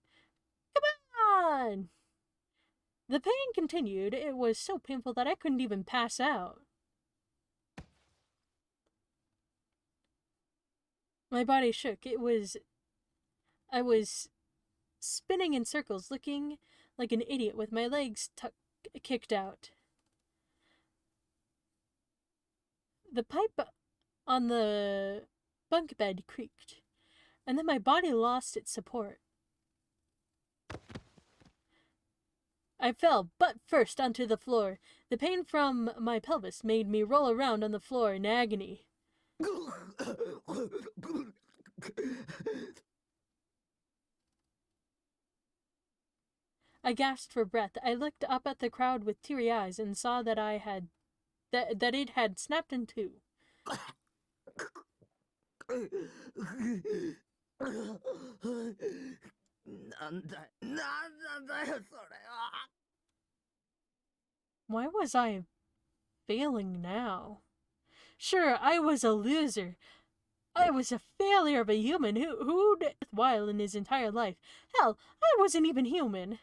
Come on! The pain continued. It was so painful that I couldn't even pass out. My body shook. I was spinning in circles, looking like an idiot with my legs kicked out. The pipe on the bunk bed creaked, and then my body lost its support. I fell butt first onto the floor. The pain from my pelvis made me roll around on the floor in agony. I gasped for breath. I looked up at the crowd with teary eyes and saw that that it had snapped in two. Why was I failing now? Sure, I was a loser. I was a failure of a human who'd while in his entire life. Hell, I wasn't even human.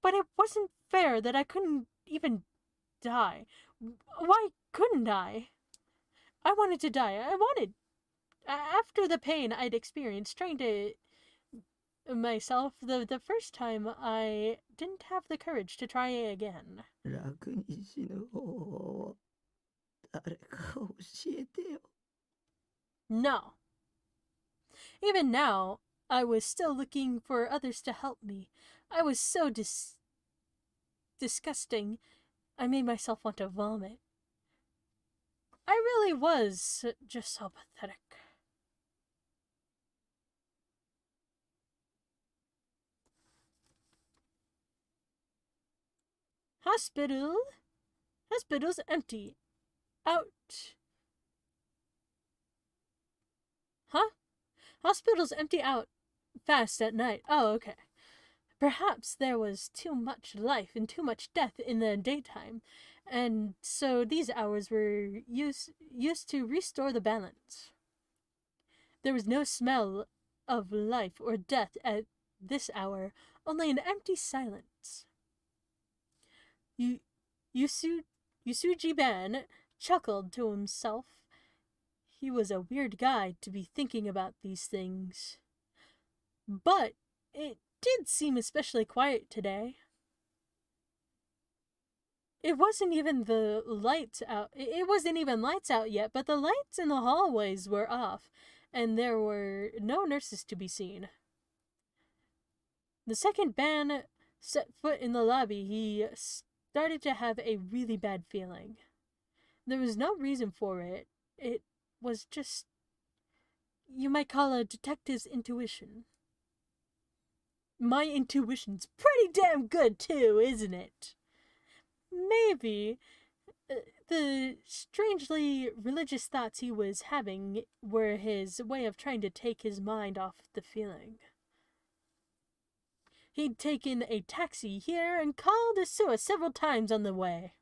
But it wasn't fair that I couldn't even die. Why couldn't I? I wanted to die. After the pain I'd experienced trying to myself the first time, I didn't have the courage to try again. No. Even now, I was still looking for others to help me. I was so disgusting, I made myself want to vomit. I really was just so pathetic. Hospital's empty. Out. Huh? Hospital's empty out fast at night. Oh, okay. Perhaps there was too much life and too much death in the daytime, and so these hours were used to restore the balance. There was no smell of life or death at this hour, only an empty silence. Yusuji-ban chuckled to himself. He was a weird guy to be thinking about these things. But it did seem especially quiet today. It wasn't even lights out yet, but the lights in the hallways were off, and there were no nurses to be seen. The second ban set foot in the lobby, he started to have a really bad feeling. There was no reason for it. It was just, you might call a detective's intuition. My intuition's pretty damn good too, isn't it? Maybe the strangely religious thoughts he was having were his way of trying to take his mind off the feeling. He'd taken a taxi here and called Sua several times on the way.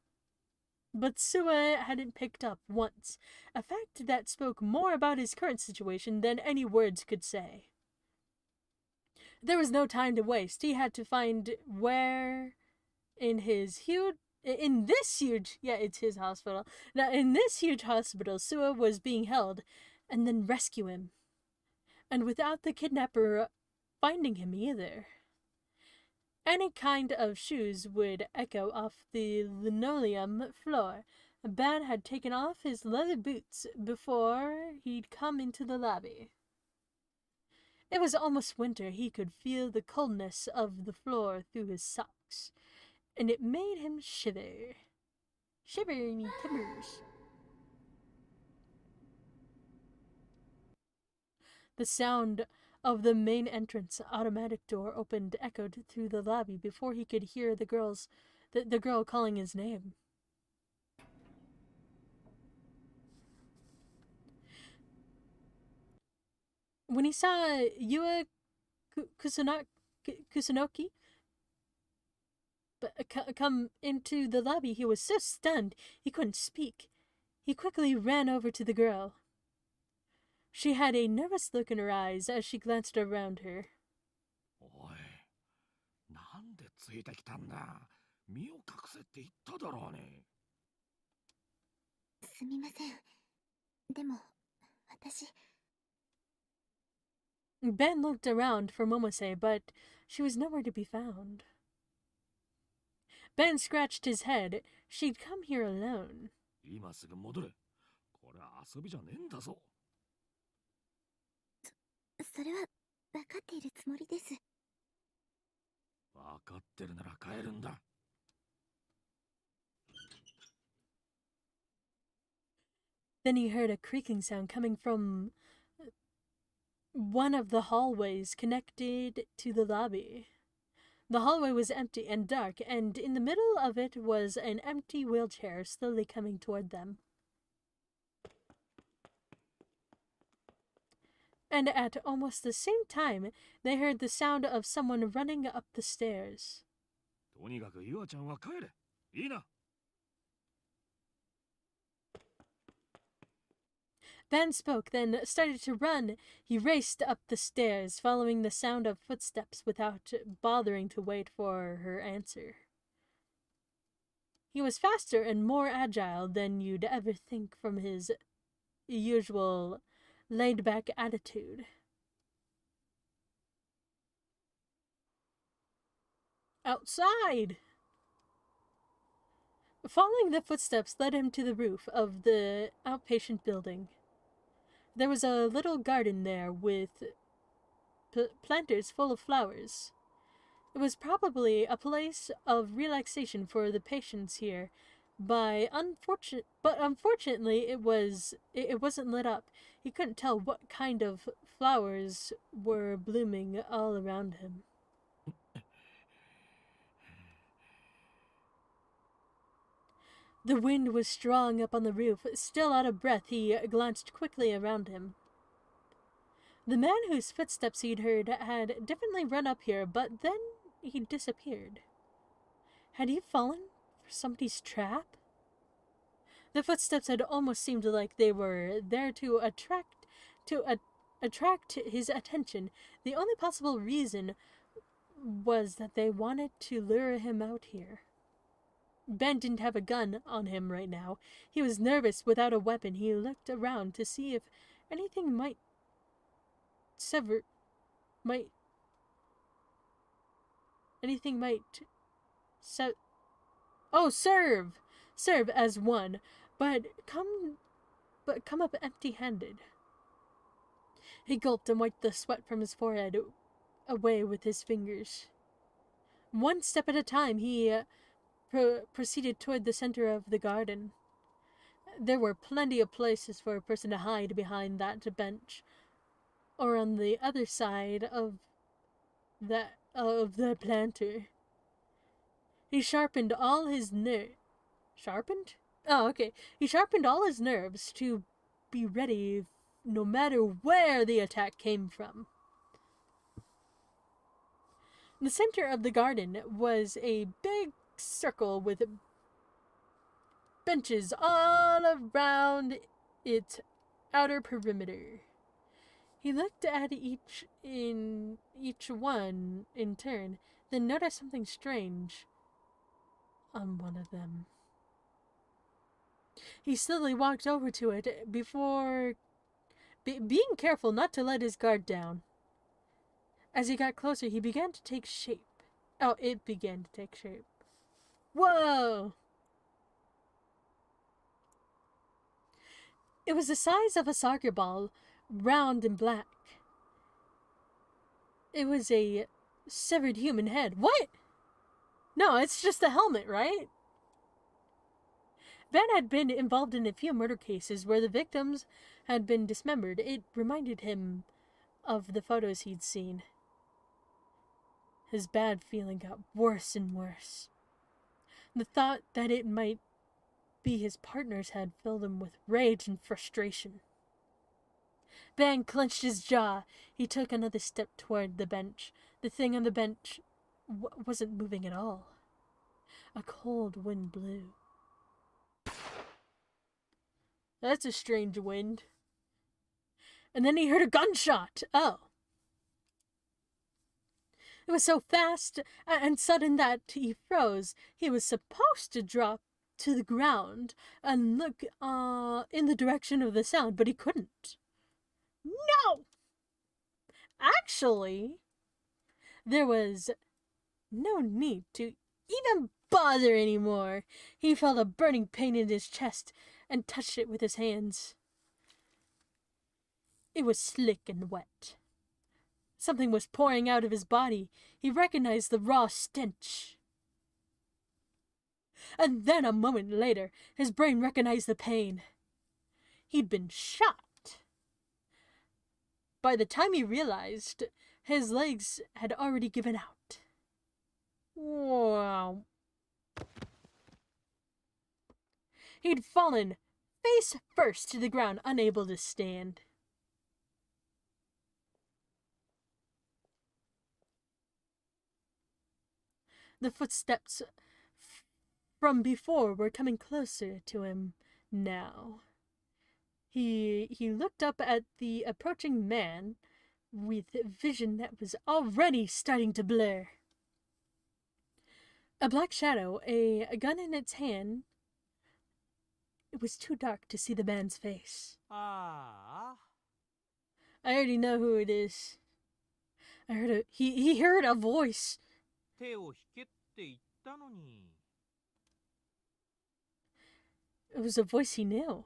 But Sua hadn't picked up once, a fact that spoke more about his current situation than any words could say. There was no time to waste. He had to find where in this huge hospital Sua was being held, and then rescue him. And without the kidnapper finding him either. any kind of shoes would echo off the linoleum floor. Ben had taken off his leather boots before he'd come into the lobby. It was almost winter. He could feel the coldness of the floor through his socks, and it made him shiver. Shiver me timbers. The sound of the main entrance automatic door opened echoed through the lobby before he could hear the girl calling his name. When he saw Yua Kusunoki come into the lobby, he was so stunned he couldn't speak. He quickly ran over to the girl. She had a nervous look in her eyes as she glanced around her. おい、なんでついてきたんだ。身を隠せって言っただろうね。すみません。でも、私。Ben looked around for Momose, but she was nowhere to be found. Ben scratched his head. She'd come here alone. 今すぐ戻れ。これは遊びじゃねえんだぞ。それは分かっているつもりです。分かってるなら帰るんだ。Then he heard a creaking sound coming from one of the hallways connected to the lobby. The hallway was empty and dark, and in the middle of it was an empty wheelchair slowly coming toward them. And at almost the same time, they heard the sound of someone running up the stairs. とにかくユアちゃんは帰れ。いいな。Ben spoke, then started to run. He raced up the stairs, following the sound of footsteps without bothering to wait for her answer. He was faster and more agile than you'd ever think from his usual laid-back attitude. Outside! Following the footsteps led him to the roof of the outpatient building. There was a little garden there with planters full of flowers. It was probably a place of relaxation for the patients here, but unfortunately it wasn't lit up. He couldn't tell what kind of flowers were blooming all around him. The wind was strong up on the roof. Still out of breath, he glanced quickly around him. The man whose footsteps he'd heard had definitely run up here, but then he disappeared. Had he fallen for somebody's trap? The footsteps had almost seemed like they were there to attract his attention. The only possible reason was that they wanted to lure him out here. Ben didn't have a gun on him right now. He was nervous without a weapon. He looked around to see if anything might serve as one, but come up empty-handed. He gulped and wiped the sweat from his forehead away with his fingers. One step at a time, he proceeded toward the center of the garden. There were plenty of places for a person to hide behind that bench, or on the other side of the planter. He sharpened all his Sharpened? Oh, okay. He sharpened all his nerves to be ready no matter where the attack came from. The center of the garden was a big circle with benches all around its outer perimeter. He looked at each one in turn, then noticed something strange on one of them. He slowly walked over to it before being careful not to let his guard down. As he got closer, he began to take shape. Oh, it began to take shape. Whoa! It was the size of a soccer ball, round and black. It was a severed human head. What? No, it's just a helmet, right? Van had been involved in a few murder cases where the victims had been dismembered. It reminded him of the photos he'd seen. His bad feeling got worse and worse. The thought that it might be his partner's head filled him with rage and frustration. Van clenched his jaw. He took another step toward the bench. The thing on the bench wasn't moving at all. A cold wind blew. That's a strange wind. And then he heard a gunshot. Oh. It was so fast and sudden that he froze. He was supposed to drop to the ground and look in the direction of the sound, but he couldn't. No! Actually, there was no need to even bother anymore. He felt a burning pain in his chest and touched it with his hands. It was slick and wet. Something was pouring out of his body. He recognized the raw stench. And then a moment later, his brain recognized the pain. He'd been shot. By the time he realized, his legs had already given out. Wow. He'd fallen face first to the ground, unable to stand. The footsteps from before were coming closer to him now. He looked up at the approaching man with vision that was already starting to blur. A black shadow, a gun in its hand. It was too dark to see the man's face. I already know who it is. I heard he heard a voice. It was a voice he knew.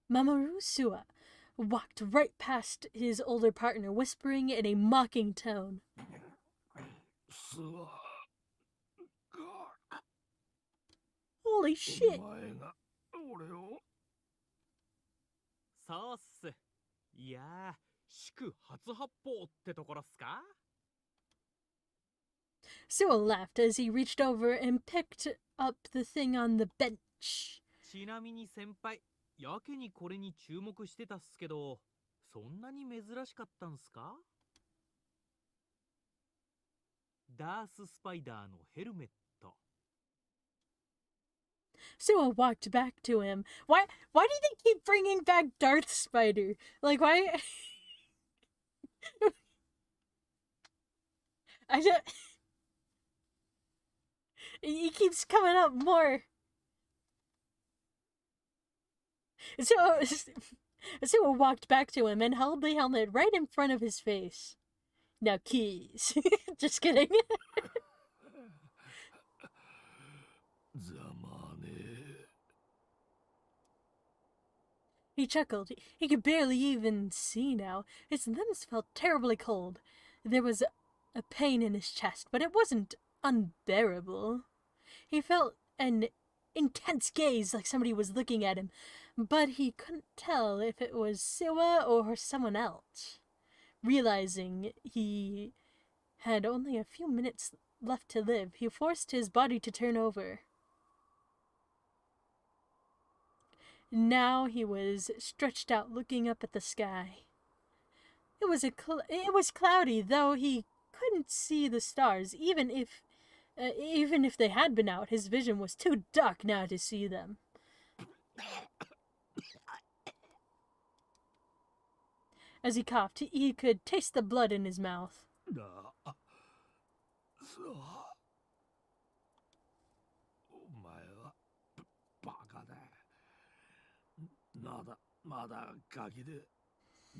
Mamoru Sua walked right past his older partner, whispering in a mocking tone. Holy shit! Sua laughed as he reached over and picked up the thing on the bench. ちなみに先輩、やけにこれに注目してたっすけど、そんなに珍しかったんすか？ダーススパイダーのヘルメット。Sua walked back to him. Why do they keep bringing back Darth Spider? Like, why? I don't... He keeps coming up more. Sua walked back to him and held the helmet right in front of his face. Now, keys. Just kidding. He chuckled. He could barely even see now. His limbs felt terribly cold. There was a pain in his chest, but it wasn't unbearable. He felt an intense gaze like somebody was looking at him, but he couldn't tell if it was Sua or someone else. Realizing he had only a few minutes left to live, he forced his body to turn over. Now he was stretched out looking up at the sky. It was cloudy, though he couldn't see the stars. Even if they had been out, his vision was too dark now to see them. As he coughed, he could taste the blood in his mouth.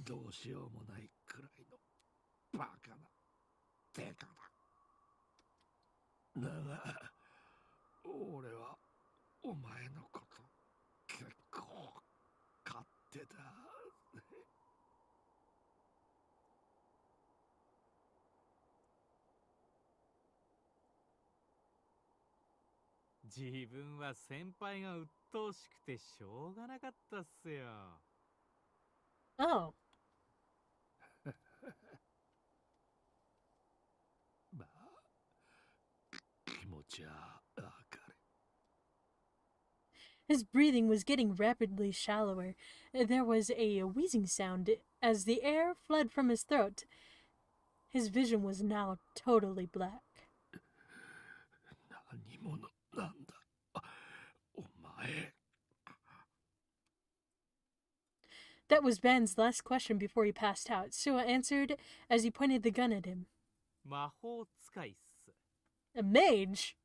どうしようもないくらいのバカなデカだ。だが俺はお前のこと結構勝手だ。自分は先輩が鬱陶しくてしょうがなかったっすよ。Oh. まあ、気持ちはわかる。His breathing was getting rapidly shallower. There was a wheezing sound as the air fled from his throat. His vision was now totally black. 何者なんだ、お前。That was Ben's last question before he passed out. Sua answered as he pointed the gun at him. 魔法使いっす。A mage?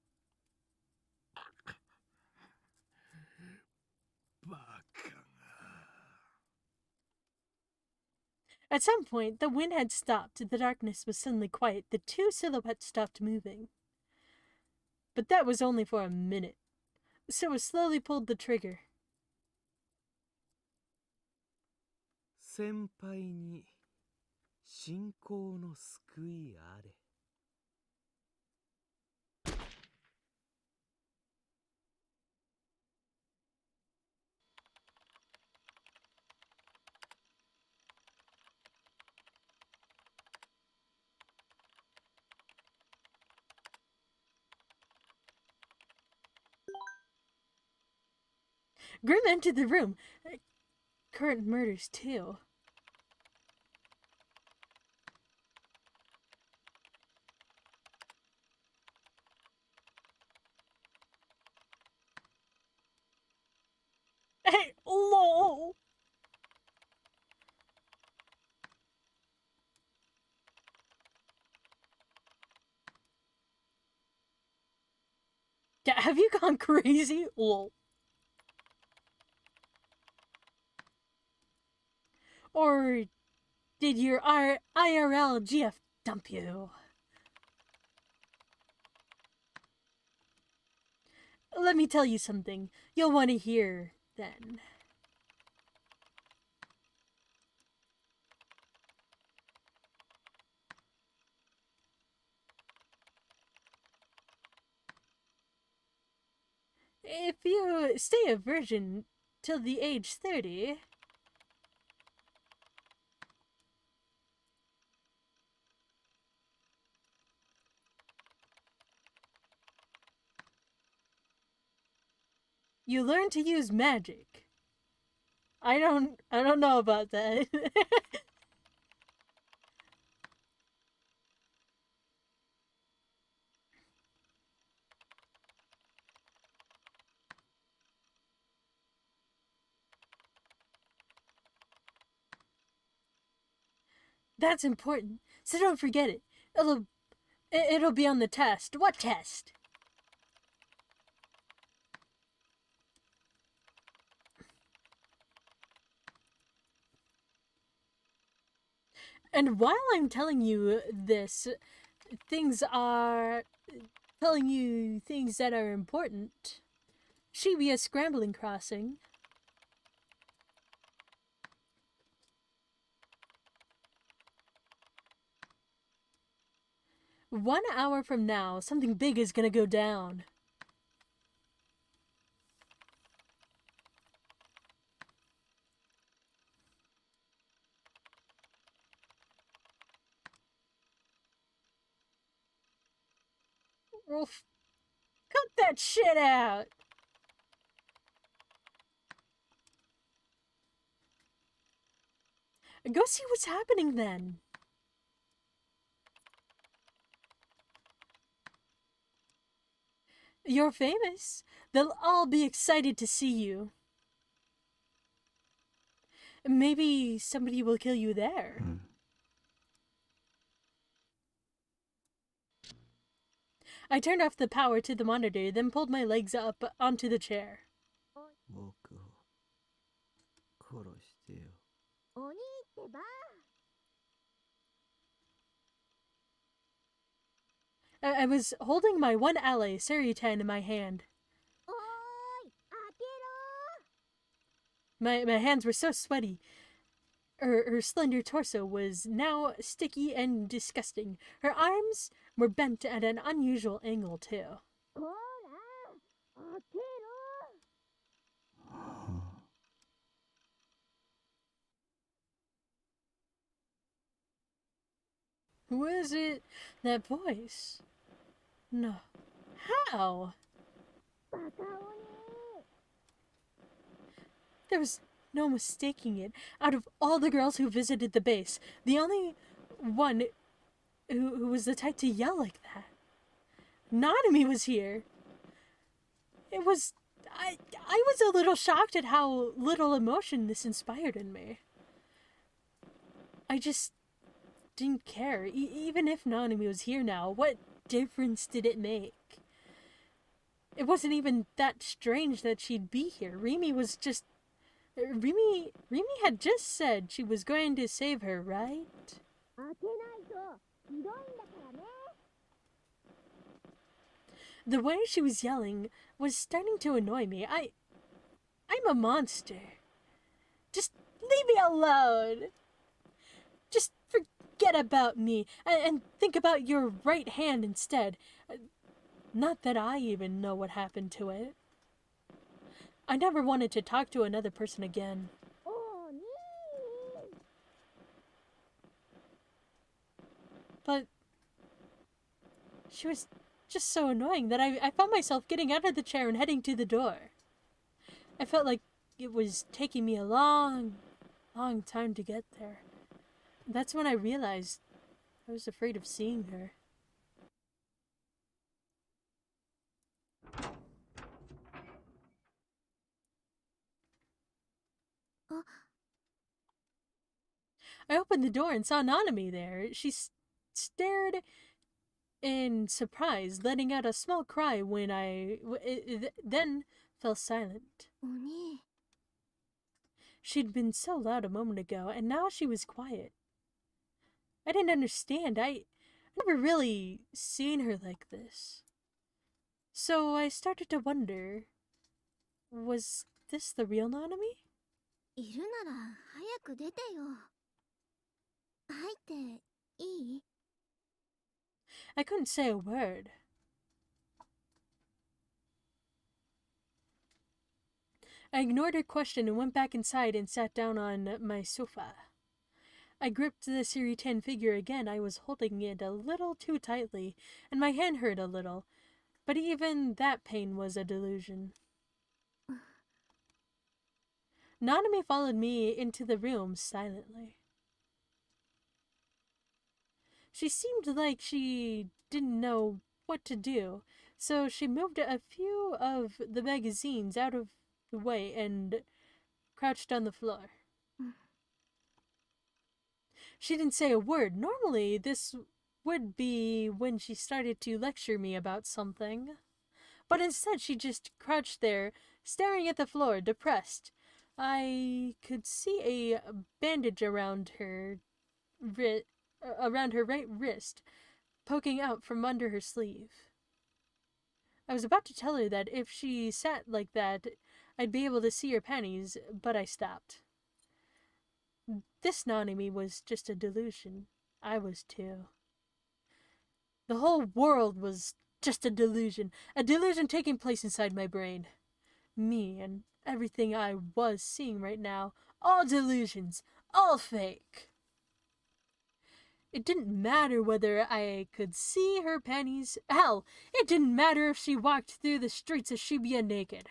バカが。 At some point, the wind had stopped. The darkness was suddenly quiet. The two silhouettes stopped moving. But that was only for a minute. Sua slowly pulled the trigger. 先輩に信仰の救いあれ。Grim entered the room. Current murders, too. Hey, lol! Yeah, have you gone crazy? Lol. Or did your IRL GF dump you? Let me tell you something you'll want to hear then. If you stay a virgin till the age 30... you learn to use magic. I don't know about that. That's important, so don't forget it. It'll be on the test. What test? And while I'm telling you this, telling you things that are important. Shibuya Scrambling Crossing. One hour from now, something big is gonna go down. Wolf, cut that shit out! Go see what's happening then. You're famous. They'll all be excited to see you. Maybe somebody will kill you there. I turned off the power to the monitor, then pulled my legs up onto the chair. 僕を殺してよ。鬼ってば I was holding my one ally, Seritan, in my hand. My hands were so sweaty. Her slender torso was now sticky and disgusting. Her arms were bent at an unusual angle, too. Who is it? That voice? No. How? There was no mistaking it. Out of all the girls who visited the base, the only one who was the type to yell like that. Nanami was here. It was... I was a little shocked at how little emotion this inspired in me. I just didn't care. Even if Nanami was here now, what difference did it make? It wasn't even that strange that she'd be here. Rimi had just said she was going to save her, right? The way she was yelling was starting to annoy me. I'm a monster. Just leave me alone. Just forget about me and think about your right hand instead. Not that I even know what happened to it. I never wanted to talk to another person again. But she was just so annoying that I found myself getting out of the chair and heading to the door. I felt like it was taking me a long time to get there. That's when I realized I was afraid of seeing her. I opened the door and saw Nanami there. She stared in surprise, letting out a small cry when then fell silent. She'd been so loud a moment ago, and now she was quiet. I didn't understand. I never really seen her like this. So I started to wonder, was this the real Nanami? いるなら早く出てよ。入っていい? I couldn't say a word. I ignored her question and went back inside and sat down on my sofa. I gripped the Series 10 figure again. I was holding it a little too tightly, and my hand hurt a little. But even that pain was a delusion. Nanami followed me into the room silently. She seemed like she didn't know what to do, so she moved a few of the magazines out of the way and crouched on the floor. She didn't say a word. Normally, this would be when she started to lecture me about something. But instead, she just crouched there, staring at the floor, depressed. I could see a bandage around her right wrist, poking out from under her sleeve. I was about to tell her that if she sat like that, I'd be able to see her panties, but I stopped. This Nanami was just a delusion. I was too. The whole world was just a delusion taking place inside my brain. Me and everything I was seeing right now, all delusions, all fake. It didn't matter whether I could see her panties. Hell, it didn't matter if she walked through the streets of Shibuya naked.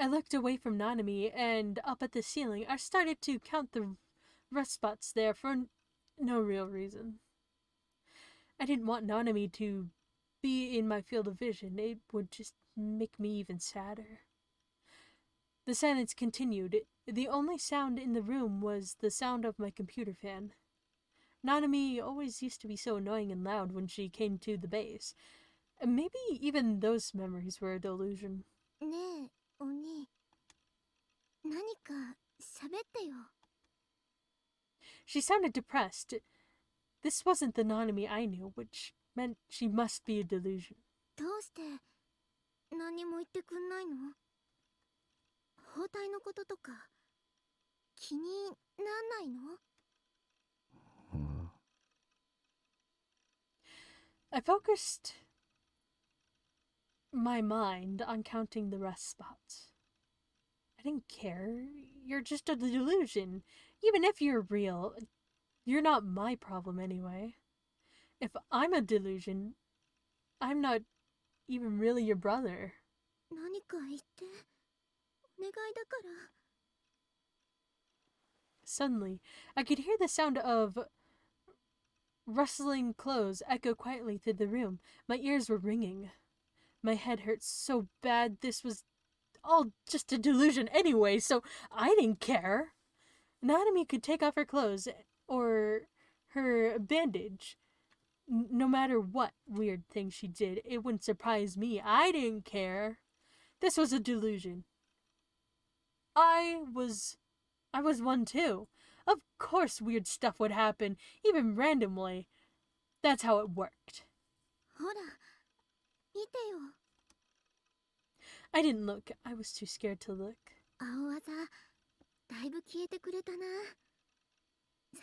I looked away from Nanami and up at the ceiling. I started to count the rust spots there for no real reason. I didn't want Nanami to be in my field of vision. It would just make me even sadder. The silence continued. The only sound in the room was the sound of my computer fan. Nanami always used to be so annoying and loud when she came to the base. Maybe even those memories were a delusion. ねえ、お兄。何か喋ってよ。She sounded depressed. This wasn't the Nanami I knew, which meant she must be a delusion. どうして何も言ってくんないの？包帯のこととか気になんないの？ I focused my mind on counting the rest spots. I didn't care. You're just a delusion. Even if you're real, you're not my problem anyway. If I'm a delusion, I'm not even really your brother. 何か言って。お願いだから。 Suddenly, I could hear the sound of rustling clothes echo quietly through the room. My ears were ringing. My head hurt so bad. This was all just a delusion anyway, so I didn't care. Nanami could take off her clothes or her bandage. No matter what weird thing she did, it wouldn't surprise me. I didn't care. This was a delusion. I was one too. Of course weird stuff would happen, even randomly. That's how it worked. ほら、見てよ。 I didn't look. I was too scared to look. 青技、だいぶ消えてくれたな。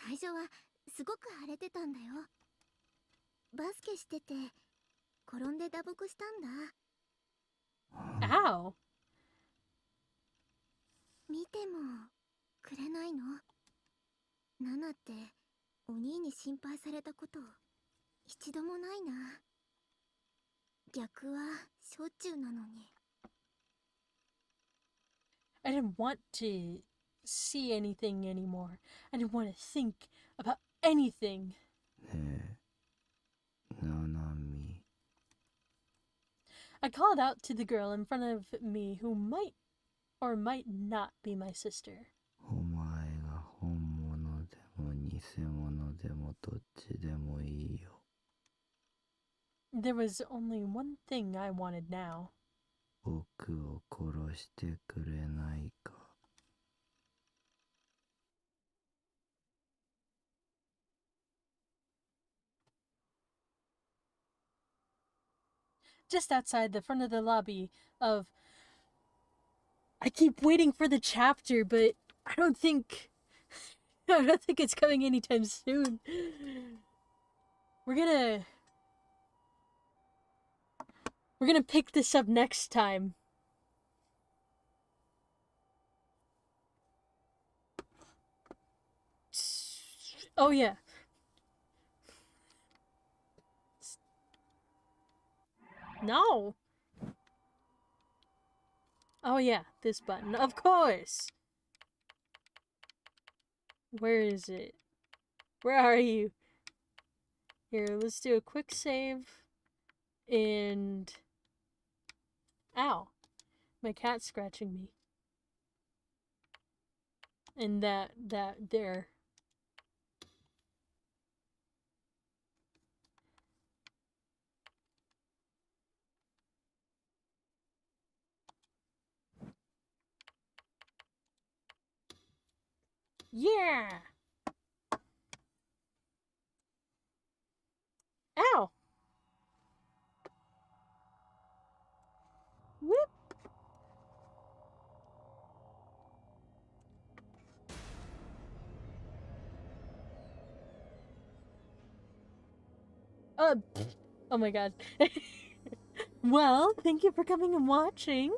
最初はすごく腫れてたんだよ。バスケしてて、転んで打撲したんだ。Ow! 見てもくれないの？ナナってお兄に心配されたこと一度もないな。逆はしょっちゅうなのに。I didn't want to see anything anymore. I didn't want to think about anything. I called out to the girl in front of me who might or might not be my sister. お前が本物でも偽物でもどっちでもいいよ。 There was only one thing I wanted now. 僕を殺してくれないか。 Just outside the front of the lobby of... I keep waiting for the chapter, but I don't think it's coming anytime soon. We're gonna pick this up next time. Oh yeah. No. Oh yeah, this button. Of course. Where is it? Where are you? Here, let's do a quick save. And... Ow. My cat's scratching me. And that there. Yeah! Ow! Whoop! Oh my god. Well, thank you for coming and watching.